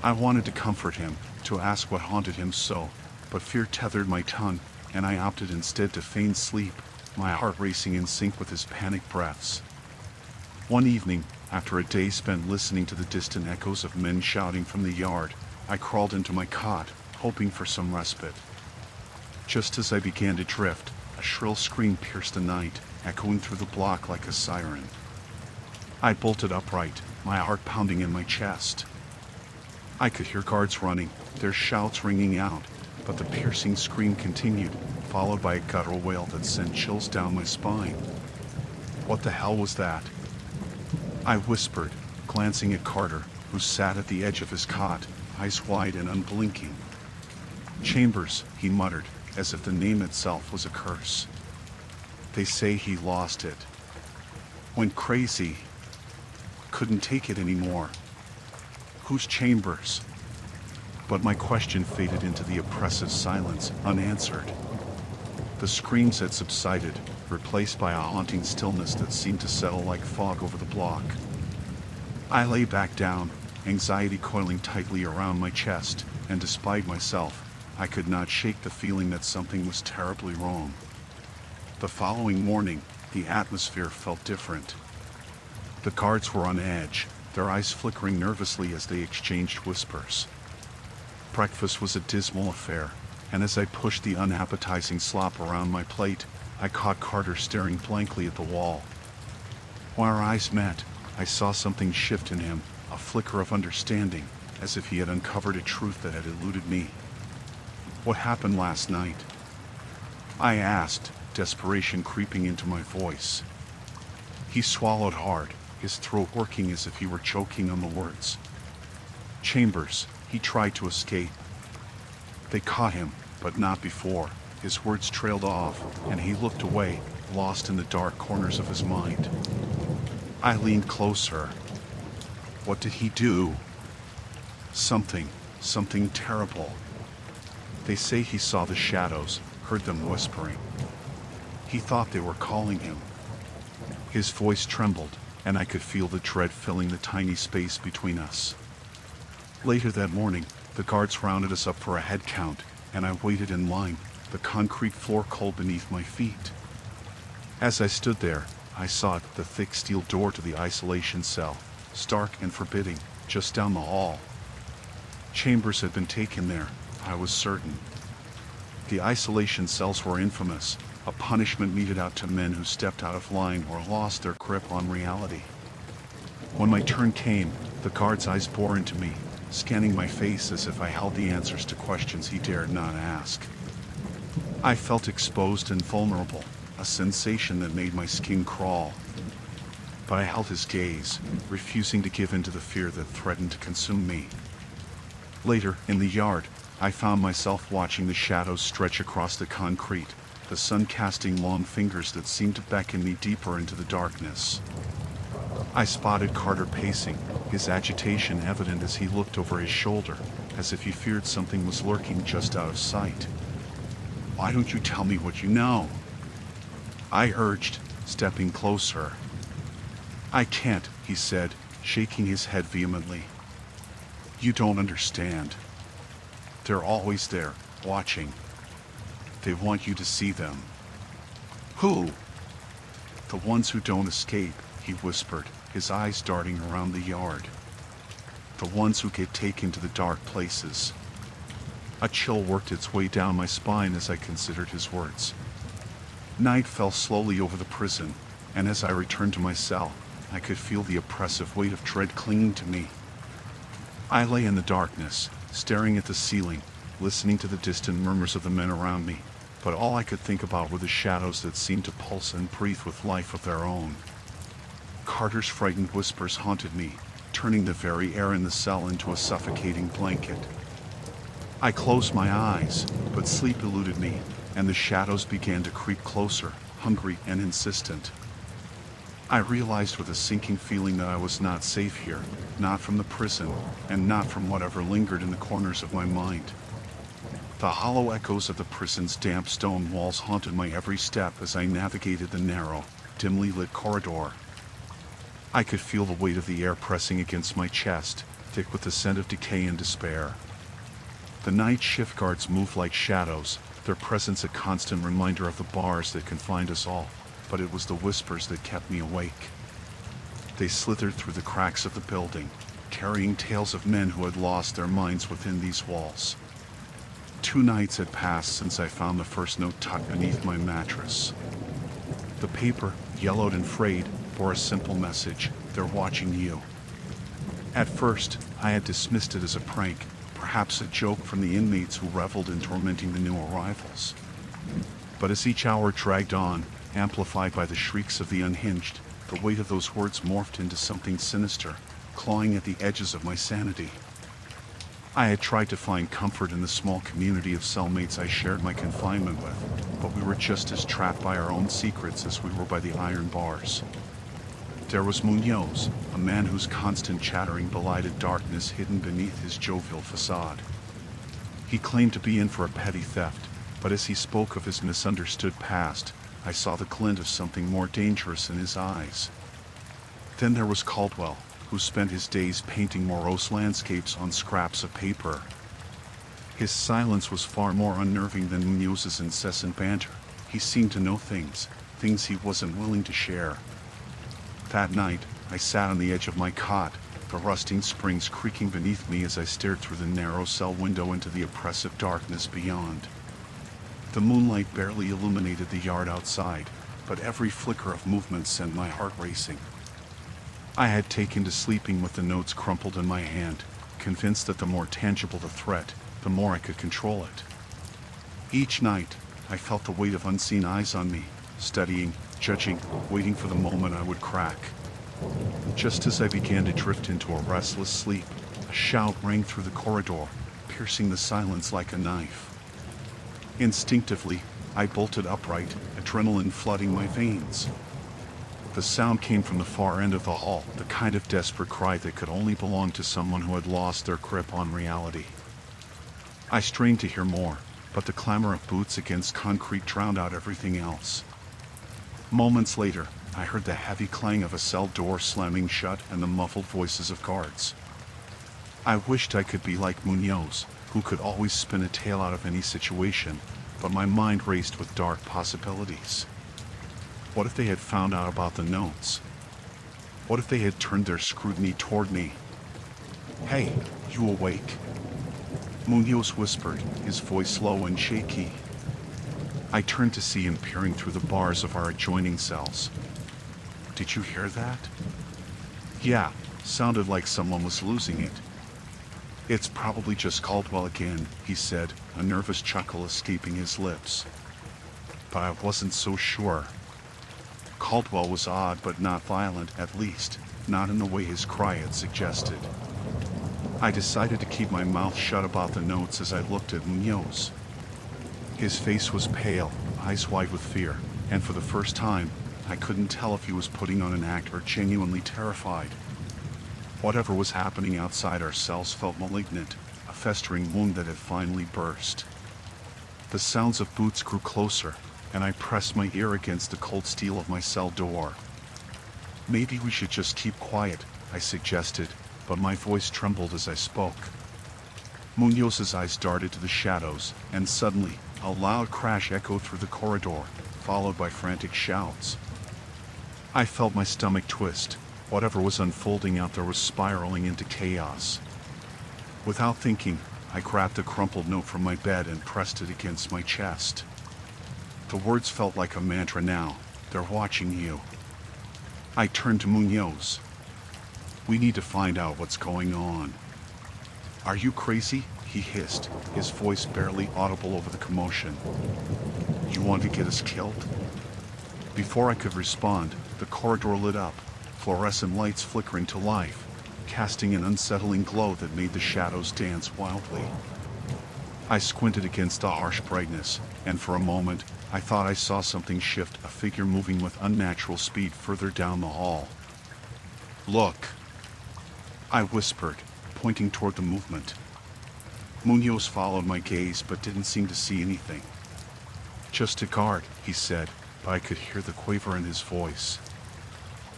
I wanted to comfort him, to ask what haunted him so, but fear tethered my tongue, and I opted instead to feign sleep, my heart racing in sync with his panicked breaths. One evening, after a day spent listening to the distant echoes of men shouting from the yard, I crawled into my cot, hoping for some respite. Just as I began to drift, a shrill scream pierced the night, echoing through the block like a siren. I bolted upright, my heart pounding in my chest. I could hear guards running, their shouts ringing out, but the piercing scream continued, followed by a guttural wail that sent chills down my spine. What the hell was that? I whispered, glancing at Carter, who sat at the edge of his cot, eyes wide and unblinking. Chambers, he muttered, as if the name itself was a curse. They say he lost it. Went crazy. Couldn't take it anymore. Who's Chambers? But my question faded into the oppressive silence, unanswered. The screams had subsided, replaced by a haunting stillness that seemed to settle like fog over the block. I lay back down, anxiety coiling tightly around my chest, and despite myself, I could not shake the feeling that something was terribly wrong. The following morning, the atmosphere felt different. The guards were on edge, their eyes flickering nervously as they exchanged whispers. Breakfast was a dismal affair, and as I pushed the unappetizing slop around my plate, I caught Carter staring blankly at the wall. When our eyes met, I saw something shift in him, a flicker of understanding, as if he had uncovered a truth that had eluded me. What happened last night? I asked, desperation creeping into my voice. He swallowed hard, his throat working as if he were choking on the words. Chambers, he tried to escape. They caught him, but not before. His words trailed off, and he looked away, lost in the dark corners of his mind. I leaned closer. What did he do? Something terrible. They say he saw the shadows, heard them whispering. He thought they were calling him. His voice trembled, and I could feel the dread filling the tiny space between us. Later that morning, the guards rounded us up for a head count, and I waited in line, the concrete floor cold beneath my feet. As I stood there, I saw the thick steel door to the isolation cell, stark and forbidding, just down the hall. Chambers had been taken there, I was certain. The isolation cells were infamous, a punishment meted out to men who stepped out of line or lost their grip on reality. When my turn came, the guard's eyes bore into me, scanning my face as if I held the answers to questions he dared not ask. I felt exposed and vulnerable, a sensation that made my skin crawl. But I held his gaze, refusing to give in to the fear that threatened to consume me. Later, in the yard, I found myself watching the shadows stretch across the concrete, the sun casting long fingers that seemed to beckon me deeper into the darkness. I spotted Carter pacing, his agitation evident as he looked over his shoulder, as if he feared something was lurking just out of sight. Why don't you tell me what you know? I urged, stepping closer. I can't, he said, shaking his head vehemently. You don't understand. They're always there, watching. They want you to see them. Who? The ones who don't escape, he whispered, his eyes darting around the yard. The ones who get taken to the dark places. A chill worked its way down my spine as I considered his words. Night fell slowly over the prison, and as I returned to my cell, I could feel the oppressive weight of dread clinging to me. I lay in the darkness, staring at the ceiling, listening to the distant murmurs of the men around me, but all I could think about were the shadows that seemed to pulse and breathe with life of their own. Carter's frightened whispers haunted me, turning the very air in the cell into a suffocating blanket. I closed my eyes, but sleep eluded me, and the shadows began to creep closer, hungry and insistent. I realized with a sinking feeling that I was not safe here, not from the prison, and not from whatever lingered in the corners of my mind. The hollow echoes of the prison's damp stone walls haunted my every step as I navigated the narrow, dimly lit corridor. I could feel the weight of the air pressing against my chest, thick with the scent of decay and despair. The night shift guards moved like shadows, their presence a constant reminder of the bars that confined us all, but it was the whispers that kept me awake. They slithered through the cracks of the building, carrying tales of men who had lost their minds within these walls. 2 nights had passed since I found the first note tucked beneath my mattress. The paper, yellowed and frayed, bore a simple message: "They're watching you." At first, I had dismissed it as a prank, perhaps a joke from the inmates who reveled in tormenting the new arrivals. But as each hour dragged on, amplified by the shrieks of the unhinged, the weight of those words morphed into something sinister, clawing at the edges of my sanity. I had tried to find comfort in the small community of cellmates I shared my confinement with, but we were just as trapped by our own secrets as we were by the iron bars. There was Munoz, a man whose constant chattering belied a darkness hidden beneath his jovial facade. He claimed to be in for a petty theft, but as he spoke of his misunderstood past, I saw the glint of something more dangerous in his eyes. Then there was Caldwell, who spent his days painting morose landscapes on scraps of paper. His silence was far more unnerving than Munoz's incessant banter. He seemed to know things he wasn't willing to share. That night, I sat on the edge of my cot, the rusting springs creaking beneath me as I stared through the narrow cell window into the oppressive darkness beyond. The moonlight barely illuminated the yard outside, but every flicker of movement sent my heart racing. I had taken to sleeping with the notes crumpled in my hand, convinced that the more tangible the threat, the more I could control it. Each night, I felt the weight of unseen eyes on me, studying, judging, waiting for the moment I would crack. Just as I began to drift into a restless sleep, a shout rang through the corridor, piercing the silence like a knife. Instinctively, I bolted upright, adrenaline flooding my veins. The sound came from the far end of the hall, the kind of desperate cry that could only belong to someone who had lost their grip on reality. I strained to hear more, but the clamor of boots against concrete drowned out everything else. Moments later, I heard the heavy clang of a cell door slamming shut and the muffled voices of guards. I wished I could be like Munoz, who could always spin a tale out of any situation, but my mind raced with dark possibilities. What if they had found out about the notes? What if they had turned their scrutiny toward me? "Hey, you awake?" Munoz whispered, his voice low and shaky. I turned to see him peering through the bars of our adjoining cells. "Did you hear that?" "Yeah, sounded like someone was losing it." "It's probably just Caldwell again," he said, a nervous chuckle escaping his lips. But I wasn't so sure. Caldwell was odd but not violent, at least, not in the way his cry had suggested. I decided to keep my mouth shut about the notes as I looked at Munoz. His face was pale, eyes wide with fear, and for the first time, I couldn't tell if he was putting on an act or genuinely terrified. Whatever was happening outside our cells felt malignant, a festering wound that had finally burst. The sounds of boots grew closer, and I pressed my ear against the cold steel of my cell door. "Maybe we should just keep quiet," I suggested, but my voice trembled as I spoke. Munoz's eyes darted to the shadows, and suddenly, a loud crash echoed through the corridor, followed by frantic shouts. I felt my stomach twist. Whatever was unfolding out there was spiraling into chaos. Without thinking, I grabbed a crumpled note from my bed and pressed it against my chest. The words felt like a mantra now. "They're watching you." I turned to Munoz. "We need to find out what's going on." "Are you crazy?" he hissed, his voice barely audible over the commotion. "You want to get us killed?" Before I could respond, the corridor lit up, fluorescent lights flickering to life, casting an unsettling glow that made the shadows dance wildly. I squinted against the harsh brightness, and for a moment, I thought I saw something shift, a figure moving with unnatural speed further down the hall. "Look," I whispered, pointing toward the movement. Munoz followed my gaze but didn't seem to see anything. "Just a guard," he said, but I could hear the quaver in his voice.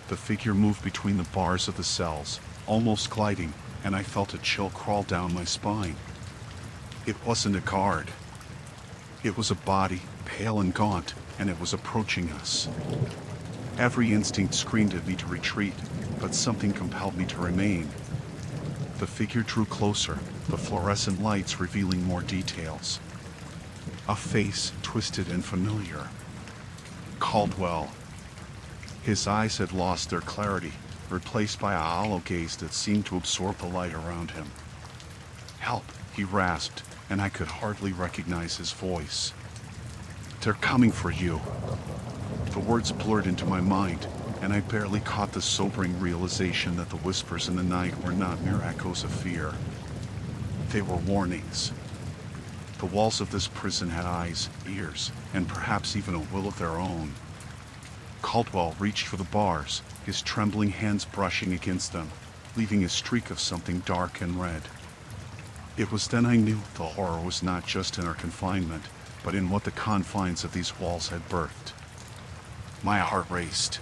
The figure moved between the bars of the cells, almost gliding, and I felt a chill crawl down my spine. It wasn't a guard. It was a body, pale and gaunt, and it was approaching us. Every instinct screamed at me to retreat, but something compelled me to remain. The figure drew closer, the fluorescent lights revealing more details. A face, twisted and familiar. Caldwell. His eyes had lost their clarity, replaced by a hollow gaze that seemed to absorb the light around him. "Help," he rasped, and I could hardly recognize his voice. "They're coming for you." The words blurred into my mind, and I barely caught the sobering realization that the whispers in the night were not mere echoes of fear. They were warnings. The walls of this prison had eyes, ears, and perhaps even a will of their own. Caldwell reached for the bars, his trembling hands brushing against them, leaving a streak of something dark and red. It was then I knew the horror was not just in our confinement, but in what the confines of these walls had birthed. My heart raced.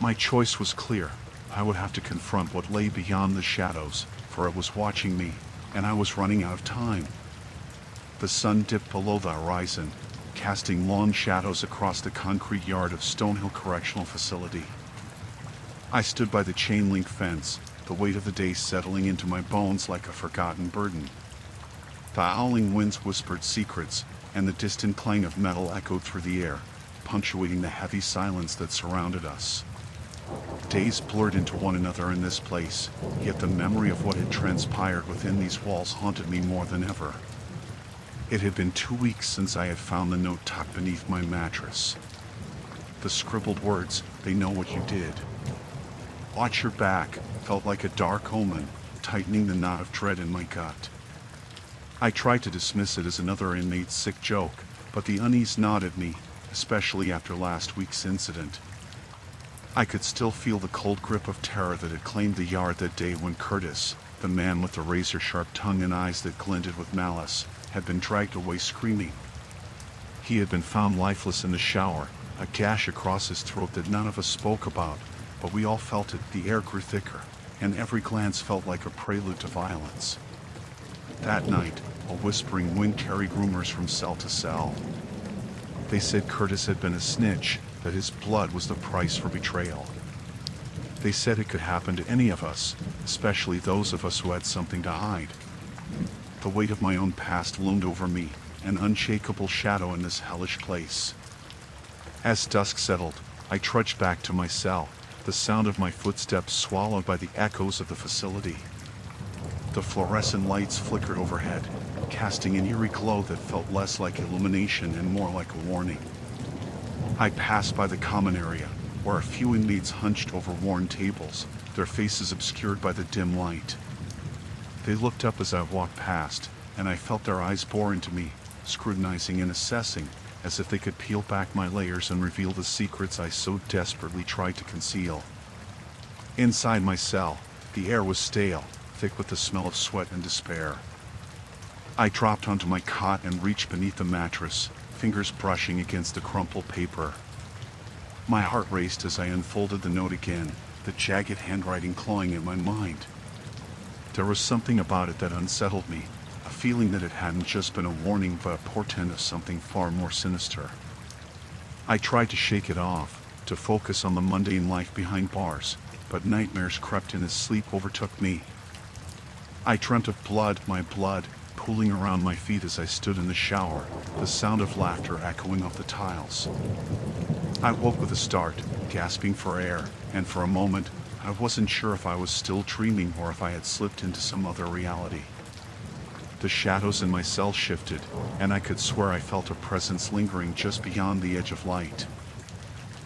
My choice was clear. I would have to confront what lay beyond the shadows, for it was watching me, and I was running out of time. The sun dipped below the horizon, casting long shadows across the concrete yard of Stonehill Correctional Facility. I stood by the chain-link fence, the weight of the day settling into my bones like a forgotten burden. The howling winds whispered secrets, and the distant clang of metal echoed through the air, punctuating the heavy silence that surrounded us. Days blurred into one another in this place, yet the memory of what had transpired within these walls haunted me more than ever. It had been 2 weeks since I had found the note tucked beneath my mattress. The scribbled words, "They know what you did. Watch your back," felt like a dark omen, tightening the knot of dread in my gut. I tried to dismiss it as another inmate's sick joke, but the unease gnawed at me, especially after last week's incident. I could still feel the cold grip of terror that had claimed the yard that day when Curtis, the man with the razor-sharp tongue and eyes that glinted with malice, had been dragged away screaming. He had been found lifeless in the shower, a gash across his throat that none of us spoke about, but we all felt it. The air grew thicker, and every glance felt like a prelude to violence. That night, a whispering wind carried rumors from cell to cell. They said Curtis had been a snitch, that his blood was the price for betrayal. They said it could happen to any of us, especially those of us who had something to hide. The weight of my own past loomed over me, an unshakable shadow in this hellish place. As dusk settled, I trudged back to my cell, the sound of my footsteps swallowed by the echoes of the facility. The fluorescent lights flickered overhead, casting an eerie glow that felt less like illumination and more like a warning. I passed by the common area, where a few inmates hunched over worn tables, their faces obscured by the dim light. They looked up as I walked past, and I felt their eyes bore into me, scrutinizing and assessing, as if they could peel back my layers and reveal the secrets I so desperately tried to conceal. Inside my cell, the air was stale, thick with the smell of sweat and despair. I dropped onto my cot and reached beneath the mattress, fingers brushing against the crumpled paper. My heart raced as I unfolded the note again, the jagged handwriting clawing at my mind. There was something about it that unsettled me, a feeling that it hadn't just been a warning but a portent of something far more sinister. I tried to shake it off, to focus on the mundane life behind bars, but nightmares crept in as sleep overtook me. I dreamt of blood, my blood, pooling around my feet as I stood in the shower, the sound of laughter echoing off the tiles. I woke with a start, gasping for air, and for a moment, I wasn't sure if I was still dreaming or if I had slipped into some other reality. The shadows in my cell shifted, and I could swear I felt a presence lingering just beyond the edge of light.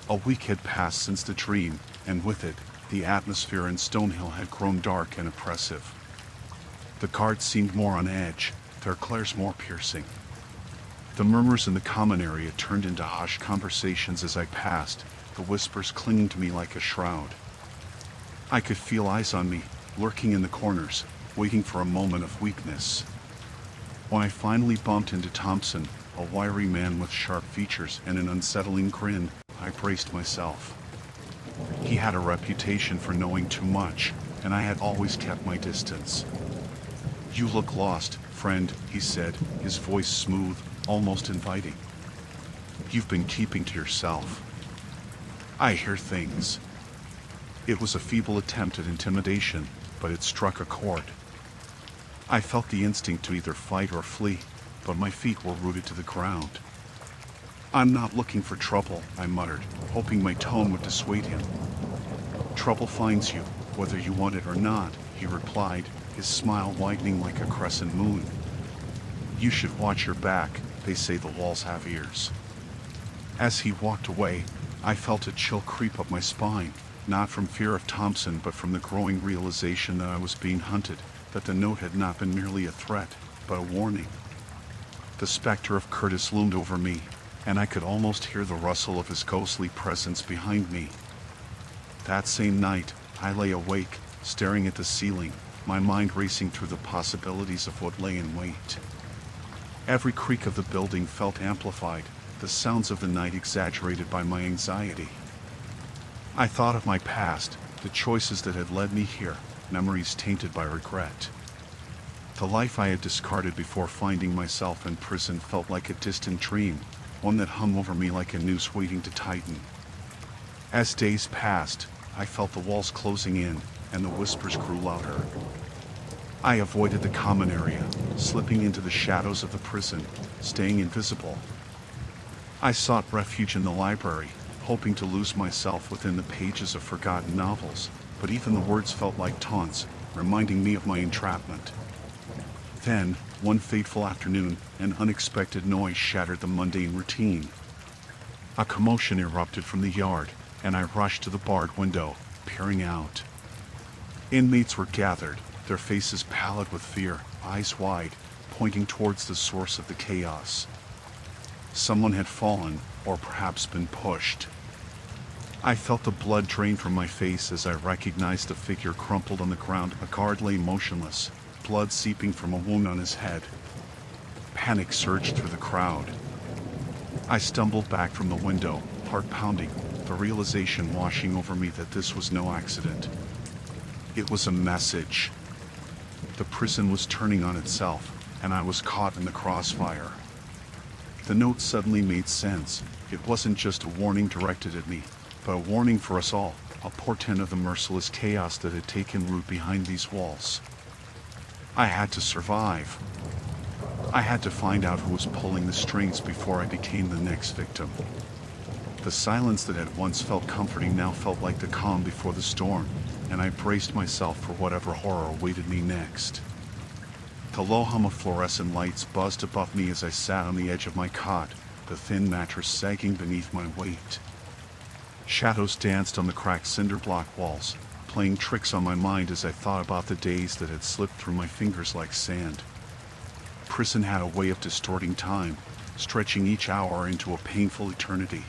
A week had passed since the dream, and with it, the atmosphere in Stonehill had grown dark and oppressive. The guards seemed more on edge, their glares more piercing. The murmurs in the common area turned into hushed conversations as I passed, the whispers clinging to me like a shroud. I could feel eyes on me, lurking in the corners, waiting for a moment of weakness. When I finally bumped into Thompson, a wiry man with sharp features and an unsettling grin, I braced myself. He had a reputation for knowing too much, and I had always kept my distance. "You look lost, friend," he said, his voice smooth, almost inviting. "You've been keeping to yourself." "I hear things." It was a feeble attempt at intimidation, but it struck a chord. I felt the instinct to either fight or flee, but my feet were rooted to the ground. "I'm not looking for trouble," I muttered, hoping my tone would dissuade him. "Trouble finds you, whether you want it or not," he replied, his smile widening like a crescent moon. "You should watch your back, they say the walls have ears." As he walked away, I felt a chill creep up my spine, not from fear of Thompson but from the growing realization that I was being hunted, that the note had not been merely a threat, but a warning. The specter of Curtis loomed over me, and I could almost hear the rustle of his ghostly presence behind me. That same night, I lay awake, staring at the ceiling, my mind racing through the possibilities of what lay in wait. Every creak of the building felt amplified, the sounds of the night exaggerated by my anxiety. I thought of my past, the choices that had led me here, memories tainted by regret. The life I had discarded before finding myself in prison felt like a distant dream, one that hung over me like a noose waiting to tighten. As days passed, I felt the walls closing in, and the whispers grew louder. I avoided the common area, slipping into the shadows of the prison, staying invisible. I sought refuge in the library, hoping to lose myself within the pages of forgotten novels, but even the words felt like taunts, reminding me of my entrapment. Then, one fateful afternoon, an unexpected noise shattered the mundane routine. A commotion erupted from the yard, and I rushed to the barred window, peering out. Inmates were gathered, their faces pallid with fear, eyes wide, pointing towards the source of the chaos. Someone had fallen, or perhaps been pushed. I felt the blood drain from my face as I recognized a figure crumpled on the ground. A guard lay motionless, blood seeping from a wound on his head. Panic surged through the crowd. I stumbled back from the window, heart pounding, the realization washing over me that this was no accident. It was a message. The prison was turning on itself, and I was caught in the crossfire. The note suddenly made sense. It wasn't just a warning directed at me, but a warning for us all, a portent of the merciless chaos that had taken root behind these walls. I had to survive. I had to find out who was pulling the strings before I became the next victim. The silence that had once felt comforting now felt like the calm before the storm, and I braced myself for whatever horror awaited me next. The low hum of fluorescent lights buzzed above me as I sat on the edge of my cot, the thin mattress sagging beneath my weight. Shadows danced on the cracked cinder block walls, playing tricks on my mind as I thought about the days that had slipped through my fingers like sand. Prison had a way of distorting time, stretching each hour into a painful eternity.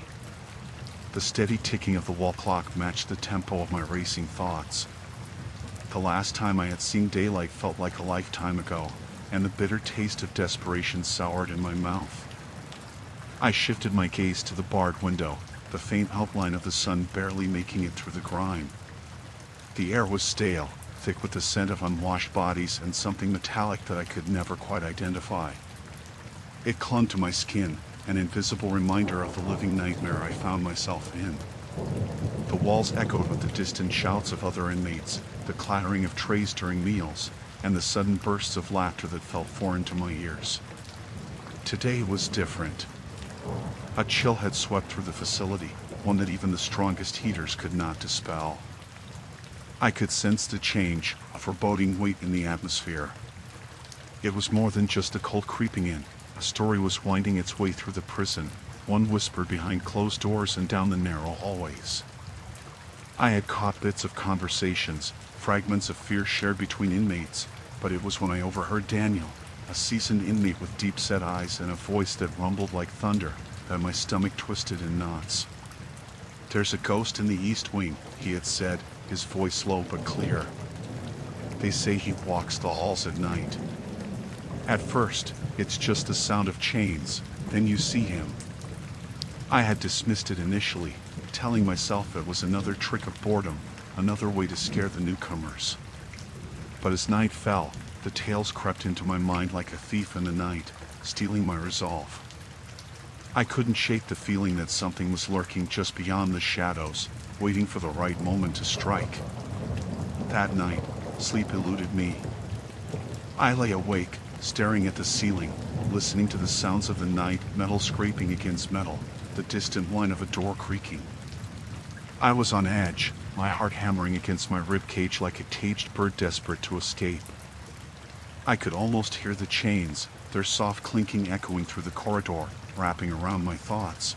The steady ticking of the wall clock matched the tempo of my racing thoughts. The last time I had seen daylight felt like a lifetime ago, and the bitter taste of desperation soured in my mouth. I shifted my gaze to the barred window, the faint outline of the sun barely making it through the grime. The air was stale, thick with the scent of unwashed bodies and something metallic that I could never quite identify. It clung to my skin, an invisible reminder of the living nightmare I found myself in. The walls echoed with the distant shouts of other inmates, the clattering of trays during meals, and the sudden bursts of laughter that felt foreign to my ears. Today was different. A chill had swept through the facility, one that even the strongest heaters could not dispel. I could sense the change, a foreboding weight in the atmosphere. It was more than just the cold creeping in. A story was winding its way through the prison, one whispered behind closed doors and down the narrow hallways. I had caught bits of conversations, fragments of fear shared between inmates, but it was when I overheard Daniel, a seasoned inmate with deep-set eyes and a voice that rumbled like thunder, that my stomach twisted in knots. "There's a ghost in the East Wing," he had said, his voice low but clear. "They say he walks the halls at night. At first, it's just the sound of chains, then you see him." I had dismissed it initially, telling myself it was another trick of boredom, another way to scare the newcomers. But as night fell, the tales crept into my mind like a thief in the night, stealing my resolve. I couldn't shake the feeling that something was lurking just beyond the shadows, waiting for the right moment to strike. That night, sleep eluded me. I lay awake, staring at the ceiling, listening to the sounds of the night, metal scraping against metal, the distant whine of a door creaking. I was on edge, my heart hammering against my rib cage like a caged bird desperate to escape. I could almost hear the chains, their soft clinking echoing through the corridor, wrapping around my thoughts.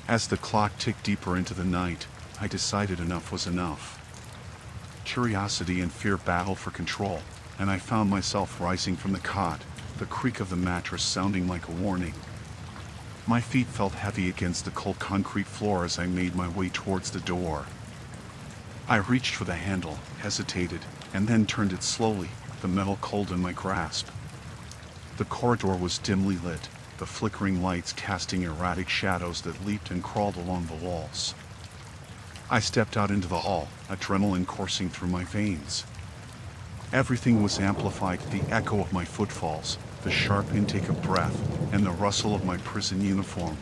As the clock ticked deeper into the night, I decided enough was enough. Curiosity and fear battled for control, and I found myself rising from the cot, the creak of the mattress sounding like a warning. My feet felt heavy against the cold concrete floor as I made my way towards the door. I reached for the handle, hesitated, and then turned it slowly, the metal cold in my grasp. The corridor was dimly lit, the flickering lights casting erratic shadows that leaped and crawled along the walls. I stepped out into the hall, adrenaline coursing through my veins. Everything was amplified, the echo of my footfalls, the sharp intake of breath, and the rustle of my prison uniform.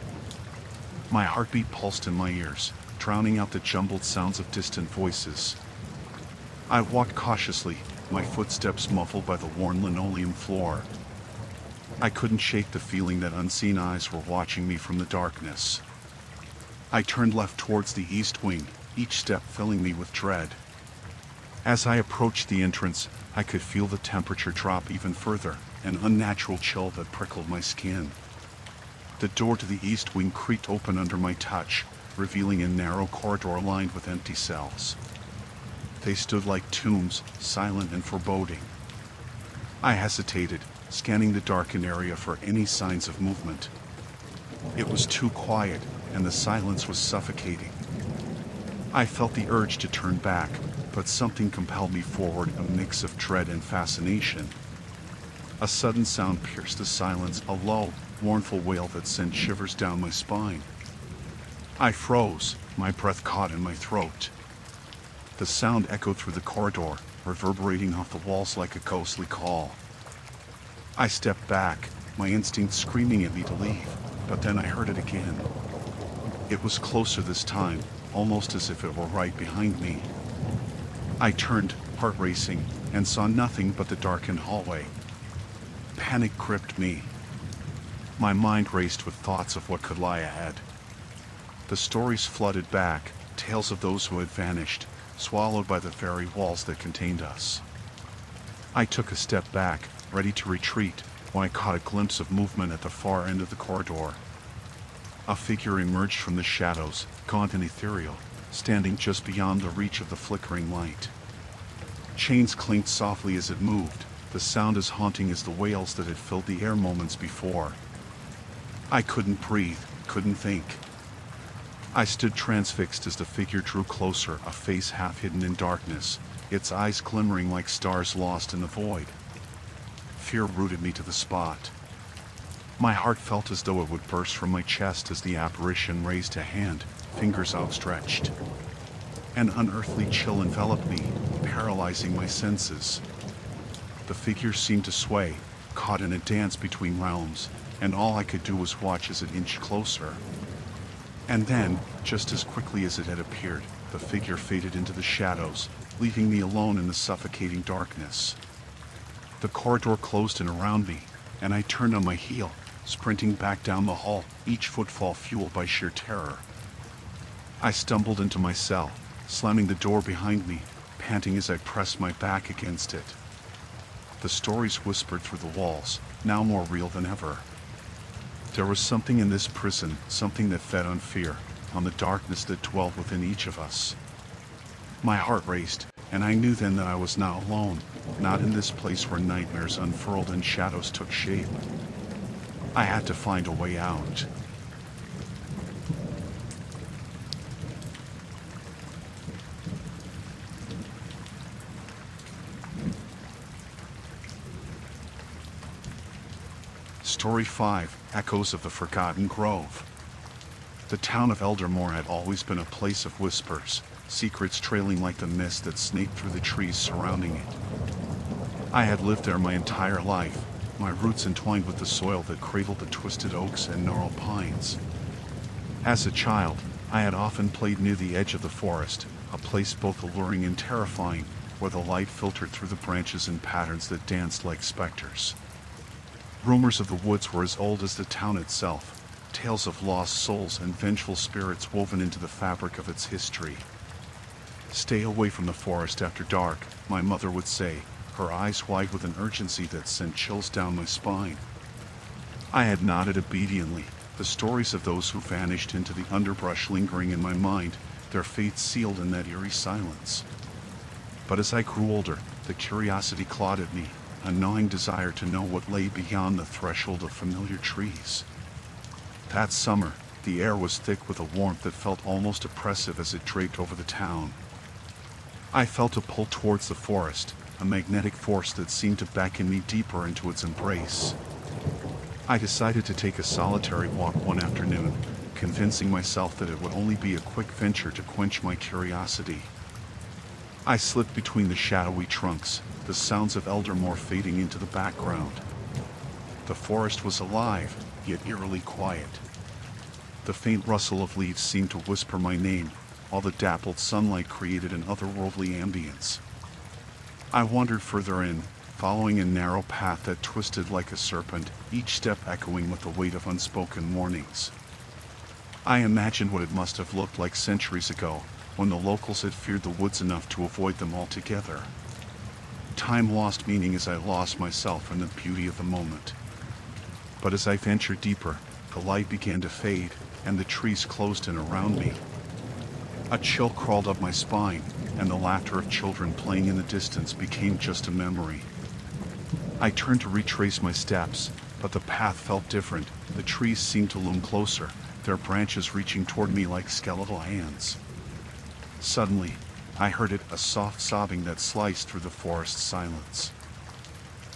My heartbeat pulsed in my ears, drowning out the jumbled sounds of distant voices. I walked cautiously, my footsteps muffled by the worn linoleum floor. I couldn't shake the feeling that unseen eyes were watching me from the darkness. I turned left towards the east wing, each step filling me with dread. As I approached the entrance, I could feel the temperature drop even further, an unnatural chill that prickled my skin. The door to the east wing creaked open under my touch, revealing a narrow corridor lined with empty cells. They stood like tombs, silent and foreboding. I hesitated, scanning the darkened area for any signs of movement. It was too quiet, and the silence was suffocating. I felt the urge to turn back, but something compelled me forward, a mix of dread and fascination. A sudden sound pierced the silence, a low, mournful wail that sent shivers down my spine. I froze, my breath caught in my throat. The sound echoed through the corridor, reverberating off the walls like a ghostly call. I stepped back, my instinct screaming at me to leave, but then I heard it again. It was closer this time, almost as if it were right behind me. I turned, heart racing, and saw nothing but the darkened hallway. Panic gripped me. My mind raced with thoughts of what could lie ahead. The stories flooded back, tales of those who had vanished, swallowed by the very walls that contained us. I took a step back, ready to retreat, when I caught a glimpse of movement at the far end of the corridor. A figure emerged from the shadows, gaunt and ethereal, standing just beyond the reach of the flickering light. Chains clinked softly as it moved, the sound as haunting as the wails that had filled the air moments before. I couldn't breathe, couldn't think. I stood transfixed as the figure drew closer, a face half hidden in darkness, its eyes glimmering like stars lost in the void. Fear rooted me to the spot. My heart felt as though it would burst from my chest as the apparition raised a hand, fingers outstretched. An unearthly chill enveloped me, paralyzing my senses. The figure seemed to sway, caught in a dance between realms, and all I could do was watch as it inched closer. And then, just as quickly as it had appeared, the figure faded into the shadows, leaving me alone in the suffocating darkness. The corridor closed in around me, and I turned on my heel, sprinting back down the hall, each footfall fueled by sheer terror. I stumbled into my cell, slamming the door behind me, panting as I pressed my back against it. The stories whispered through the walls, now more real than ever. There was something in this prison, something that fed on fear, on the darkness that dwelled within each of us. My heart raced, and I knew then that I was not alone, not in this place where nightmares unfurled and shadows took shape. I had to find a way out. Story 5, Echoes of the Forgotten Grove. The town of Eldermore had always been a place of whispers, secrets trailing like the mist that snaked through the trees surrounding it. I had lived there my entire life, my roots entwined with the soil that cradled the twisted oaks and gnarled pines. As a child, I had often played near the edge of the forest, a place both alluring and terrifying, where the light filtered through the branches in patterns that danced like specters. Rumors of the woods were as old as the town itself, tales of lost souls and vengeful spirits woven into the fabric of its history. "Stay away from the forest after dark," my mother would say, her eyes wide with an urgency that sent chills down my spine. I had nodded obediently, the stories of those who vanished into the underbrush lingering in my mind, their fates sealed in that eerie silence. But as I grew older, the curiosity clawed at me, a gnawing desire to know what lay beyond the threshold of familiar trees. That summer, the air was thick with a warmth that felt almost oppressive as it draped over the town. I felt a pull towards the forest, a magnetic force that seemed to beckon me deeper into its embrace. I decided to take a solitary walk one afternoon, convincing myself that it would only be a quick venture to quench my curiosity. I slipped between the shadowy trunks, the sounds of eldermore fading into the background. The forest was alive, yet eerily quiet. The faint rustle of leaves seemed to whisper my name, while the dappled sunlight created an otherworldly ambience. I wandered further in, following a narrow path that twisted like a serpent, each step echoing with the weight of unspoken warnings. I imagined what it must have looked like centuries ago, when the locals had feared the woods enough to avoid them altogether. Time lost meaning as I lost myself in the beauty of the moment. But as I ventured deeper, the light began to fade, and the trees closed in around me. A chill crawled up my spine, and the laughter of children playing in the distance became just a memory. I turned to retrace my steps, but the path felt different. The trees seemed to loom closer, their branches reaching toward me like skeletal hands. Suddenly, I heard it, a soft sobbing that sliced through the forest's silence.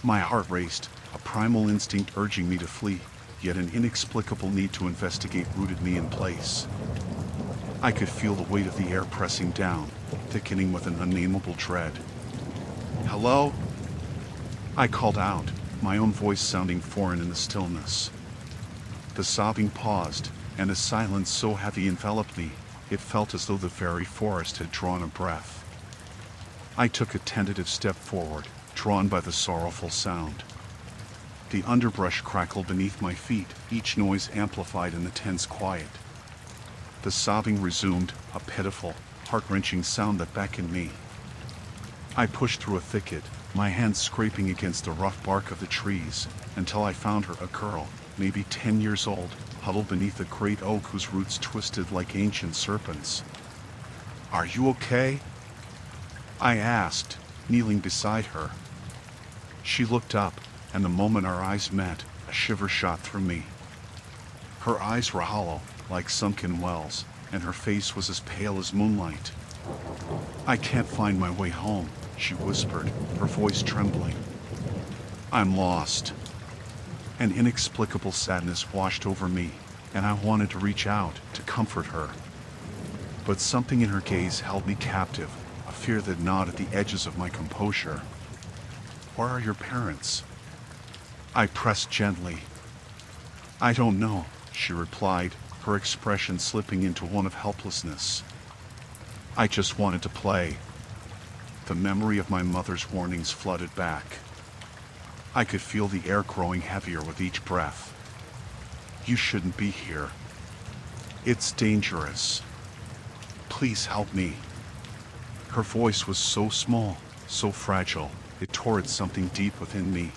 My heart raced, a primal instinct urging me to flee, yet an inexplicable need to investigate rooted me in place. I could feel the weight of the air pressing down, thickening with an unnameable dread. "Hello?" I called out, my own voice sounding foreign in the stillness. The sobbing paused, and a silence so heavy enveloped me, it felt as though the very forest had drawn a breath. I took a tentative step forward, drawn by the sorrowful sound. The underbrush crackled beneath my feet, each noise amplified in the tense quiet. The sobbing resumed, a pitiful, heart-wrenching sound that beckoned me. I pushed through a thicket, my hands scraping against the rough bark of the trees, until I found her, a girl, maybe 10 years old, huddled beneath a great oak whose roots twisted like ancient serpents. "Are you okay?" I asked, kneeling beside her. She looked up, and the moment our eyes met, a shiver shot through me. Her eyes were hollow, like sunken wells, and her face was as pale as moonlight. "I can't find my way home," she whispered, her voice trembling. "I'm lost." An inexplicable sadness washed over me, and I wanted to reach out, to comfort her. But something in her gaze held me captive, a fear that gnawed at the edges of my composure. "Where are your parents?" I pressed gently. "I don't know," she replied, her expression slipping into one of helplessness. "I just wanted to play." The memory of my mother's warnings flooded back. I could feel the air growing heavier with each breath. "You shouldn't be here. It's dangerous. Please help me." Her voice was so small, so fragile, it tore at something deep within me.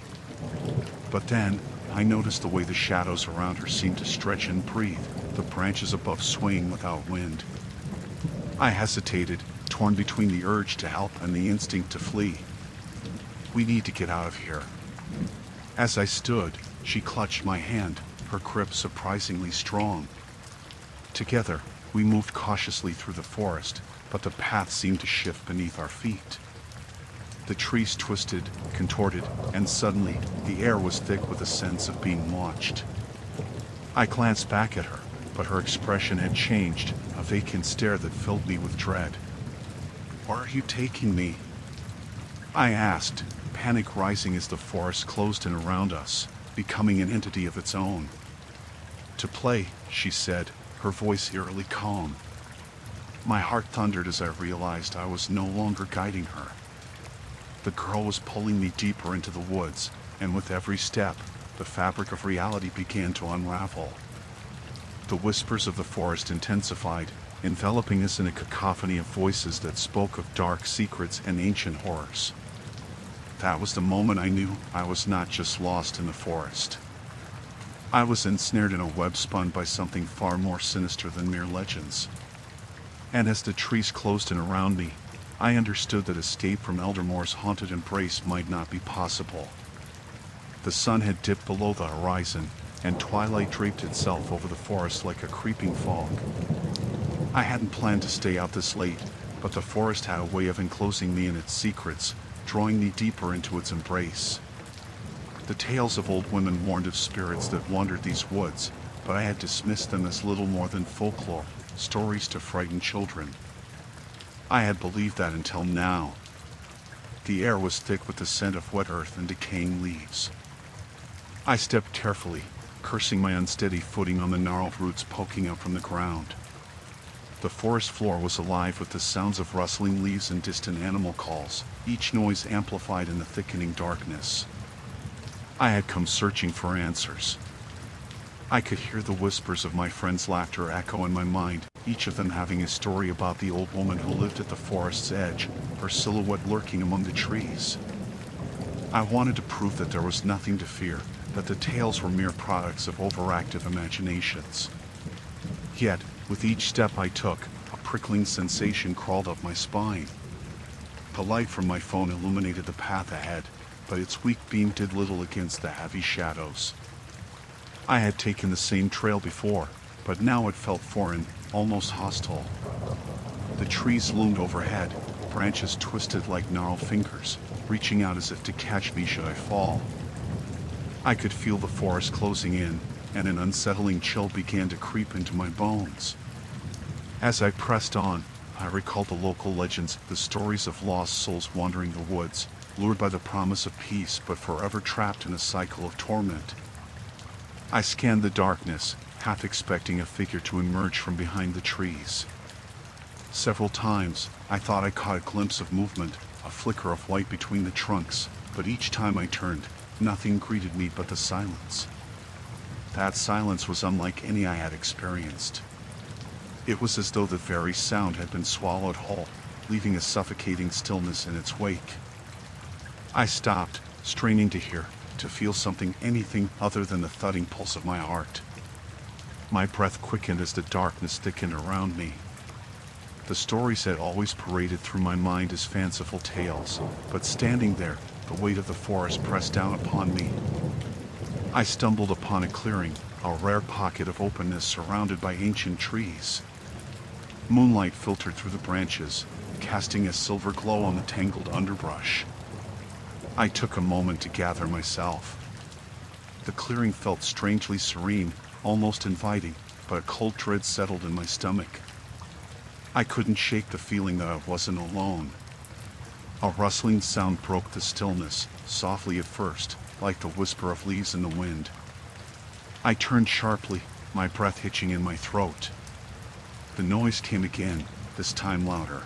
But then, I noticed the way the shadows around her seemed to stretch and breathe, the branches above swaying without wind. I hesitated, torn between the urge to help and the instinct to flee. "We need to get out of here." As I stood, she clutched my hand, her grip surprisingly strong. Together, we moved cautiously through the forest, but the path seemed to shift beneath our feet. The trees twisted, contorted, and suddenly, the air was thick with a sense of being watched. I glanced back at her, but her expression had changed, a vacant stare that filled me with dread. "Where are you taking me?" I asked, panic rising as the forest closed in around us, becoming an entity of its own. "To play," she said, her voice eerily calm. My heart thundered as I realized I was no longer guiding her. The girl was pulling me deeper into the woods, and with every step, the fabric of reality began to unravel. The whispers of the forest intensified, enveloping us in a cacophony of voices that spoke of dark secrets and ancient horrors. That was the moment I knew I was not just lost in the forest. I was ensnared in a web spun by something far more sinister than mere legends. And as the trees closed in around me, I understood that escape from Eldermore's haunted embrace might not be possible. The sun had dipped below the horizon, and twilight draped itself over the forest like a creeping fog. I hadn't planned to stay out this late, but the forest had a way of enclosing me in its secrets, drawing me deeper into its embrace. The tales of old women warned of spirits that wandered these woods, but I had dismissed them as little more than folklore, stories to frighten children. I had believed that until now. The air was thick with the scent of wet earth and decaying leaves. I stepped carefully, cursing my unsteady footing on the gnarled roots poking up from the ground. The forest floor was alive with the sounds of rustling leaves and distant animal calls, each noise amplified in the thickening darkness. I had come searching for answers. I could hear the whispers of my friends' laughter echo in my mind, each of them having a story about the old woman who lived at the forest's edge, her silhouette lurking among the trees. I wanted to prove that there was nothing to fear, that the tales were mere products of overactive imaginations. Yet, with each step I took, a prickling sensation crawled up my spine. The light from my phone illuminated the path ahead, but its weak beam did little against the heavy shadows. I had taken the same trail before, but now it felt foreign, almost hostile. The trees loomed overhead, branches twisted like gnarled fingers, reaching out as if to catch me should I fall. I could feel the forest closing in, and an unsettling chill began to creep into my bones. As I pressed on, I recalled the local legends, the stories of lost souls wandering the woods, lured by the promise of peace but forever trapped in a cycle of torment. I scanned the darkness, half expecting a figure to emerge from behind the trees. Several times, I thought I caught a glimpse of movement, a flicker of white between the trunks, but each time I turned, nothing greeted me but the silence. That silence was unlike any I had experienced. It was as though the very sound had been swallowed whole, leaving a suffocating stillness in its wake. I stopped, straining to hear, to feel something, anything other than the thudding pulse of my heart. My breath quickened as the darkness thickened around me. The stories had always paraded through my mind as fanciful tales, but standing there, the weight of the forest pressed down upon me. I stumbled upon a clearing, a rare pocket of openness surrounded by ancient trees. Moonlight filtered through the branches, casting a silver glow on the tangled underbrush. I took a moment to gather myself. The clearing felt strangely serene, almost inviting, but a cold dread settled in my stomach. I couldn't shake the feeling that I wasn't alone. A rustling sound broke the stillness, softly at first, like the whisper of leaves in the wind. I turned sharply, my breath hitching in my throat. The noise came again, this time louder.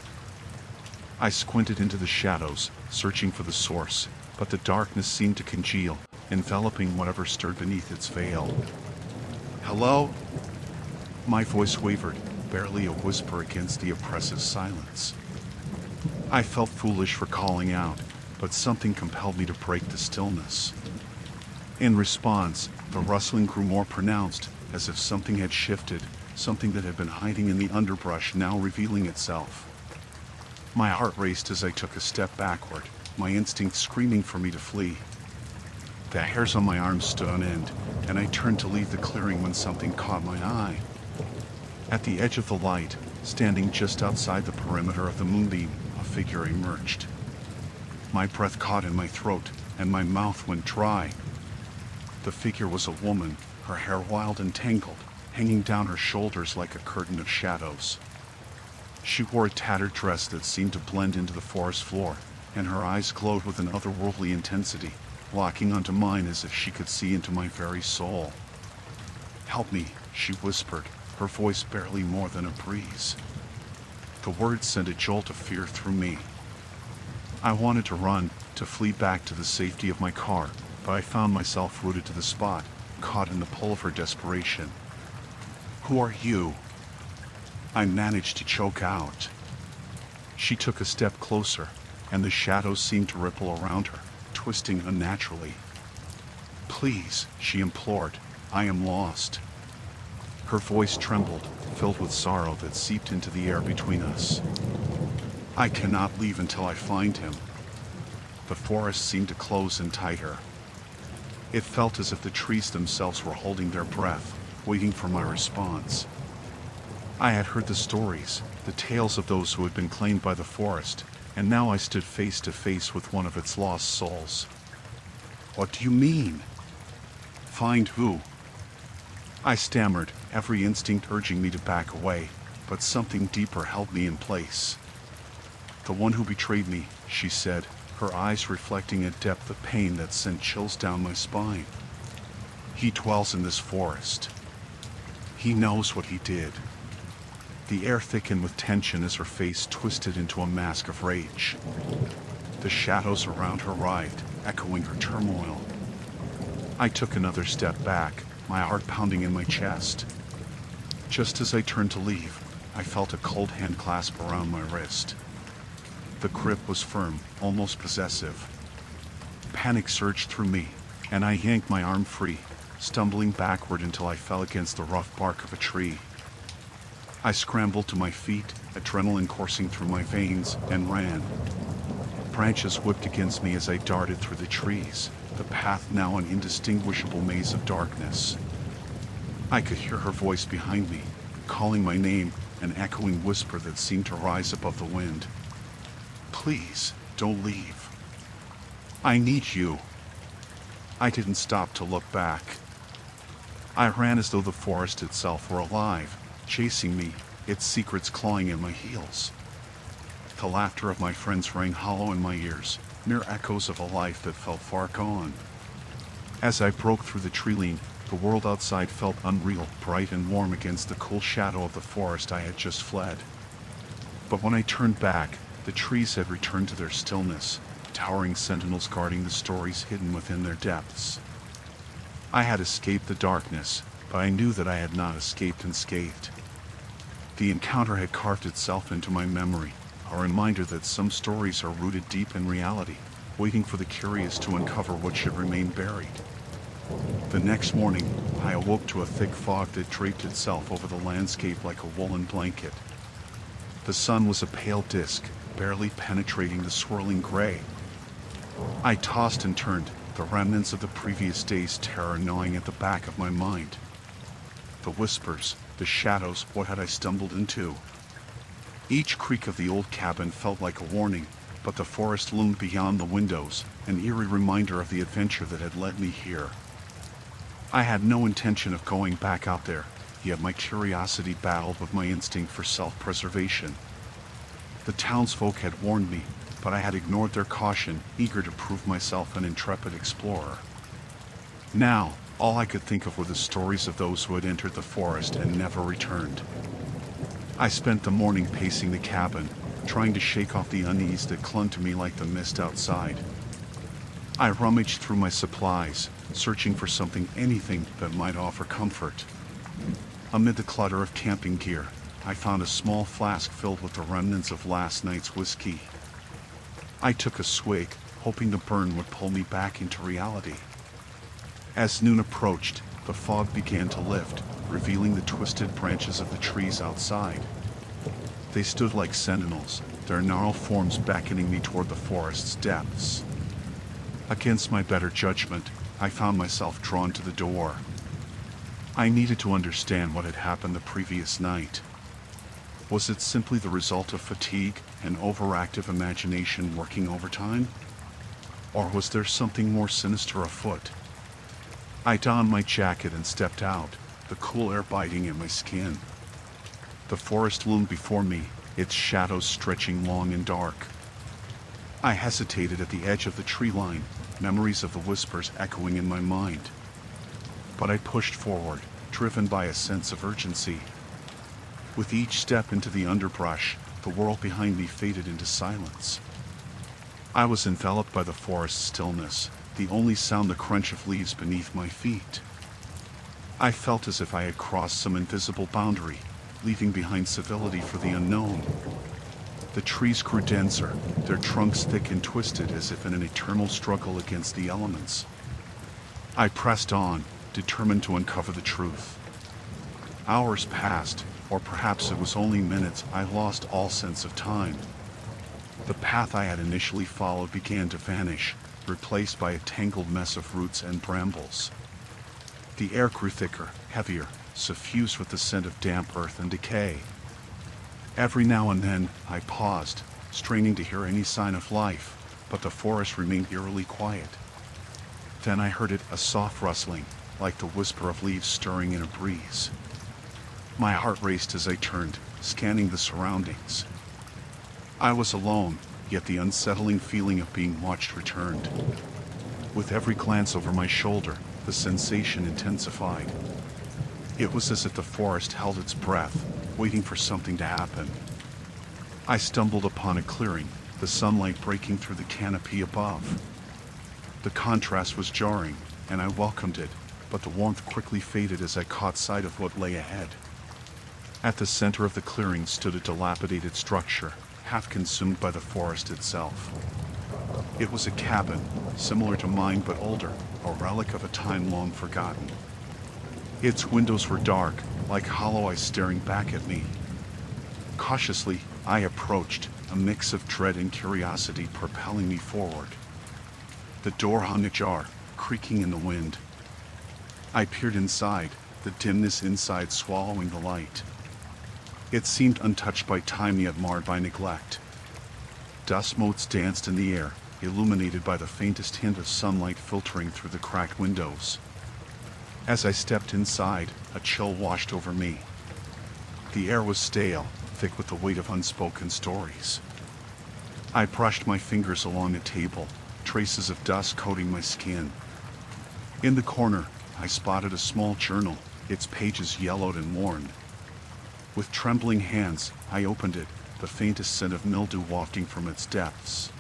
I squinted into the shadows, searching for the source, but the darkness seemed to congeal, enveloping whatever stirred beneath its veil. "Hello?" My voice wavered, barely a whisper against the oppressive silence. I felt foolish for calling out, but something compelled me to break the stillness. In response, the rustling grew more pronounced, as if something had shifted, something that had been hiding in the underbrush now revealing itself. My heart raced as I took a step backward, my instinct screaming for me to flee. The hairs on my arms stood on end, and I turned to leave the clearing when something caught my eye. At the edge of the light, standing just outside the perimeter of the moonbeam, a figure emerged. My breath caught in my throat, and my mouth went dry. The figure was a woman, her hair wild and tangled, hanging down her shoulders like a curtain of shadows. She wore a tattered dress that seemed to blend into the forest floor, and her eyes glowed with an otherworldly intensity, locking onto mine as if she could see into my very soul. "Help me," she whispered, her voice barely more than a breeze. The words sent a jolt of fear through me. I wanted to run, to flee back to the safety of my car, but I found myself rooted to the spot, caught in the pull of her desperation. "Who are you?" I managed to choke out. She took a step closer, and the shadows seemed to ripple around her, twisting unnaturally. "Please," she implored, "I am lost." Her voice trembled, filled with sorrow that seeped into the air between us. "I cannot leave until I find him." The forest seemed to close in tighter. It felt as if the trees themselves were holding their breath, waiting for my response. I had heard the stories, the tales of those who had been claimed by the forest, and now I stood face to face with one of its lost souls. "What do you mean?" "Find who?" I stammered, every instinct urging me to back away, but something deeper held me in place. "The one who betrayed me," she said, her eyes reflecting a depth of pain that sent chills down my spine. "He dwells in this forest. He knows what he did." The air thickened with tension as her face twisted into a mask of rage. The shadows around her writhed, echoing her turmoil. I took another step back, my heart pounding in my chest. Just as I turned to leave, I felt a cold hand clasp around my wrist. The grip was firm, almost possessive. Panic surged through me, and I yanked my arm free, stumbling backward until I fell against the rough bark of a tree. I scrambled to my feet, adrenaline coursing through my veins, and ran. Branches whipped against me as I darted through the trees, the path now an indistinguishable maze of darkness. I could hear her voice behind me, calling my name, an echoing whisper that seemed to rise above the wind. "Please, don't leave. I need you." I didn't stop to look back. I ran as though the forest itself were alive, chasing me, its secrets clawing at my heels. The laughter of my friends rang hollow in my ears, mere echoes of a life that felt far gone. As I broke through the tree-line, the world outside felt unreal, bright and warm against the cool shadow of the forest I had just fled. But when I turned back, the trees had returned to their stillness, towering sentinels guarding the stories hidden within their depths. I had escaped the darkness, but I knew that I had not escaped unscathed. The encounter had carved itself into my memory, a reminder that some stories are rooted deep in reality, waiting for the curious to uncover what should remain buried. The next morning, I awoke to a thick fog that draped itself over the landscape like a woolen blanket. The sun was a pale disk, barely penetrating the swirling gray. I tossed and turned, the remnants of the previous day's terror gnawing at the back of my mind. The whispers, the shadows, what had I stumbled into? Each creak of the old cabin felt like a warning, but the forest loomed beyond the windows, an eerie reminder of the adventure that had led me here. I had no intention of going back out there, yet my curiosity battled with my instinct for self-preservation. The townsfolk had warned me, but I had ignored their caution, eager to prove myself an intrepid explorer. Now, all I could think of were the stories of those who had entered the forest and never returned. I spent the morning pacing the cabin, trying to shake off the unease that clung to me like the mist outside. I rummaged through my supplies, searching for anything that might offer comfort. Amid the clutter of camping gear, I found a small flask filled with the remnants of last night's whiskey. I took a swig, hoping the burn would pull me back into reality. As noon approached, the fog began to lift, revealing the twisted branches of the trees outside. They stood like sentinels, their gnarled forms beckoning me toward the forest's depths. Against my better judgment, I found myself drawn to the door. I needed to understand what had happened the previous night. Was it simply the result of fatigue and overactive imagination working overtime? Or was there something more sinister afoot? I donned my jacket and stepped out, the cool air biting at my skin. The forest loomed before me, its shadows stretching long and dark. I hesitated at the edge of the tree line, memories of the whispers echoing in my mind. But I pushed forward, driven by a sense of urgency. With each step into the underbrush, the world behind me faded into silence. I was enveloped by the forest's stillness, the only sound the crunch of leaves beneath my feet. I felt as if I had crossed some invisible boundary, leaving behind civility for the unknown. The trees grew denser, their trunks thick and twisted as if in an eternal struggle against the elements. I pressed on, determined to uncover the truth. Hours passed, or perhaps it was only minutes. I lost all sense of time. The path I had initially followed began to vanish, replaced by a tangled mess of roots and brambles. The air grew thicker, heavier, suffused with the scent of damp earth and decay. Every now and then, I paused, straining to hear any sign of life, but the forest remained eerily quiet. Then I heard it, a soft rustling, like the whisper of leaves stirring in a breeze. My heart raced as I turned, scanning the surroundings. I was alone, yet the unsettling feeling of being watched returned. With every glance over my shoulder, the sensation intensified. It was as if the forest held its breath, waiting for something to happen. I stumbled upon a clearing, the sunlight breaking through the canopy above. The contrast was jarring, and I welcomed it, but the warmth quickly faded as I caught sight of what lay ahead. At the center of the clearing stood a dilapidated structure, half consumed by the forest itself. It was a cabin, similar to mine but older, a relic of a time long forgotten. Its windows were dark, like hollow eyes staring back at me. Cautiously, I approached, a mix of dread and curiosity propelling me forward. The door hung ajar, creaking in the wind. I peered inside, the dimness inside swallowing the light. It seemed untouched by time yet marred by neglect. Dust motes danced in the air, illuminated by the faintest hint of sunlight filtering through the cracked windows. As I stepped inside, a chill washed over me. The air was stale, thick with the weight of unspoken stories. I brushed my fingers along the table, traces of dust coating my skin. In the corner, I spotted a small journal, its pages yellowed and worn. With trembling hands, I opened it, the faintest scent of mildew wafting from its depths.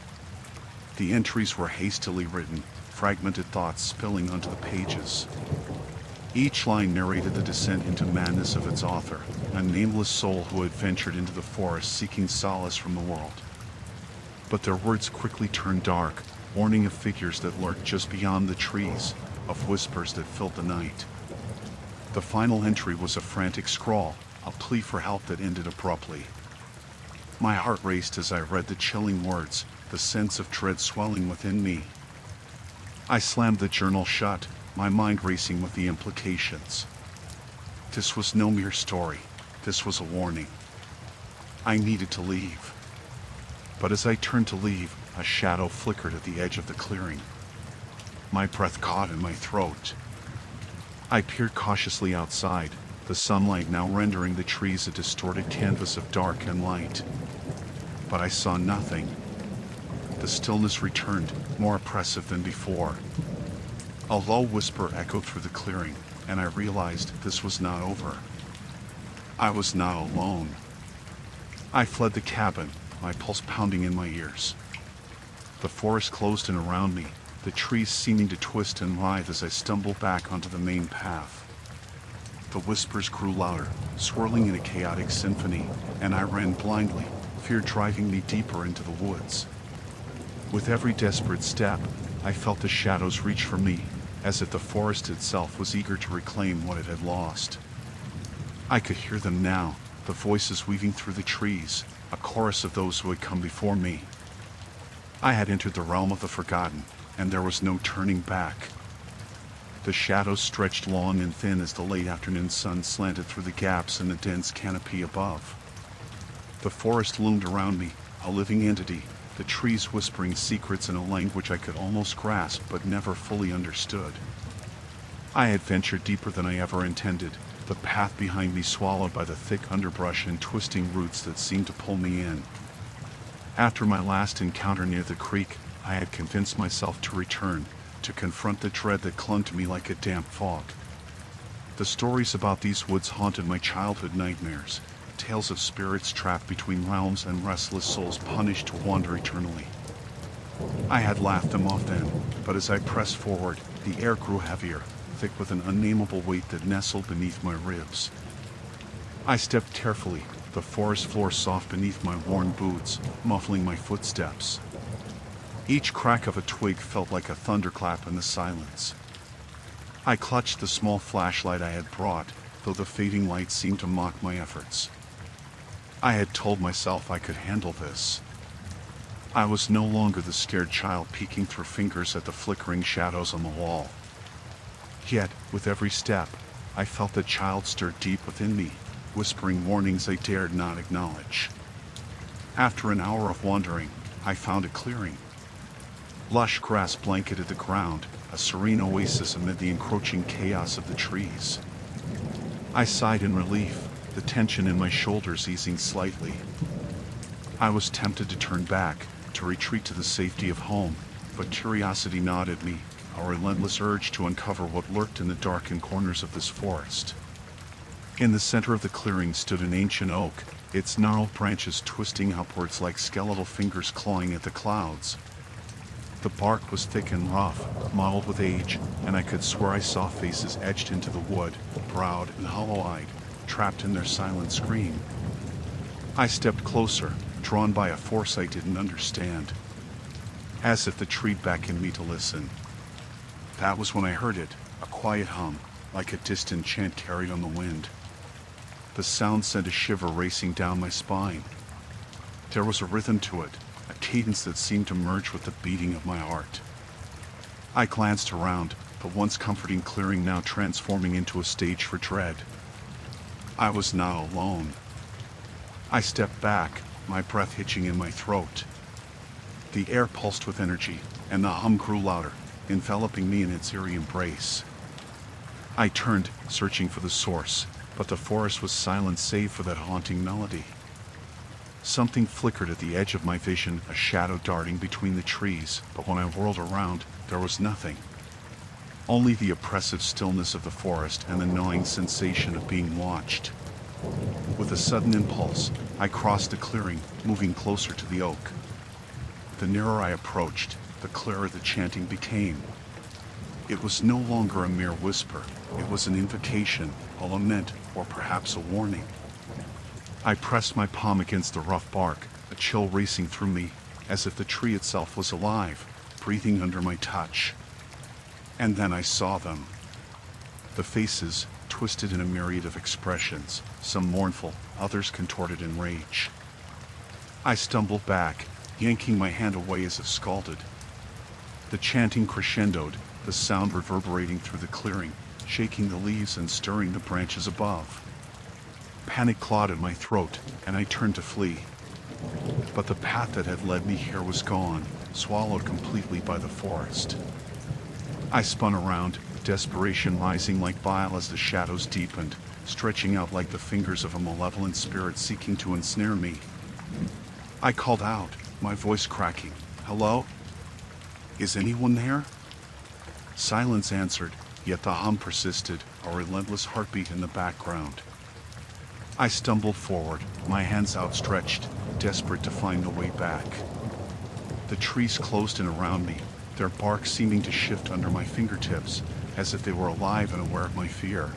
The entries were hastily written, fragmented thoughts spilling onto the pages. Each line narrated the descent into madness of its author, a nameless soul who had ventured into the forest seeking solace from the world. But their words quickly turned dark, warning of figures that lurked just beyond the trees, of whispers that filled the night. The final entry was a frantic scrawl, a plea for help that ended abruptly. My heart raced as I read the chilling words, the sense of dread swelling within me. I slammed the journal shut, my mind racing with the implications. This was no mere story, this was a warning. I needed to leave. But as I turned to leave, a shadow flickered at the edge of the clearing. My breath caught in my throat. I peered cautiously outside, the sunlight now rendering the trees a distorted canvas of dark and light. But I saw nothing. The stillness returned, more oppressive than before. A low whisper echoed through the clearing, and I realized this was not over. I was not alone. I fled the cabin, my pulse pounding in my ears. The forest closed in around me, the trees seeming to twist and writhe as I stumbled back onto the main path. The whispers grew louder, swirling in a chaotic symphony, and I ran blindly, fear driving me deeper into the woods. With every desperate step, I felt the shadows reach for me, as if the forest itself was eager to reclaim what it had lost. I could hear them now, the voices weaving through the trees, a chorus of those who had come before me. I had entered the realm of the forgotten, and there was no turning back. The shadows stretched long and thin as the late afternoon sun slanted through the gaps in the dense canopy above. The forest loomed around me, a living entity, the trees whispering secrets in a language I could almost grasp but never fully understood. I had ventured deeper than I ever intended, the path behind me swallowed by the thick underbrush and twisting roots that seemed to pull me in. After my last encounter near the creek, I had convinced myself to return, to confront the dread that clung to me like a damp fog. The stories about these woods haunted my childhood nightmares, tales of spirits trapped between realms and restless souls punished to wander eternally. I had laughed them off then, but as I pressed forward, the air grew heavier, thick with an unnameable weight that nestled beneath my ribs. I stepped carefully, the forest floor soft beneath my worn boots, muffling my footsteps. Each crack of a twig felt like a thunderclap in the silence. I clutched the small flashlight I had brought, though the fading light seemed to mock my efforts. I had told myself I could handle this. I was no longer the scared child peeking through fingers at the flickering shadows on the wall. Yet, with every step, I felt the child stir deep within me, whispering warnings I dared not acknowledge. After an hour of wandering, I found a clearing. Lush grass blanketed the ground, a serene oasis amid the encroaching chaos of the trees. I sighed in relief, the tension in my shoulders easing slightly. I was tempted to turn back, to retreat to the safety of home, but curiosity gnawed me, a relentless urge to uncover what lurked in the darkened corners of this forest. In the center of the clearing stood an ancient oak, its gnarled branches twisting upwards like skeletal fingers clawing at the clouds. The bark was thick and rough, mottled with age, and I could swear I saw faces etched into the wood, proud and hollow-eyed, trapped in their silent scream. I stepped closer, drawn by a force I didn't understand, as if the tree beckoned me to listen. That was when I heard it, a quiet hum, like a distant chant carried on the wind. The sound sent a shiver racing down my spine. There was a rhythm to it, a cadence that seemed to merge with the beating of my heart. I glanced around, the once comforting clearing now transforming into a stage for dread. I was not alone. I stepped back, my breath hitching in my throat. The air pulsed with energy, and the hum grew louder, enveloping me in its eerie embrace. I turned, searching for the source, but the forest was silent save for that haunting melody. Something flickered at the edge of my vision, a shadow darting between the trees, but when I whirled around, there was nothing. Only the oppressive stillness of the forest and the gnawing sensation of being watched. With a sudden impulse, I crossed the clearing, moving closer to the oak. The nearer I approached, the clearer the chanting became. It was no longer a mere whisper, it was an invocation, a lament, or perhaps a warning. I pressed my palm against the rough bark, a chill racing through me, as if the tree itself was alive, breathing under my touch. And then I saw them. The faces, twisted in a myriad of expressions, some mournful, others contorted in rage. I stumbled back, yanking my hand away as if scalded. The chanting crescendoed, the sound reverberating through the clearing, shaking the leaves and stirring the branches above. Panic clawed at my throat, and I turned to flee. But the path that had led me here was gone, swallowed completely by the forest. I spun around, desperation rising like bile as the shadows deepened, stretching out like the fingers of a malevolent spirit seeking to ensnare me. I called out, my voice cracking, "Hello? Is anyone there?" Silence answered, yet the hum persisted, a relentless heartbeat in the background. I stumbled forward, my hands outstretched, desperate to find the way back. The trees closed in around me, their bark seeming to shift under my fingertips, as if they were alive and aware of my fear.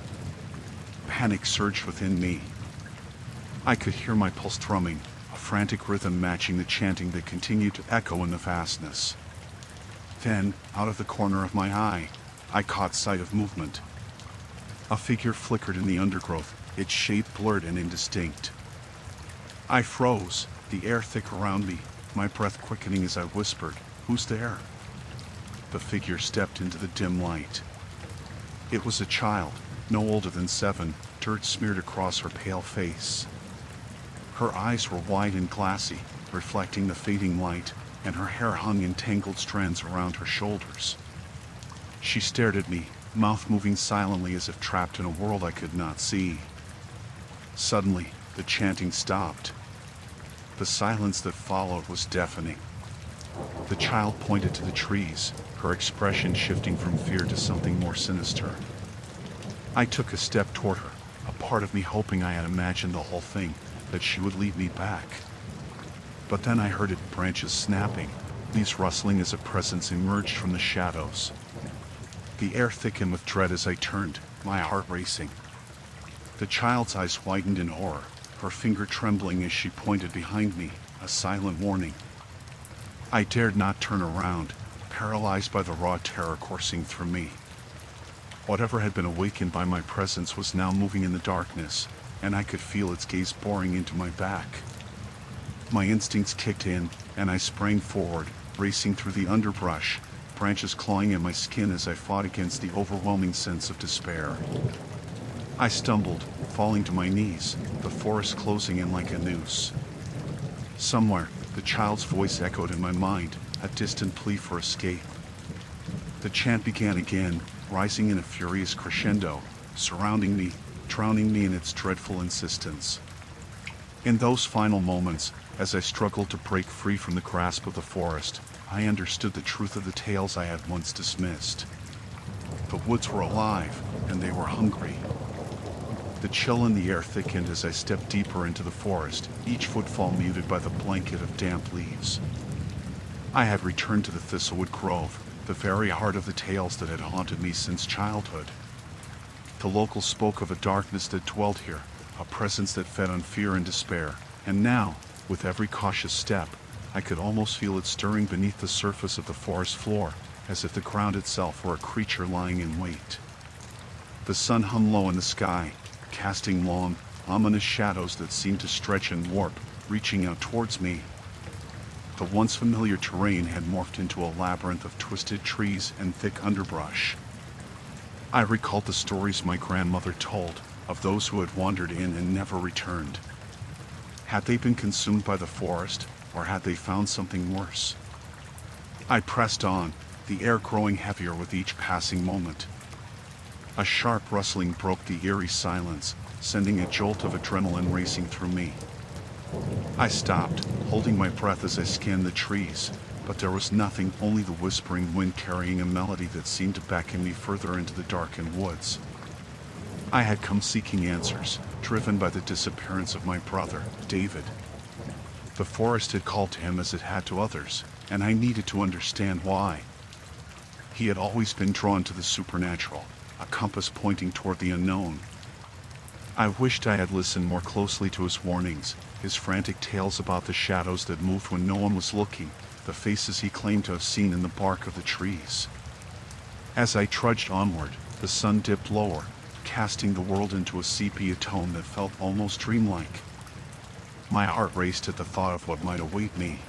Panic surged within me. I could hear my pulse thrumming, a frantic rhythm matching the chanting that continued to echo in the vastness. Then, out of the corner of my eye, I caught sight of movement. A figure flickered in the undergrowth, its shape blurred and indistinct. I froze, the air thick around me, my breath quickening as I whispered, "Who's there?" The figure stepped into the dim light. It was a child, no older than 7, dirt smeared across her pale face. Her eyes were wide and glassy, reflecting the fading light, and her hair hung in tangled strands around her shoulders. She stared at me, mouth moving silently as if trapped in a world I could not see. Suddenly, the chanting stopped. The silence that followed was deafening. The child pointed to the trees, her expression shifting from fear to something more sinister. I took a step toward her, a part of me hoping I had imagined the whole thing, that she would lead me back. But then I heard branches snapping, Leaves rustling as a presence emerged from the shadows. The air thickened with dread as I turned, my heart racing. The child's eyes widened in horror, her finger trembling as she pointed behind me, a silent warning. I dared not turn around, paralyzed by the raw terror coursing through me. Whatever had been awakened by my presence was now moving in the darkness, and I could feel its gaze boring into my back. My instincts kicked in, and I sprang forward, racing through the underbrush, branches clawing at my skin as I fought against the overwhelming sense of despair. I stumbled, falling to my knees, the forest closing in like a noose. Somewhere, the child's voice echoed in my mind, a distant plea for escape. The chant began again, rising in a furious crescendo, surrounding me, drowning me in its dreadful insistence. In those final moments, as I struggled to break free from the grasp of the forest, I understood the truth of the tales I had once dismissed. The woods were alive, and they were hungry. The chill in the air thickened as I stepped deeper into the forest, each footfall muted by the blanket of damp leaves. I had returned to the Thistlewood Grove, the very heart of the tales that had haunted me since childhood. The locals spoke of a darkness that dwelt here, a presence that fed on fear and despair, and now, with every cautious step, I could almost feel it stirring beneath the surface of the forest floor, as if the ground itself were a creature lying in wait. The sun hung low in the sky, casting long, ominous shadows that seemed to stretch and warp, reaching out towards me. The once familiar terrain had morphed into a labyrinth of twisted trees and thick underbrush. I recalled the stories my grandmother told, of those who had wandered in and never returned. Had they been consumed by the forest, or had they found something worse? I pressed on, the air growing heavier with each passing moment. A sharp rustling broke the eerie silence, sending a jolt of adrenaline racing through me. I stopped, holding my breath as I scanned the trees, but there was nothing, only the whispering wind carrying a melody that seemed to beckon me further into the darkened woods. I had come seeking answers, driven by the disappearance of my brother, David. The forest had called to him as it had to others, and I needed to understand why. He had always been drawn to the supernatural, a compass pointing toward the unknown. I wished I had listened more closely to his warnings, his frantic tales about the shadows that moved when no one was looking, the faces he claimed to have seen in the bark of the trees. As I trudged onward, the sun dipped lower, casting the world into a sepia tone that felt almost dreamlike. My heart raced at the thought of what might await me.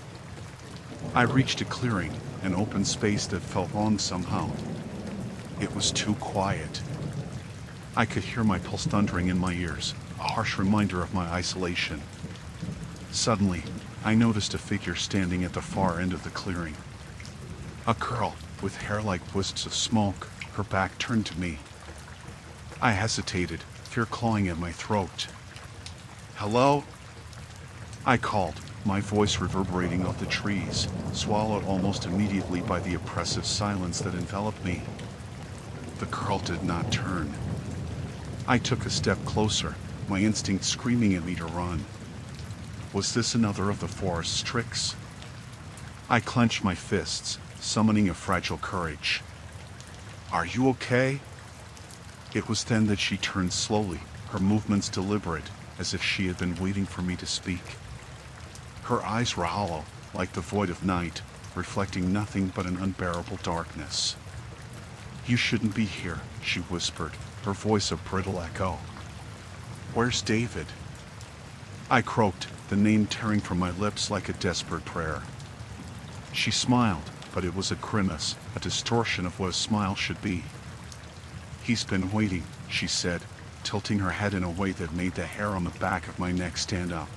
I reached a clearing, an open space that felt wrong somehow. It was too quiet. I could hear my pulse thundering in my ears, a harsh reminder of my isolation. Suddenly, I noticed a figure standing at the far end of the clearing. A girl, with hair like wisps of smoke, her back turned to me. I hesitated, fear clawing at my throat. "Hello?" I called, my voice reverberating off the trees, swallowed almost immediately by the oppressive silence that enveloped me. The girl did not turn. I took a step closer, my instinct screaming at me to run. Was this another of the forest's tricks? I clenched my fists, summoning a fragile courage. "Are you okay?" It was then that she turned slowly, her movements deliberate, as if she had been waiting for me to speak. Her eyes were hollow, like the void of night, reflecting nothing but an unbearable darkness. "You shouldn't be here," she whispered, her voice a brittle echo. "Where's David?" I croaked, the name tearing from my lips like a desperate prayer. She smiled, but it was a grimace, a distortion of what a smile should be. "He's been waiting," she said, tilting her head in a way that made the hair on the back of my neck stand up.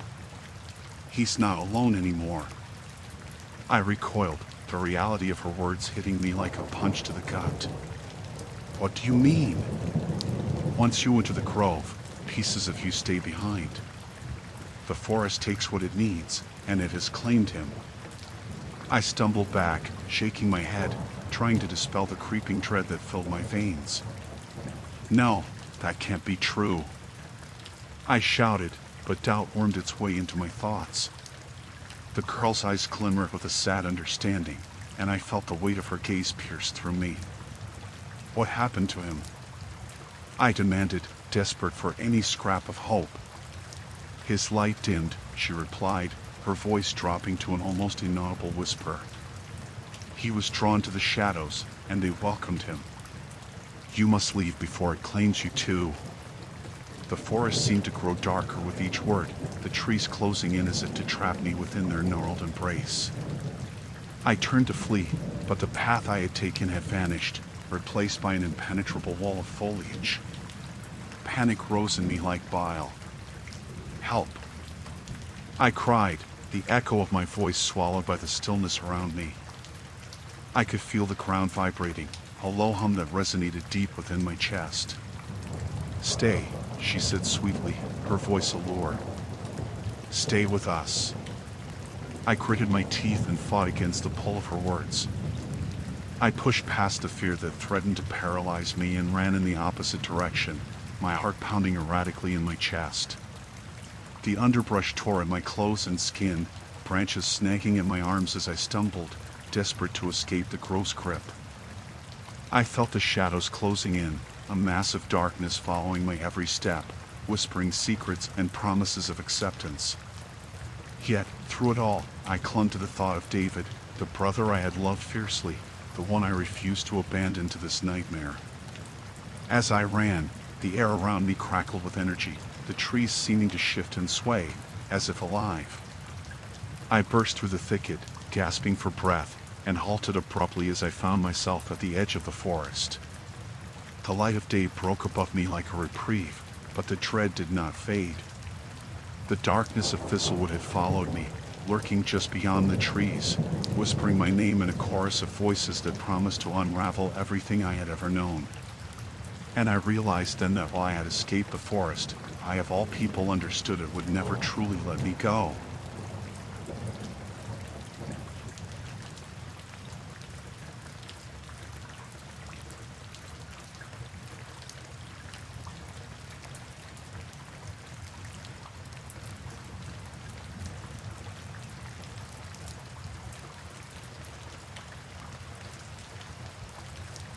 "He's not alone anymore." I recoiled, the reality of her words hitting me like a punch to the gut. "What do you mean?" "Once you enter the grove, pieces of you stay behind. The forest takes what it needs, and it has claimed him." I stumbled back, shaking my head, trying to dispel the creeping dread that filled my veins. "No, that can't be true." I shouted, but doubt wormed its way into my thoughts. The girl's eyes glimmered with a sad understanding, and I felt the weight of her gaze pierce through me. What happened to him? I demanded, desperate for any scrap of hope. His light dimmed, she replied, her voice dropping to an almost inaudible whisper. He was drawn to the shadows, and they welcomed him. You must leave before it claims you too. The forest seemed to grow darker with each word, the trees closing in as if to trap me within their gnarled embrace. I turned to flee, but the path I had taken had vanished, replaced by an impenetrable wall of foliage. Panic rose in me like bile. Help! I cried, the echo of my voice swallowed by the stillness around me. I could feel the ground vibrating, a low hum that resonated deep within my chest. Stay, she said sweetly, her voice a lure. Stay with us. I gritted my teeth and fought against the pull of her words. I pushed past the fear that threatened to paralyze me and ran in the opposite direction, my heart pounding erratically in my chest. The underbrush tore at my clothes and skin, branches snagging at my arms as I stumbled, desperate to escape the gross grip. I felt the shadows closing in, a massive darkness following my every step, whispering secrets and promises of acceptance. Yet, through it all, I clung to the thought of David, the brother I had loved fiercely, the one I refused to abandon to this nightmare. As I ran, the air around me crackled with energy, the trees seeming to shift and sway, as if alive. I burst through the thicket, gasping for breath, and halted abruptly as I found myself at the edge of the forest. The light of day broke above me like a reprieve, but the dread did not fade. The darkness of Thistlewood had followed me, lurking just beyond the trees, whispering my name in a chorus of voices that promised to unravel everything I had ever known. And I realized then that while I had escaped the forest, I of all people understood it would never truly let me go.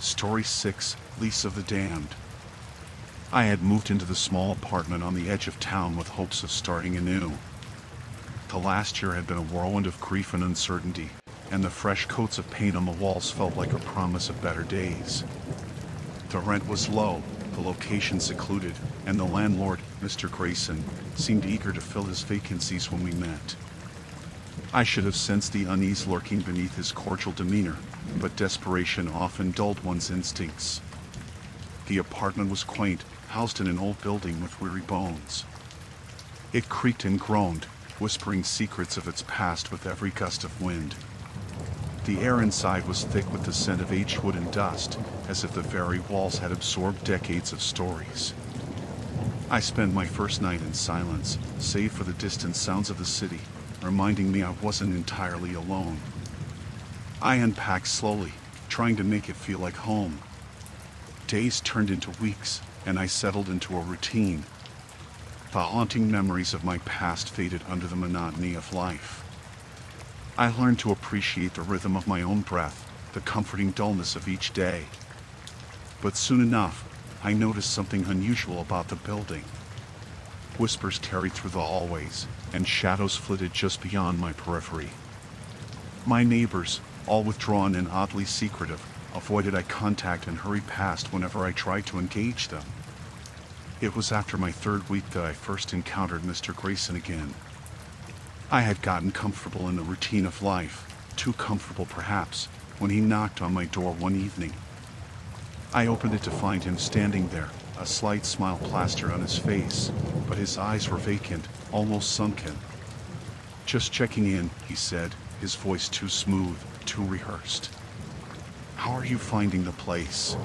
Story 6, Lease of the Damned. I had moved into the small apartment on the edge of town with hopes of starting anew. The last year had been a whirlwind of grief and uncertainty, and the fresh coats of paint on the walls felt like a promise of better days. The rent was low, the location secluded, and the landlord, Mr. Grayson, seemed eager to fill his vacancies when we met. I should have sensed the unease lurking beneath his cordial demeanor, but desperation often dulled one's instincts. The apartment was quaint, housed in an old building with weary bones. It creaked and groaned, whispering secrets of its past with every gust of wind. The air inside was thick with the scent of aged wood and dust, as if the very walls had absorbed decades of stories. I spent my first night in silence, save for the distant sounds of the city, reminding me I wasn't entirely alone. I unpacked slowly, trying to make it feel like home. Days turned into weeks, and I settled into a routine. The haunting memories of my past faded under the monotony of life. I learned to appreciate the rhythm of my own breath, the comforting dullness of each day. But soon enough, I noticed something unusual about the building. Whispers carried through the hallways, and shadows flitted just beyond my periphery. My neighbors, all withdrawn and oddly secretive, avoided eye contact and hurried past whenever I tried to engage them. It was after my third week that I first encountered Mr. Grayson again. I had gotten comfortable in the routine of life, too comfortable perhaps, when he knocked on my door one evening. I opened it to find him standing there, a slight smile plastered on his face, but his eyes were vacant, almost sunken. "Just checking in," he said, his voice too smooth, too rehearsed. "How are you finding the place?"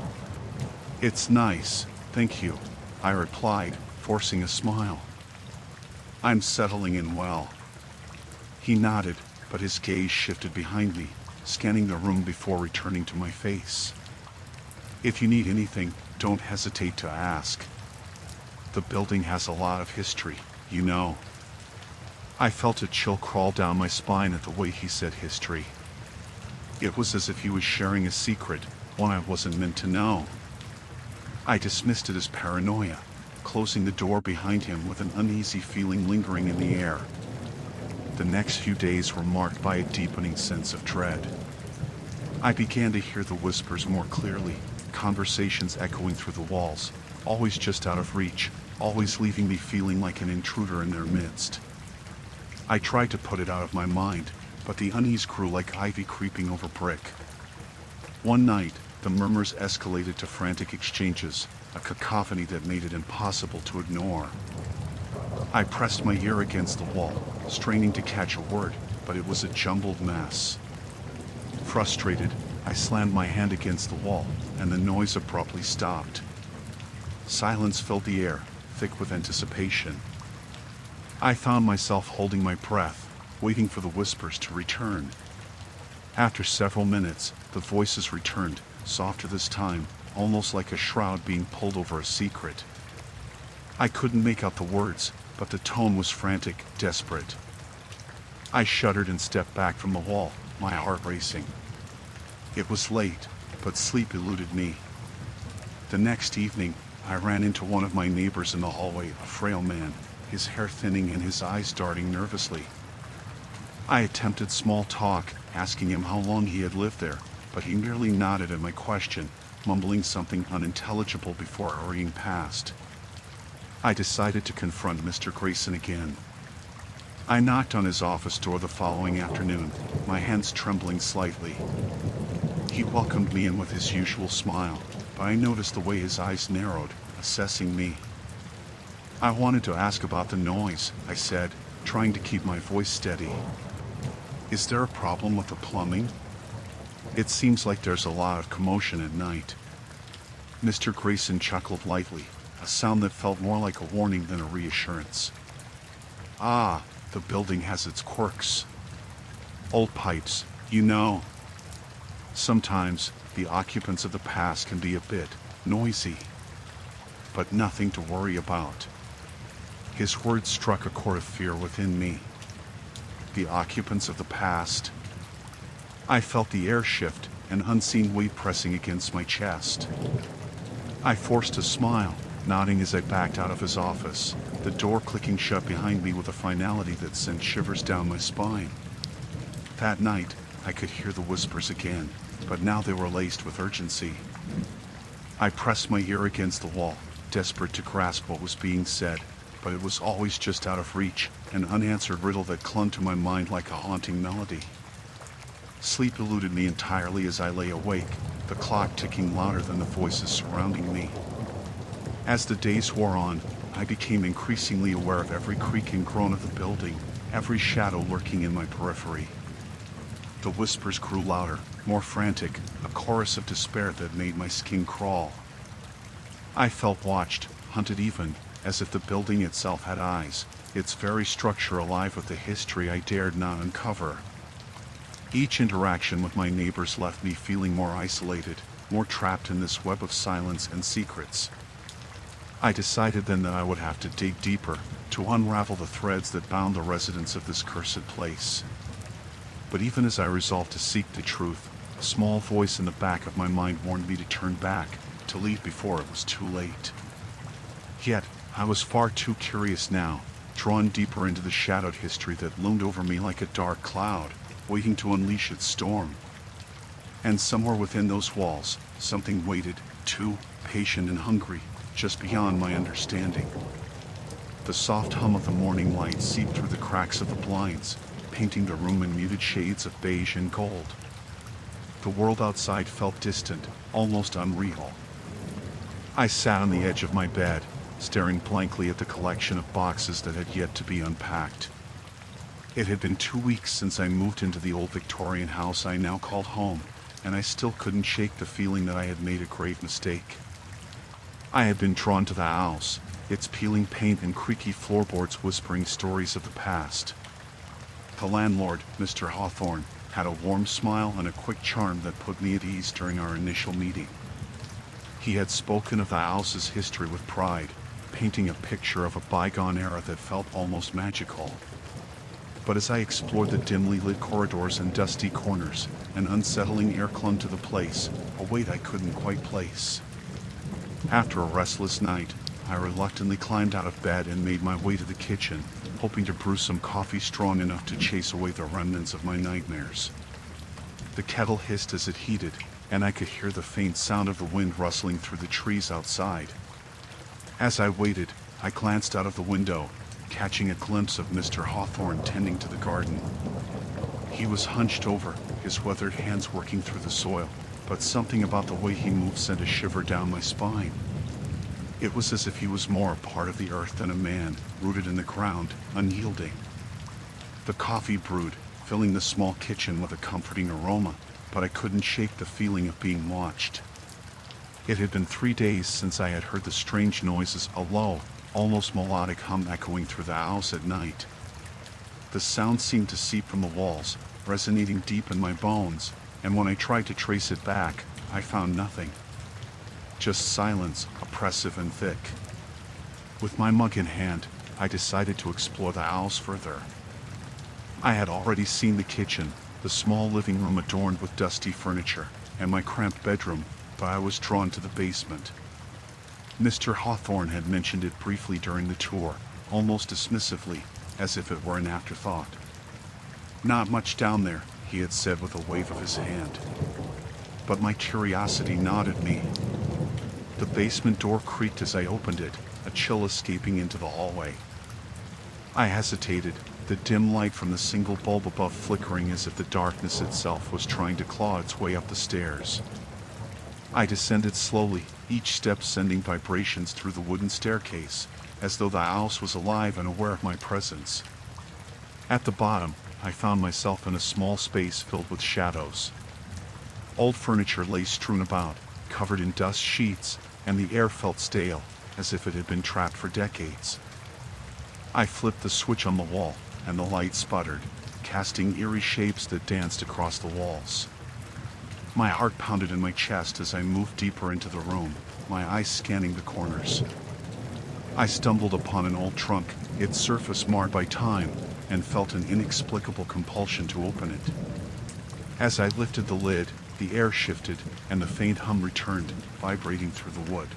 "It's nice, thank you," I replied, forcing a smile. "I'm settling in well." He nodded, but his gaze shifted behind me, scanning the room before returning to my face. "If you need anything, don't hesitate to ask. The building has a lot of history, you know." I felt a chill crawl down my spine at the way he said history. It was as if he was sharing a secret, one I wasn't meant to know. I dismissed it as paranoia, closing the door behind him with an uneasy feeling lingering in the air. The next few days were marked by a deepening sense of dread. I began to hear the whispers more clearly, conversations echoing through the walls, always just out of reach, always leaving me feeling like an intruder in their midst. I tried to put it out of my mind, but the unease grew like ivy creeping over brick. One night, the murmurs escalated to frantic exchanges, a cacophony that made it impossible to ignore. I pressed my ear against the wall, straining to catch a word, but it was a jumbled mess. Frustrated, I slammed my hand against the wall, and the noise abruptly stopped. Silence filled the air, thick with anticipation. I found myself holding my breath, waiting for the whispers to return. After several minutes, the voices returned, softer this time, almost like a shroud being pulled over a secret. I couldn't make out the words, but the tone was frantic, desperate. I shuddered and stepped back from the wall, my heart racing. It was late, but sleep eluded me. The next evening, I ran into one of my neighbors in the hallway, a frail man, his hair thinning and his eyes darting nervously. I attempted small talk, asking him how long he had lived there, but he merely nodded at my question, mumbling something unintelligible before hurrying past. I decided to confront Mr. Grayson again. I knocked on his office door the following afternoon, my hands trembling slightly. He welcomed me in with his usual smile, but I noticed the way his eyes narrowed, assessing me. I wanted to ask about the noise, I said, trying to keep my voice steady. Is there a problem with the plumbing? It seems like there's a lot of commotion at night. Mr. Grayson chuckled lightly, a sound that felt more like a warning than a reassurance. Ah, the building has its quirks. Old pipes, you know. Sometimes, the occupants of the past can be a bit noisy. But nothing to worry about. His words struck a chord of fear within me. The occupants of the past. I felt the air shift, an unseen weight pressing against my chest. I forced a smile, nodding as I backed out of his office, the door clicking shut behind me with a finality that sent shivers down my spine. That night, I could hear the whispers again, but now they were laced with urgency. I pressed my ear against the wall, desperate to grasp what was being said, but it was always just out of reach, an unanswered riddle that clung to my mind like a haunting melody. Sleep eluded me entirely as I lay awake, the clock ticking louder than the voices surrounding me. As the days wore on, I became increasingly aware of every creak and groan of the building, every shadow lurking in my periphery. The whispers grew louder, more frantic, a chorus of despair that made my skin crawl. I felt watched, hunted even, as if the building itself had eyes, its very structure alive with the history I dared not uncover. Each interaction with my neighbors left me feeling more isolated, more trapped in this web of silence and secrets. I decided then that I would have to dig deeper, to unravel the threads that bound the residents of this cursed place. But even as I resolved to seek the truth, a small voice in the back of my mind warned me to turn back, to leave before it was too late. Yet, I was far too curious now, drawn deeper into the shadowed history that loomed over me like a dark cloud, waiting to unleash its storm. And somewhere within those walls, something waited, too patient and hungry, just beyond my understanding. The soft hum of the morning light seeped through the cracks of the blinds, painting the room in muted shades of beige and gold. The world outside felt distant, almost unreal. I sat on the edge of my bed, staring blankly at the collection of boxes that had yet to be unpacked. It had been 2 weeks since I moved into the old Victorian house I now called home, and I still couldn't shake the feeling that I had made a grave mistake. I had been drawn to the house, its peeling paint and creaky floorboards whispering stories of the past. The landlord, Mr. Hawthorne, had a warm smile and a quick charm that put me at ease during our initial meeting. He had spoken of the house's history with pride, painting a picture of a bygone era that felt almost magical. But as I explored the dimly lit corridors and dusty corners, an unsettling air clung to the place, a weight I couldn't quite place. After a restless night, I reluctantly climbed out of bed and made my way to the kitchen, hoping to brew some coffee strong enough to chase away the remnants of my nightmares. The kettle hissed as it heated, and I could hear the faint sound of the wind rustling through the trees outside. As I waited, I glanced out of the window, catching a glimpse of Mr. Hawthorne tending to the garden. He was hunched over, his weathered hands working through the soil, but something about the way he moved sent a shiver down my spine. It was as if he was more a part of the earth than a man, rooted in the ground, unyielding. The coffee brewed, filling the small kitchen with a comforting aroma, but I couldn't shake the feeling of being watched. It had been 3 days since I had heard the strange noises, a low, almost melodic hum echoing through the house at night. The sound seemed to seep from the walls, resonating deep in my bones, and when I tried to trace it back, I found nothing. Just silence, oppressive and thick. With my mug in hand, I decided to explore the house further. I had already seen the kitchen, the small living room adorned with dusty furniture, and my cramped bedroom, but I was drawn to the basement. Mr. Hawthorne had mentioned it briefly during the tour, almost dismissively, as if it were an afterthought. "Not much down there," he had said with a wave of his hand. But my curiosity nodded me. The basement door creaked as I opened it, a chill escaping into the hallway. I hesitated, the dim light from the single bulb above flickering as if the darkness itself was trying to claw its way up the stairs. I descended slowly, each step sending vibrations through the wooden staircase, as though the house was alive and aware of my presence. At the bottom, I found myself in a small space filled with shadows. Old furniture lay strewn about, covered in dust sheets, and the air felt stale, as if it had been trapped for decades. I flipped the switch on the wall, and the light sputtered, casting eerie shapes that danced across the walls. My heart pounded in my chest as I moved deeper into the room, my eyes scanning the corners. I stumbled upon an old trunk, its surface marred by time, and felt an inexplicable compulsion to open it. As I lifted the lid, the air shifted, and the faint hum returned, vibrating through the wood.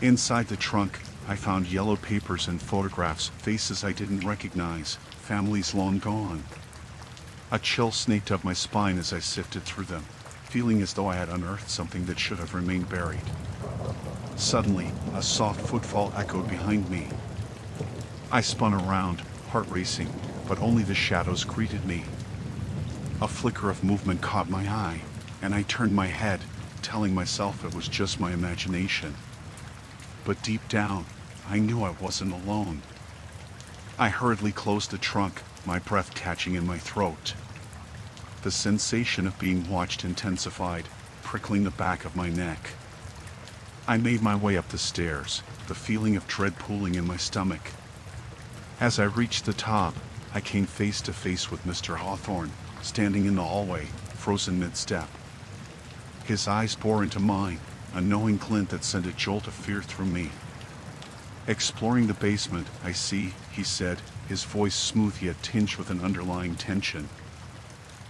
Inside the trunk, I found yellow papers and photographs, faces I didn't recognize, families long gone. A chill snaked up my spine as I sifted through them, feeling as though I had unearthed something that should have remained buried. Suddenly, a soft footfall echoed behind me. I spun around, heart racing, but only the shadows greeted me. A flicker of movement caught my eye, and I turned my head, telling myself it was just my imagination. But deep down, I knew I wasn't alone. I hurriedly closed the trunk, my breath catching in my throat. The sensation of being watched intensified, prickling the back of my neck. I made my way up the stairs, the feeling of dread pooling in my stomach. As I reached the top, I came face to face with Mr. Hawthorne, standing in the hallway, frozen mid-step. His eyes bore into mine, a knowing glint that sent a jolt of fear through me. "Exploring the basement, I see," he said, his voice smooth yet tinged with an underlying tension.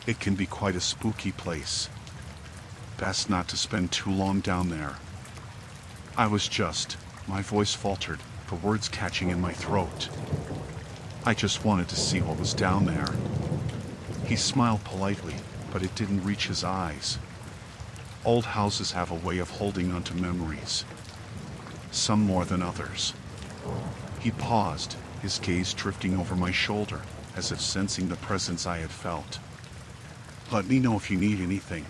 "It can be quite a spooky place. Best not to spend too long down there." My voice faltered, the words catching in my throat. I just wanted to see what was down there. He smiled politely, but it didn't reach his eyes. Old houses have a way of holding onto memories. Some more than others. He paused, his gaze drifting over my shoulder, as if sensing the presence I had felt. "Let me know if you need anything.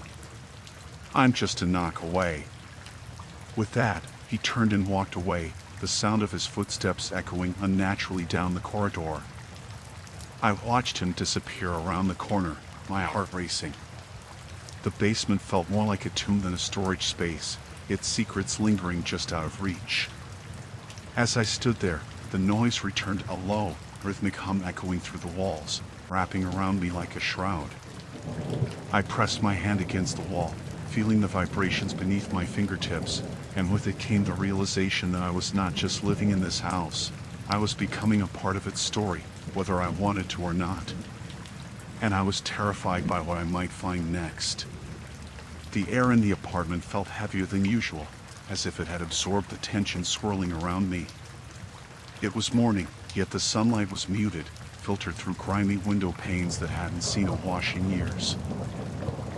I'm just a knock away." With that, he turned and walked away, the sound of his footsteps echoing unnaturally down the corridor. I watched him disappear around the corner, my heart racing. The basement felt more like a tomb than a storage space, its secrets lingering just out of reach. As I stood there, the noise returned, a low, rhythmic hum echoing through the walls, wrapping around me like a shroud. I pressed my hand against the wall, feeling the vibrations beneath my fingertips, and with it came the realization that I was not just living in this house, I was becoming a part of its story, whether I wanted to or not. And I was terrified by what I might find next. The air in the apartment felt heavier than usual, as if it had absorbed the tension swirling around me. It was morning, yet the sunlight was muted, filtered through grimy window panes that hadn't seen a wash in years.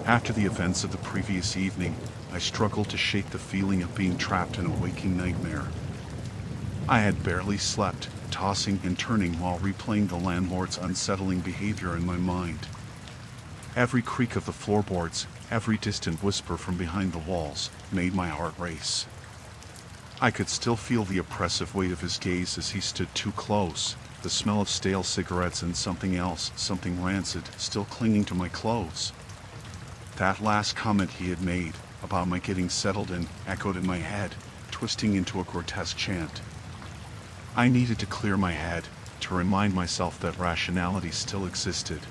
After the events of the previous evening, I struggled to shake the feeling of being trapped in a waking nightmare. I had barely slept, tossing and turning while replaying the landlord's unsettling behavior in my mind. Every creak of the floorboards, every distant whisper from behind the walls, made my heart race. I could still feel the oppressive weight of his gaze as he stood too close, the smell of stale cigarettes and something else, something rancid, still clinging to my clothes. That last comment he had made, about my getting settled in, echoed in my head, twisting into a grotesque chant. I needed to clear my head, to remind myself that rationality still existed.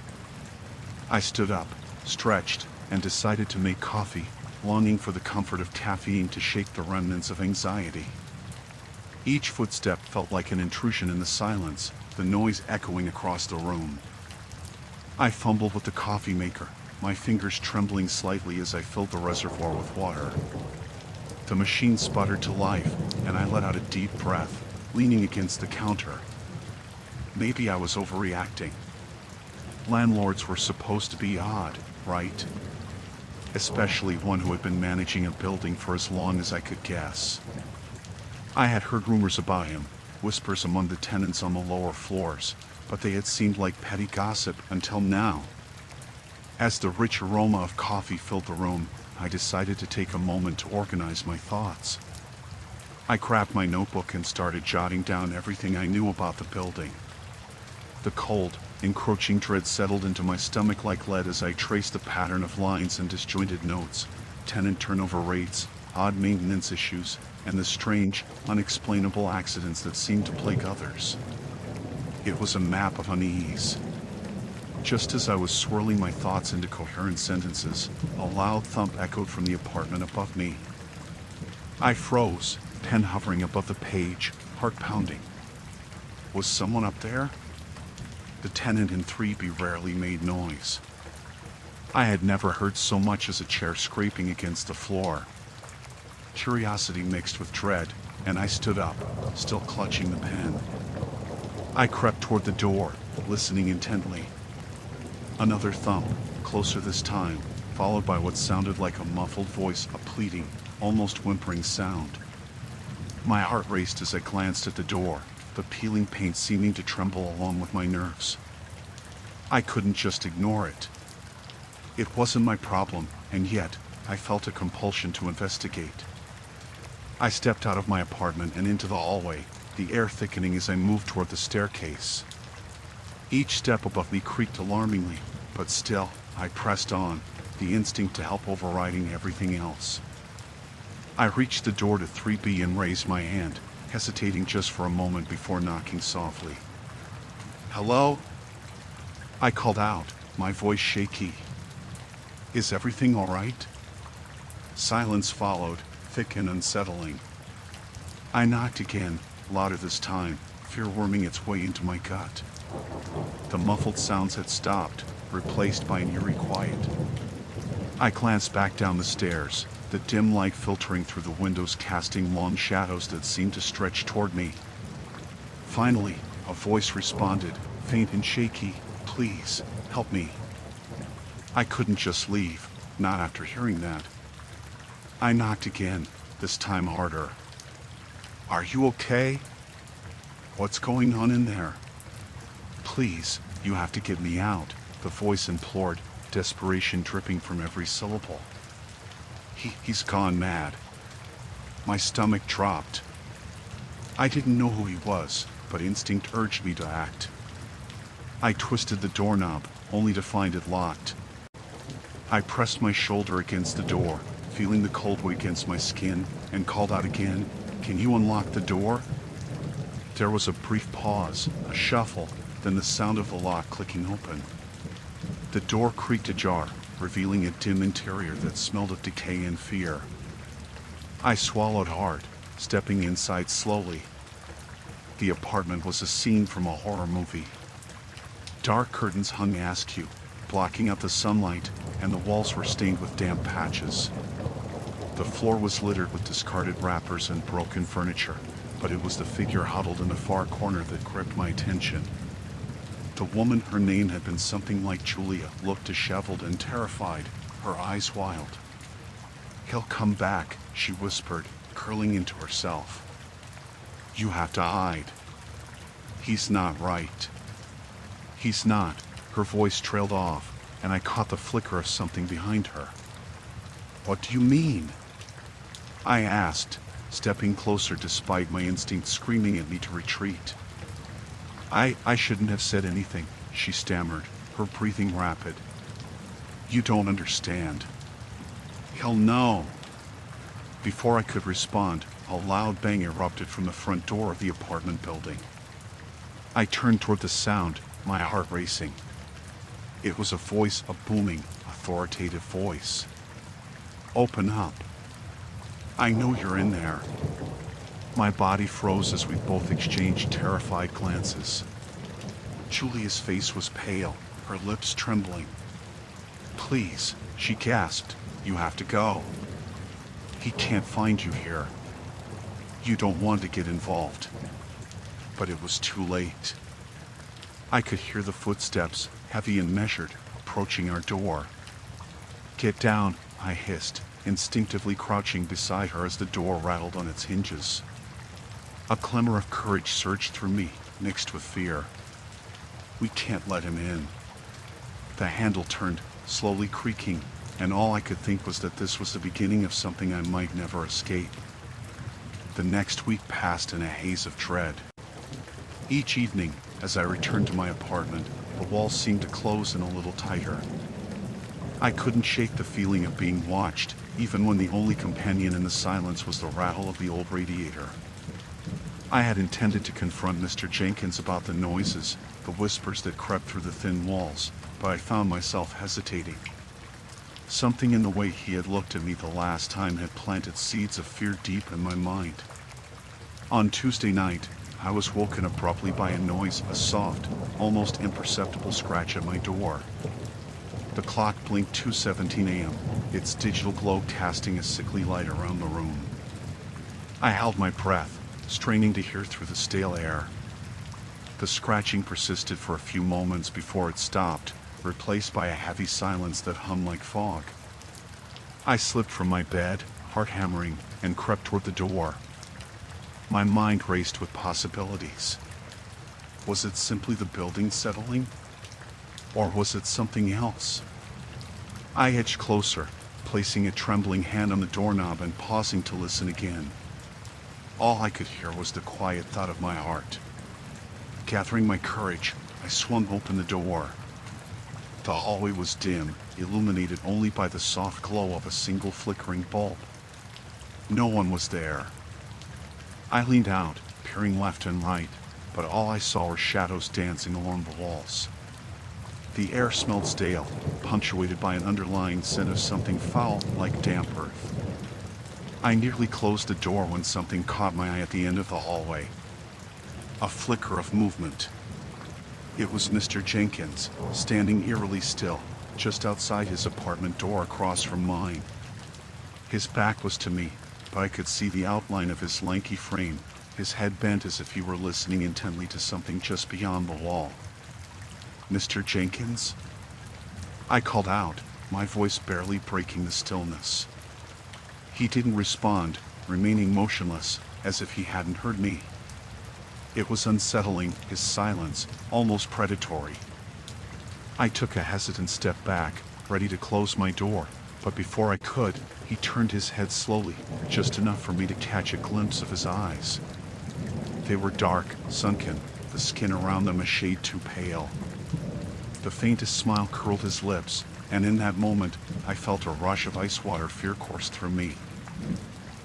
I stood up, stretched, and decided to make coffee, longing for the comfort of caffeine to shake the remnants of anxiety. Each footstep felt like an intrusion in the silence, the noise echoing across the room. I fumbled with the coffee maker, my fingers trembling slightly as I filled the reservoir with water. The machine sputtered to life, and I let out a deep breath, leaning against the counter. Maybe I was overreacting. Landlords were supposed to be odd, right? Especially one who had been managing a building for as long as I could guess. I had heard rumors about him, whispers among the tenants on the lower floors, but they had seemed like petty gossip until now. As the rich aroma of coffee filled the room, I decided to take a moment to organize my thoughts. I grabbed my notebook and started jotting down everything I knew about the building. The cold, encroaching dread settled into my stomach like lead as I traced the pattern of lines and disjointed notes, tenant turnover rates, odd maintenance issues, and the strange, unexplainable accidents that seemed to plague others. It was a map of unease. Just as I was swirling my thoughts into coherent sentences, a loud thump echoed from the apartment above me. I froze, pen hovering above the page, heart pounding. Was someone up there? The tenant in 3B rarely made noise. I had never heard so much as a chair scraping against the floor. Curiosity mixed with dread, and I stood up, still clutching the pen. I crept toward the door, listening intently. Another thump, closer this time, followed by what sounded like a muffled voice, a pleading, almost whimpering sound. My heart raced as I glanced at the door, the peeling paint seeming to tremble along with my nerves. I couldn't just ignore it. It wasn't my problem, and yet, I felt a compulsion to investigate. I stepped out of my apartment and into the hallway, the air thickening as I moved toward the staircase. Each step above me creaked alarmingly, but still, I pressed on, the instinct to help overriding everything else. I reached the door to 3B and raised my hand, hesitating just for a moment before knocking softly. "Hello?" I called out, my voice shaky. "Is everything all right?" Silence followed, thick and unsettling. I knocked again, louder this time, fear worming its way into my gut. The muffled sounds had stopped, replaced by an eerie quiet. I glanced back down the stairs, the dim light filtering through the windows casting long shadows that seemed to stretch toward me. Finally, a voice responded, faint and shaky, "Please, help me." I couldn't just leave, not after hearing that. I knocked again, this time harder. "Are you okay? What's going on in there? Please, you have to get me out," the voice implored, desperation dripping from every syllable. He's gone mad." My stomach dropped. I didn't know who he was, but instinct urged me to act. I twisted the doorknob, only to find it locked. I pressed my shoulder against the door, feeling the cold weight against my skin, and called out again, "Can you unlock the door?" There was a brief pause, a shuffle, then the sound of the lock clicking open. The door creaked ajar, revealing a dim interior that smelled of decay and fear. I swallowed hard, stepping inside slowly. The apartment was a scene from a horror movie. Dark curtains hung askew, blocking out the sunlight, and the walls were stained with damp patches. The floor was littered with discarded wrappers and broken furniture, but it was the figure huddled in the far corner that gripped my attention. The woman, her name had been something like Julia, looked disheveled and terrified, her eyes wild. "He'll come back," she whispered, curling into herself. "You have to hide. He's not right." "He's not." Her voice trailed off, and I caught the flicker of something behind her. "What do you mean?" I asked, stepping closer despite my instinct screaming at me to retreat. I shouldn't have said anything," she stammered, her breathing rapid. "You don't understand. He'll know." Before I could respond, a loud bang erupted from the front door of the apartment building. I turned toward the sound, my heart racing. It was a voice, a booming, authoritative voice. "Open up. I know you're in there." My body froze as we both exchanged terrified glances. Julia's face was pale, her lips trembling. "Please," she gasped, "you have to go. He can't find you here. You don't want to get involved." But it was too late. I could hear the footsteps, heavy and measured, approaching our door. "Get down," I hissed, instinctively crouching beside her as the door rattled on its hinges. A clamor of courage surged through me, mixed with fear. "We can't let him in." The handle turned, slowly creaking, and all I could think was that this was the beginning of something I might never escape. The next week passed in a haze of dread. Each evening, as I returned to my apartment, the walls seemed to close in a little tighter. I couldn't shake the feeling of being watched, even when the only companion in the silence was the rattle of the old radiator. I had intended to confront Mr. Jenkins about the noises, the whispers that crept through the thin walls, but I found myself hesitating. Something in the way he had looked at me the last time had planted seeds of fear deep in my mind. On Tuesday night, I was woken abruptly by a noise, a soft, almost imperceptible scratch at my door. The clock blinked 2:17 a.m., its digital glow casting a sickly light around the room. I held my breath, straining to hear through the stale air. The scratching persisted for a few moments before it stopped, replaced by a heavy silence that hummed like fog. I slipped from my bed, heart hammering, and crept toward the door. My mind raced with possibilities. Was it simply the building settling? Or was it something else? I edged closer, placing a trembling hand on the doorknob and pausing to listen again. All I could hear was the quiet thud of my heart. Gathering my courage, I swung open the door. The hallway was dim, illuminated only by the soft glow of a single flickering bulb. No one was there. I leaned out, peering left and right, but all I saw were shadows dancing along the walls. The air smelled stale, punctuated by an underlying scent of something foul like damp earth. I nearly closed the door when something caught my eye at the end of the hallway. A flicker of movement. It was Mr. Jenkins, standing eerily still, just outside his apartment door across from mine. His back was to me, but I could see the outline of his lanky frame, his head bent as if he were listening intently to something just beyond the wall. "Mr. Jenkins?" I called out, my voice barely breaking the stillness. He didn't respond, remaining motionless, as if he hadn't heard me. It was unsettling, his silence, almost predatory. I took a hesitant step back, ready to close my door, but before I could, he turned his head slowly, just enough for me to catch a glimpse of his eyes. They were dark, sunken, the skin around them a shade too pale. The faintest smile curled his lips, and in that moment, I felt a rush of ice water fear course through me.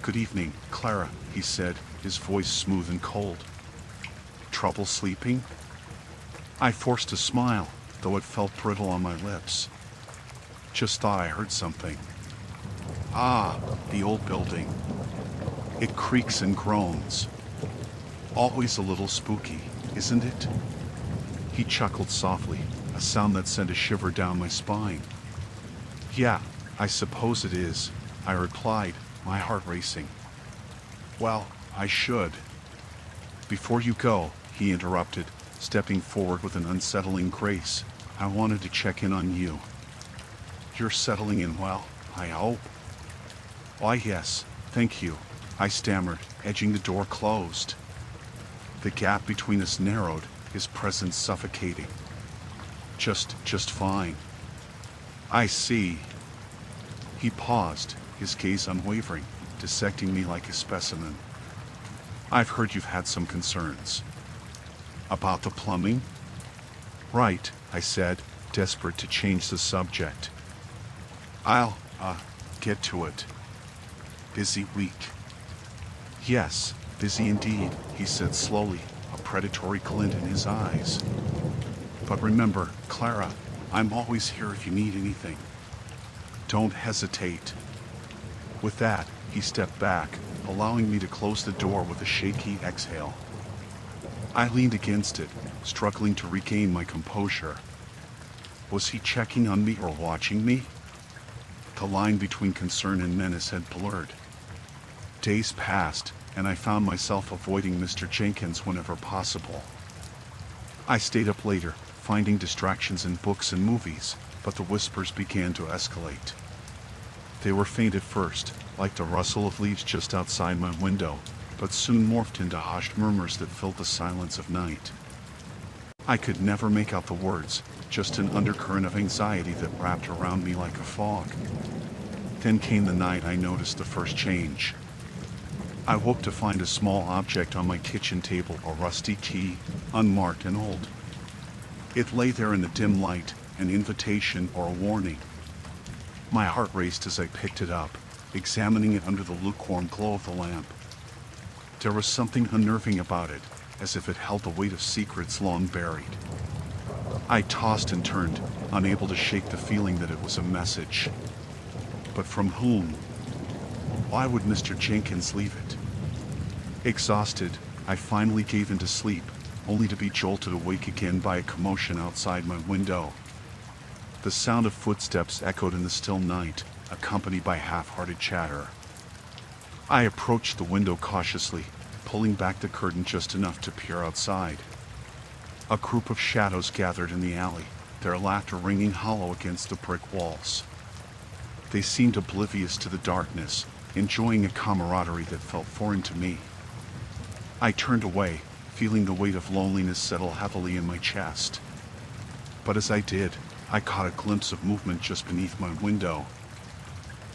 "Good evening, Clara," he said, his voice smooth and cold. "Trouble sleeping?" I forced a smile, though it felt brittle on my lips. "Just thought I heard something." "Ah, the old building. It creaks and groans." Always a little spooky, isn't it? He chuckled softly, a sound that sent a shiver down my spine. Yeah, I suppose it is, I replied, my heart racing. Well, I should. Before you go, he interrupted, stepping forward with an unsettling grace. I wanted to check in on you. You're settling in well, I hope. Why, yes, thank you, I stammered, edging the door closed. The gap between us narrowed, his presence suffocating. Just fine. I see. He paused, his gaze unwavering, dissecting me like a specimen. I've heard you've had some concerns. About the plumbing? Right, I said, desperate to change the subject. I'll, get to it. Busy week. Yes, busy indeed, he said slowly, a predatory glint in his eyes. But remember, Clara, I'm always here if you need anything. Don't hesitate. With that, he stepped back, allowing me to close the door with a shaky exhale. I leaned against it, struggling to regain my composure. Was he checking on me or watching me? The line between concern and menace had blurred. Days passed, and I found myself avoiding Mr. Jenkins whenever possible. I stayed up later, finding distractions in books and movies, but the whispers began to escalate. They were faint at first, like the rustle of leaves just outside my window, but soon morphed into hushed murmurs that filled the silence of night. I could never make out the words, just an undercurrent of anxiety that wrapped around me like a fog. Then came the night I noticed the first change. I woke to find a small object on my kitchen table, a rusty key, unmarked and old. It lay there in the dim light, an invitation or a warning. My heart raced as I picked it up, examining it under the lukewarm glow of the lamp. There was something unnerving about it, as if it held the weight of secrets long buried. I tossed and turned, unable to shake the feeling that it was a message. But from whom? Why would Mr. Jenkins leave it? Exhausted, I finally gave in to sleep, only to be jolted awake again by a commotion outside my window. The sound of footsteps echoed in the still night, accompanied by half-hearted chatter. I approached the window cautiously, pulling back the curtain just enough to peer outside. A group of shadows gathered in the alley, their laughter ringing hollow against the brick walls. They seemed oblivious to the darkness, enjoying a camaraderie that felt foreign to me. I turned away, feeling the weight of loneliness settle heavily in my chest. But as I did, I caught a glimpse of movement just beneath my window.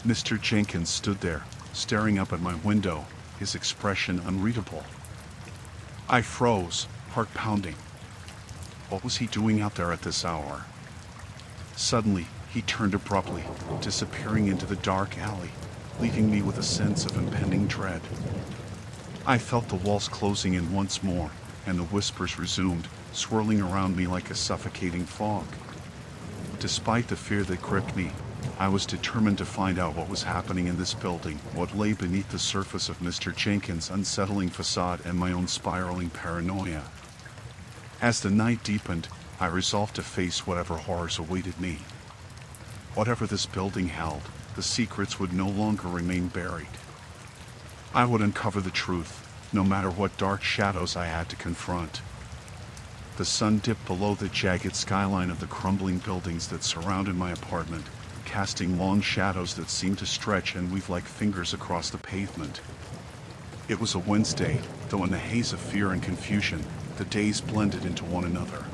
Mr. Jenkins stood there, staring up at my window, his expression unreadable. I froze, heart pounding. What was he doing out there at this hour? Suddenly, he turned abruptly, disappearing into the dark alley, leaving me with a sense of impending dread. I felt the walls closing in once more, and the whispers resumed, swirling around me like a suffocating fog. Despite the fear that gripped me, I was determined to find out what was happening in this building, what lay beneath the surface of Mr. Jenkins' unsettling facade and my own spiraling paranoia. As the night deepened, I resolved to face whatever horrors awaited me. Whatever this building held, the secrets would no longer remain buried. I would uncover the truth, no matter what dark shadows I had to confront. The sun dipped below the jagged skyline of the crumbling buildings that surrounded my apartment, casting long shadows that seemed to stretch and weave like fingers across the pavement. It was a Wednesday, though in the haze of fear and confusion, the days blended into one another.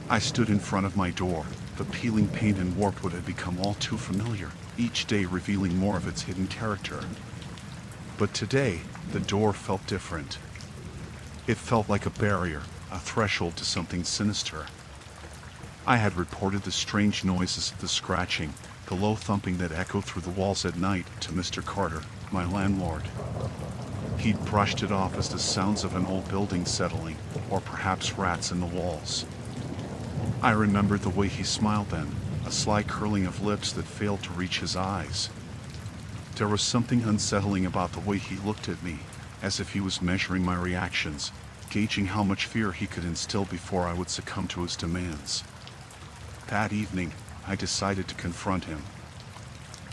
I stood in front of my door, the peeling paint and warped wood had become all too familiar, each day revealing more of its hidden character. But today, the door felt different. It felt like a barrier, a threshold to something sinister. I had reported the strange noises, the scratching, the low thumping that echoed through the walls at night to Mr. Carter, my landlord. He'd brushed it off as the sounds of an old building settling, or perhaps rats in the walls. I remembered the way he smiled then, a sly curling of lips that failed to reach his eyes. There was something unsettling about the way he looked at me, as if he was measuring my reactions, gauging how much fear he could instill before I would succumb to his demands. That evening, I decided to confront him.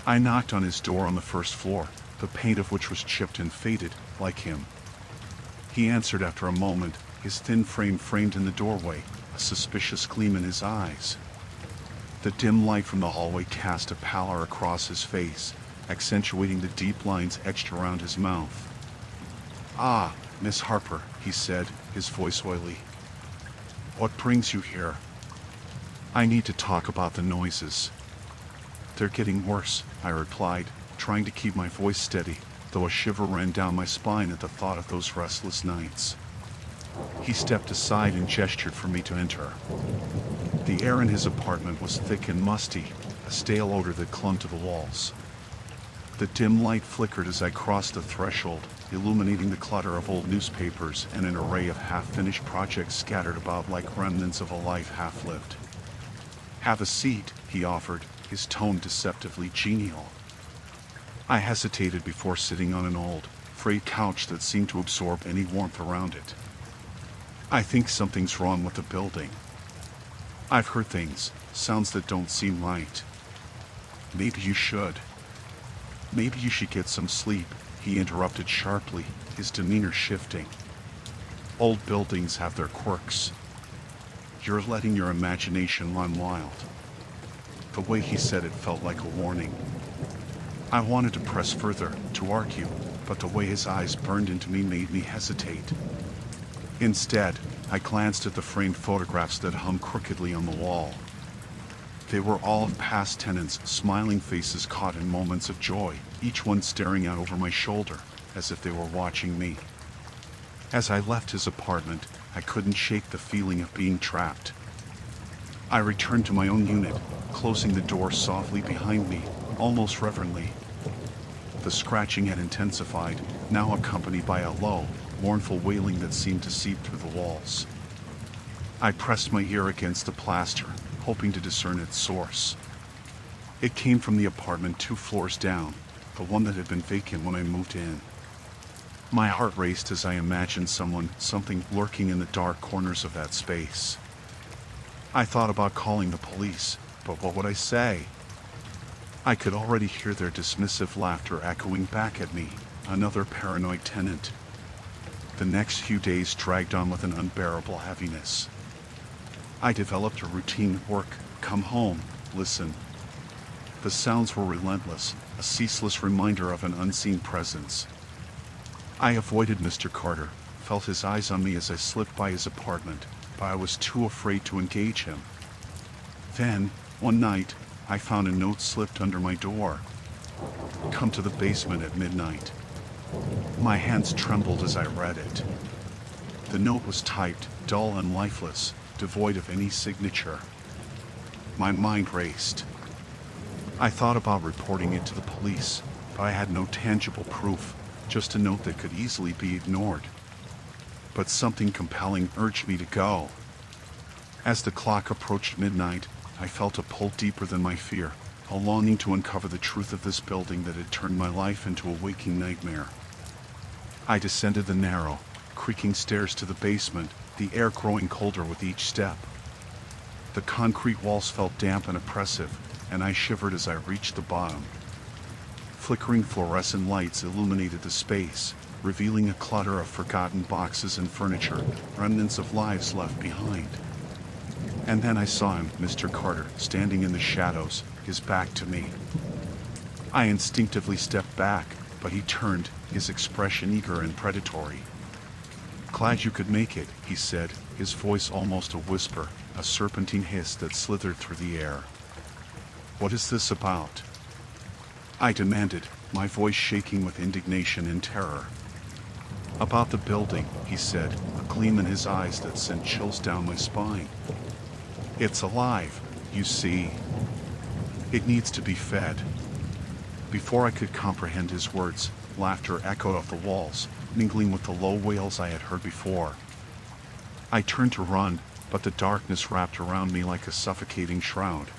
I knocked on his door on the first floor, the paint of which was chipped and faded, like him. He answered after a moment, his thin frame framed in the doorway, a suspicious gleam in his eyes. The dim light from the hallway cast a pallor across his face, accentuating the deep lines etched around his mouth. "Ah, Miss Harper," he said, his voice oily. "What brings you here?" "I need to talk about the noises." "They're getting worse," I replied, trying to keep my voice steady, though a shiver ran down my spine at the thought of those restless nights. He stepped aside and gestured for me to enter. The air in his apartment was thick and musty, a stale odor that clung to the walls. The dim light flickered as I crossed the threshold, illuminating the clutter of old newspapers and an array of half-finished projects scattered about like remnants of a life half-lived. "Have a seat," he offered, his tone deceptively genial. I hesitated before sitting on an old, frayed couch that seemed to absorb any warmth around it. "I think something's wrong with the building. I've heard things, sounds that don't seem right. Maybe you should." "Maybe you should get some sleep," he interrupted sharply, his demeanor shifting. "Old buildings have their quirks. You're letting your imagination run wild." The way he said it felt like a warning. I wanted to press further, to argue, but the way his eyes burned into me made me hesitate. Instead, I glanced at the framed photographs that hung crookedly on the wall. They were all of past tenants, smiling faces caught in moments of joy, each one staring out over my shoulder, as if they were watching me. As I left his apartment, I couldn't shake the feeling of being trapped. I returned to my own unit, closing the door softly behind me, almost reverently. The scratching had intensified, now accompanied by a low, mournful wailing that seemed to seep through the walls. I pressed my ear against the plaster, hoping to discern its source. It came from the apartment 2 floors down, the one that had been vacant when I moved in. My heart raced as I imagined something lurking in the dark corners of that space. I thought about calling the police, but what would I say? I could already hear their dismissive laughter echoing back at me, another paranoid tenant. The next few days dragged on with an unbearable heaviness. I developed a routine at work, come home, listen. The sounds were relentless, a ceaseless reminder of an unseen presence. I avoided Mr. Carter, felt his eyes on me as I slipped by his apartment, but I was too afraid to engage him. Then, one night, I found a note slipped under my door. "Come to the basement at midnight." My hands trembled as I read it. The note was typed, dull and lifeless, devoid of any signature. My mind raced. I thought about reporting it to the police, but I had no tangible proof, just a note that could easily be ignored. But something compelling urged me to go. As the clock approached midnight, I felt a pull deeper than my fear, a longing to uncover the truth of this building that had turned my life into a waking nightmare. I descended the narrow, creaking stairs to the basement, the air growing colder with each step. The concrete walls felt damp and oppressive, and I shivered as I reached the bottom. Flickering fluorescent lights illuminated the space, revealing a clutter of forgotten boxes and furniture, remnants of lives left behind. And then I saw him, Mr. Carter, standing in the shadows, his back to me. I instinctively stepped back, but he turned, his expression eager and predatory. "Glad you could make it," he said, his voice almost a whisper, a serpentine hiss that slithered through the air. "What is this about?" I demanded, my voice shaking with indignation and terror. "About the building," he said, a gleam in his eyes that sent chills down my spine. "It's alive, you see. It needs to be fed." Before I could comprehend his words, laughter echoed off the walls, mingling with the low wails I had heard before. I turned to run, but the darkness wrapped around me like a suffocating shroud.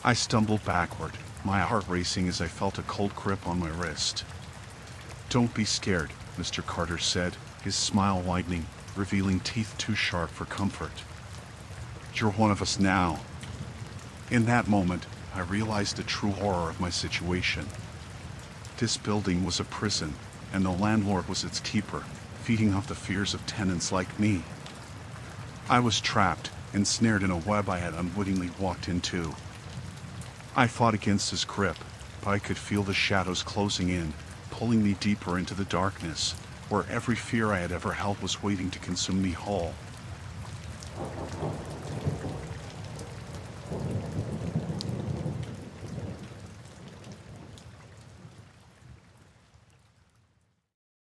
I stumbled backward, my heart racing as I felt a cold grip on my wrist. "Don't be scared," Mr. Carter said, his smile widening, revealing teeth too sharp for comfort. You're one of us now. In that moment, I realized the true horror of my situation. This building was a prison, and the landlord was its keeper, feeding off the fears of tenants like me. I was trapped, ensnared in a web I had unwittingly walked into. I fought against his grip, but I could feel the shadows closing in, pulling me deeper into the darkness, where every fear I had ever held was waiting to consume me whole.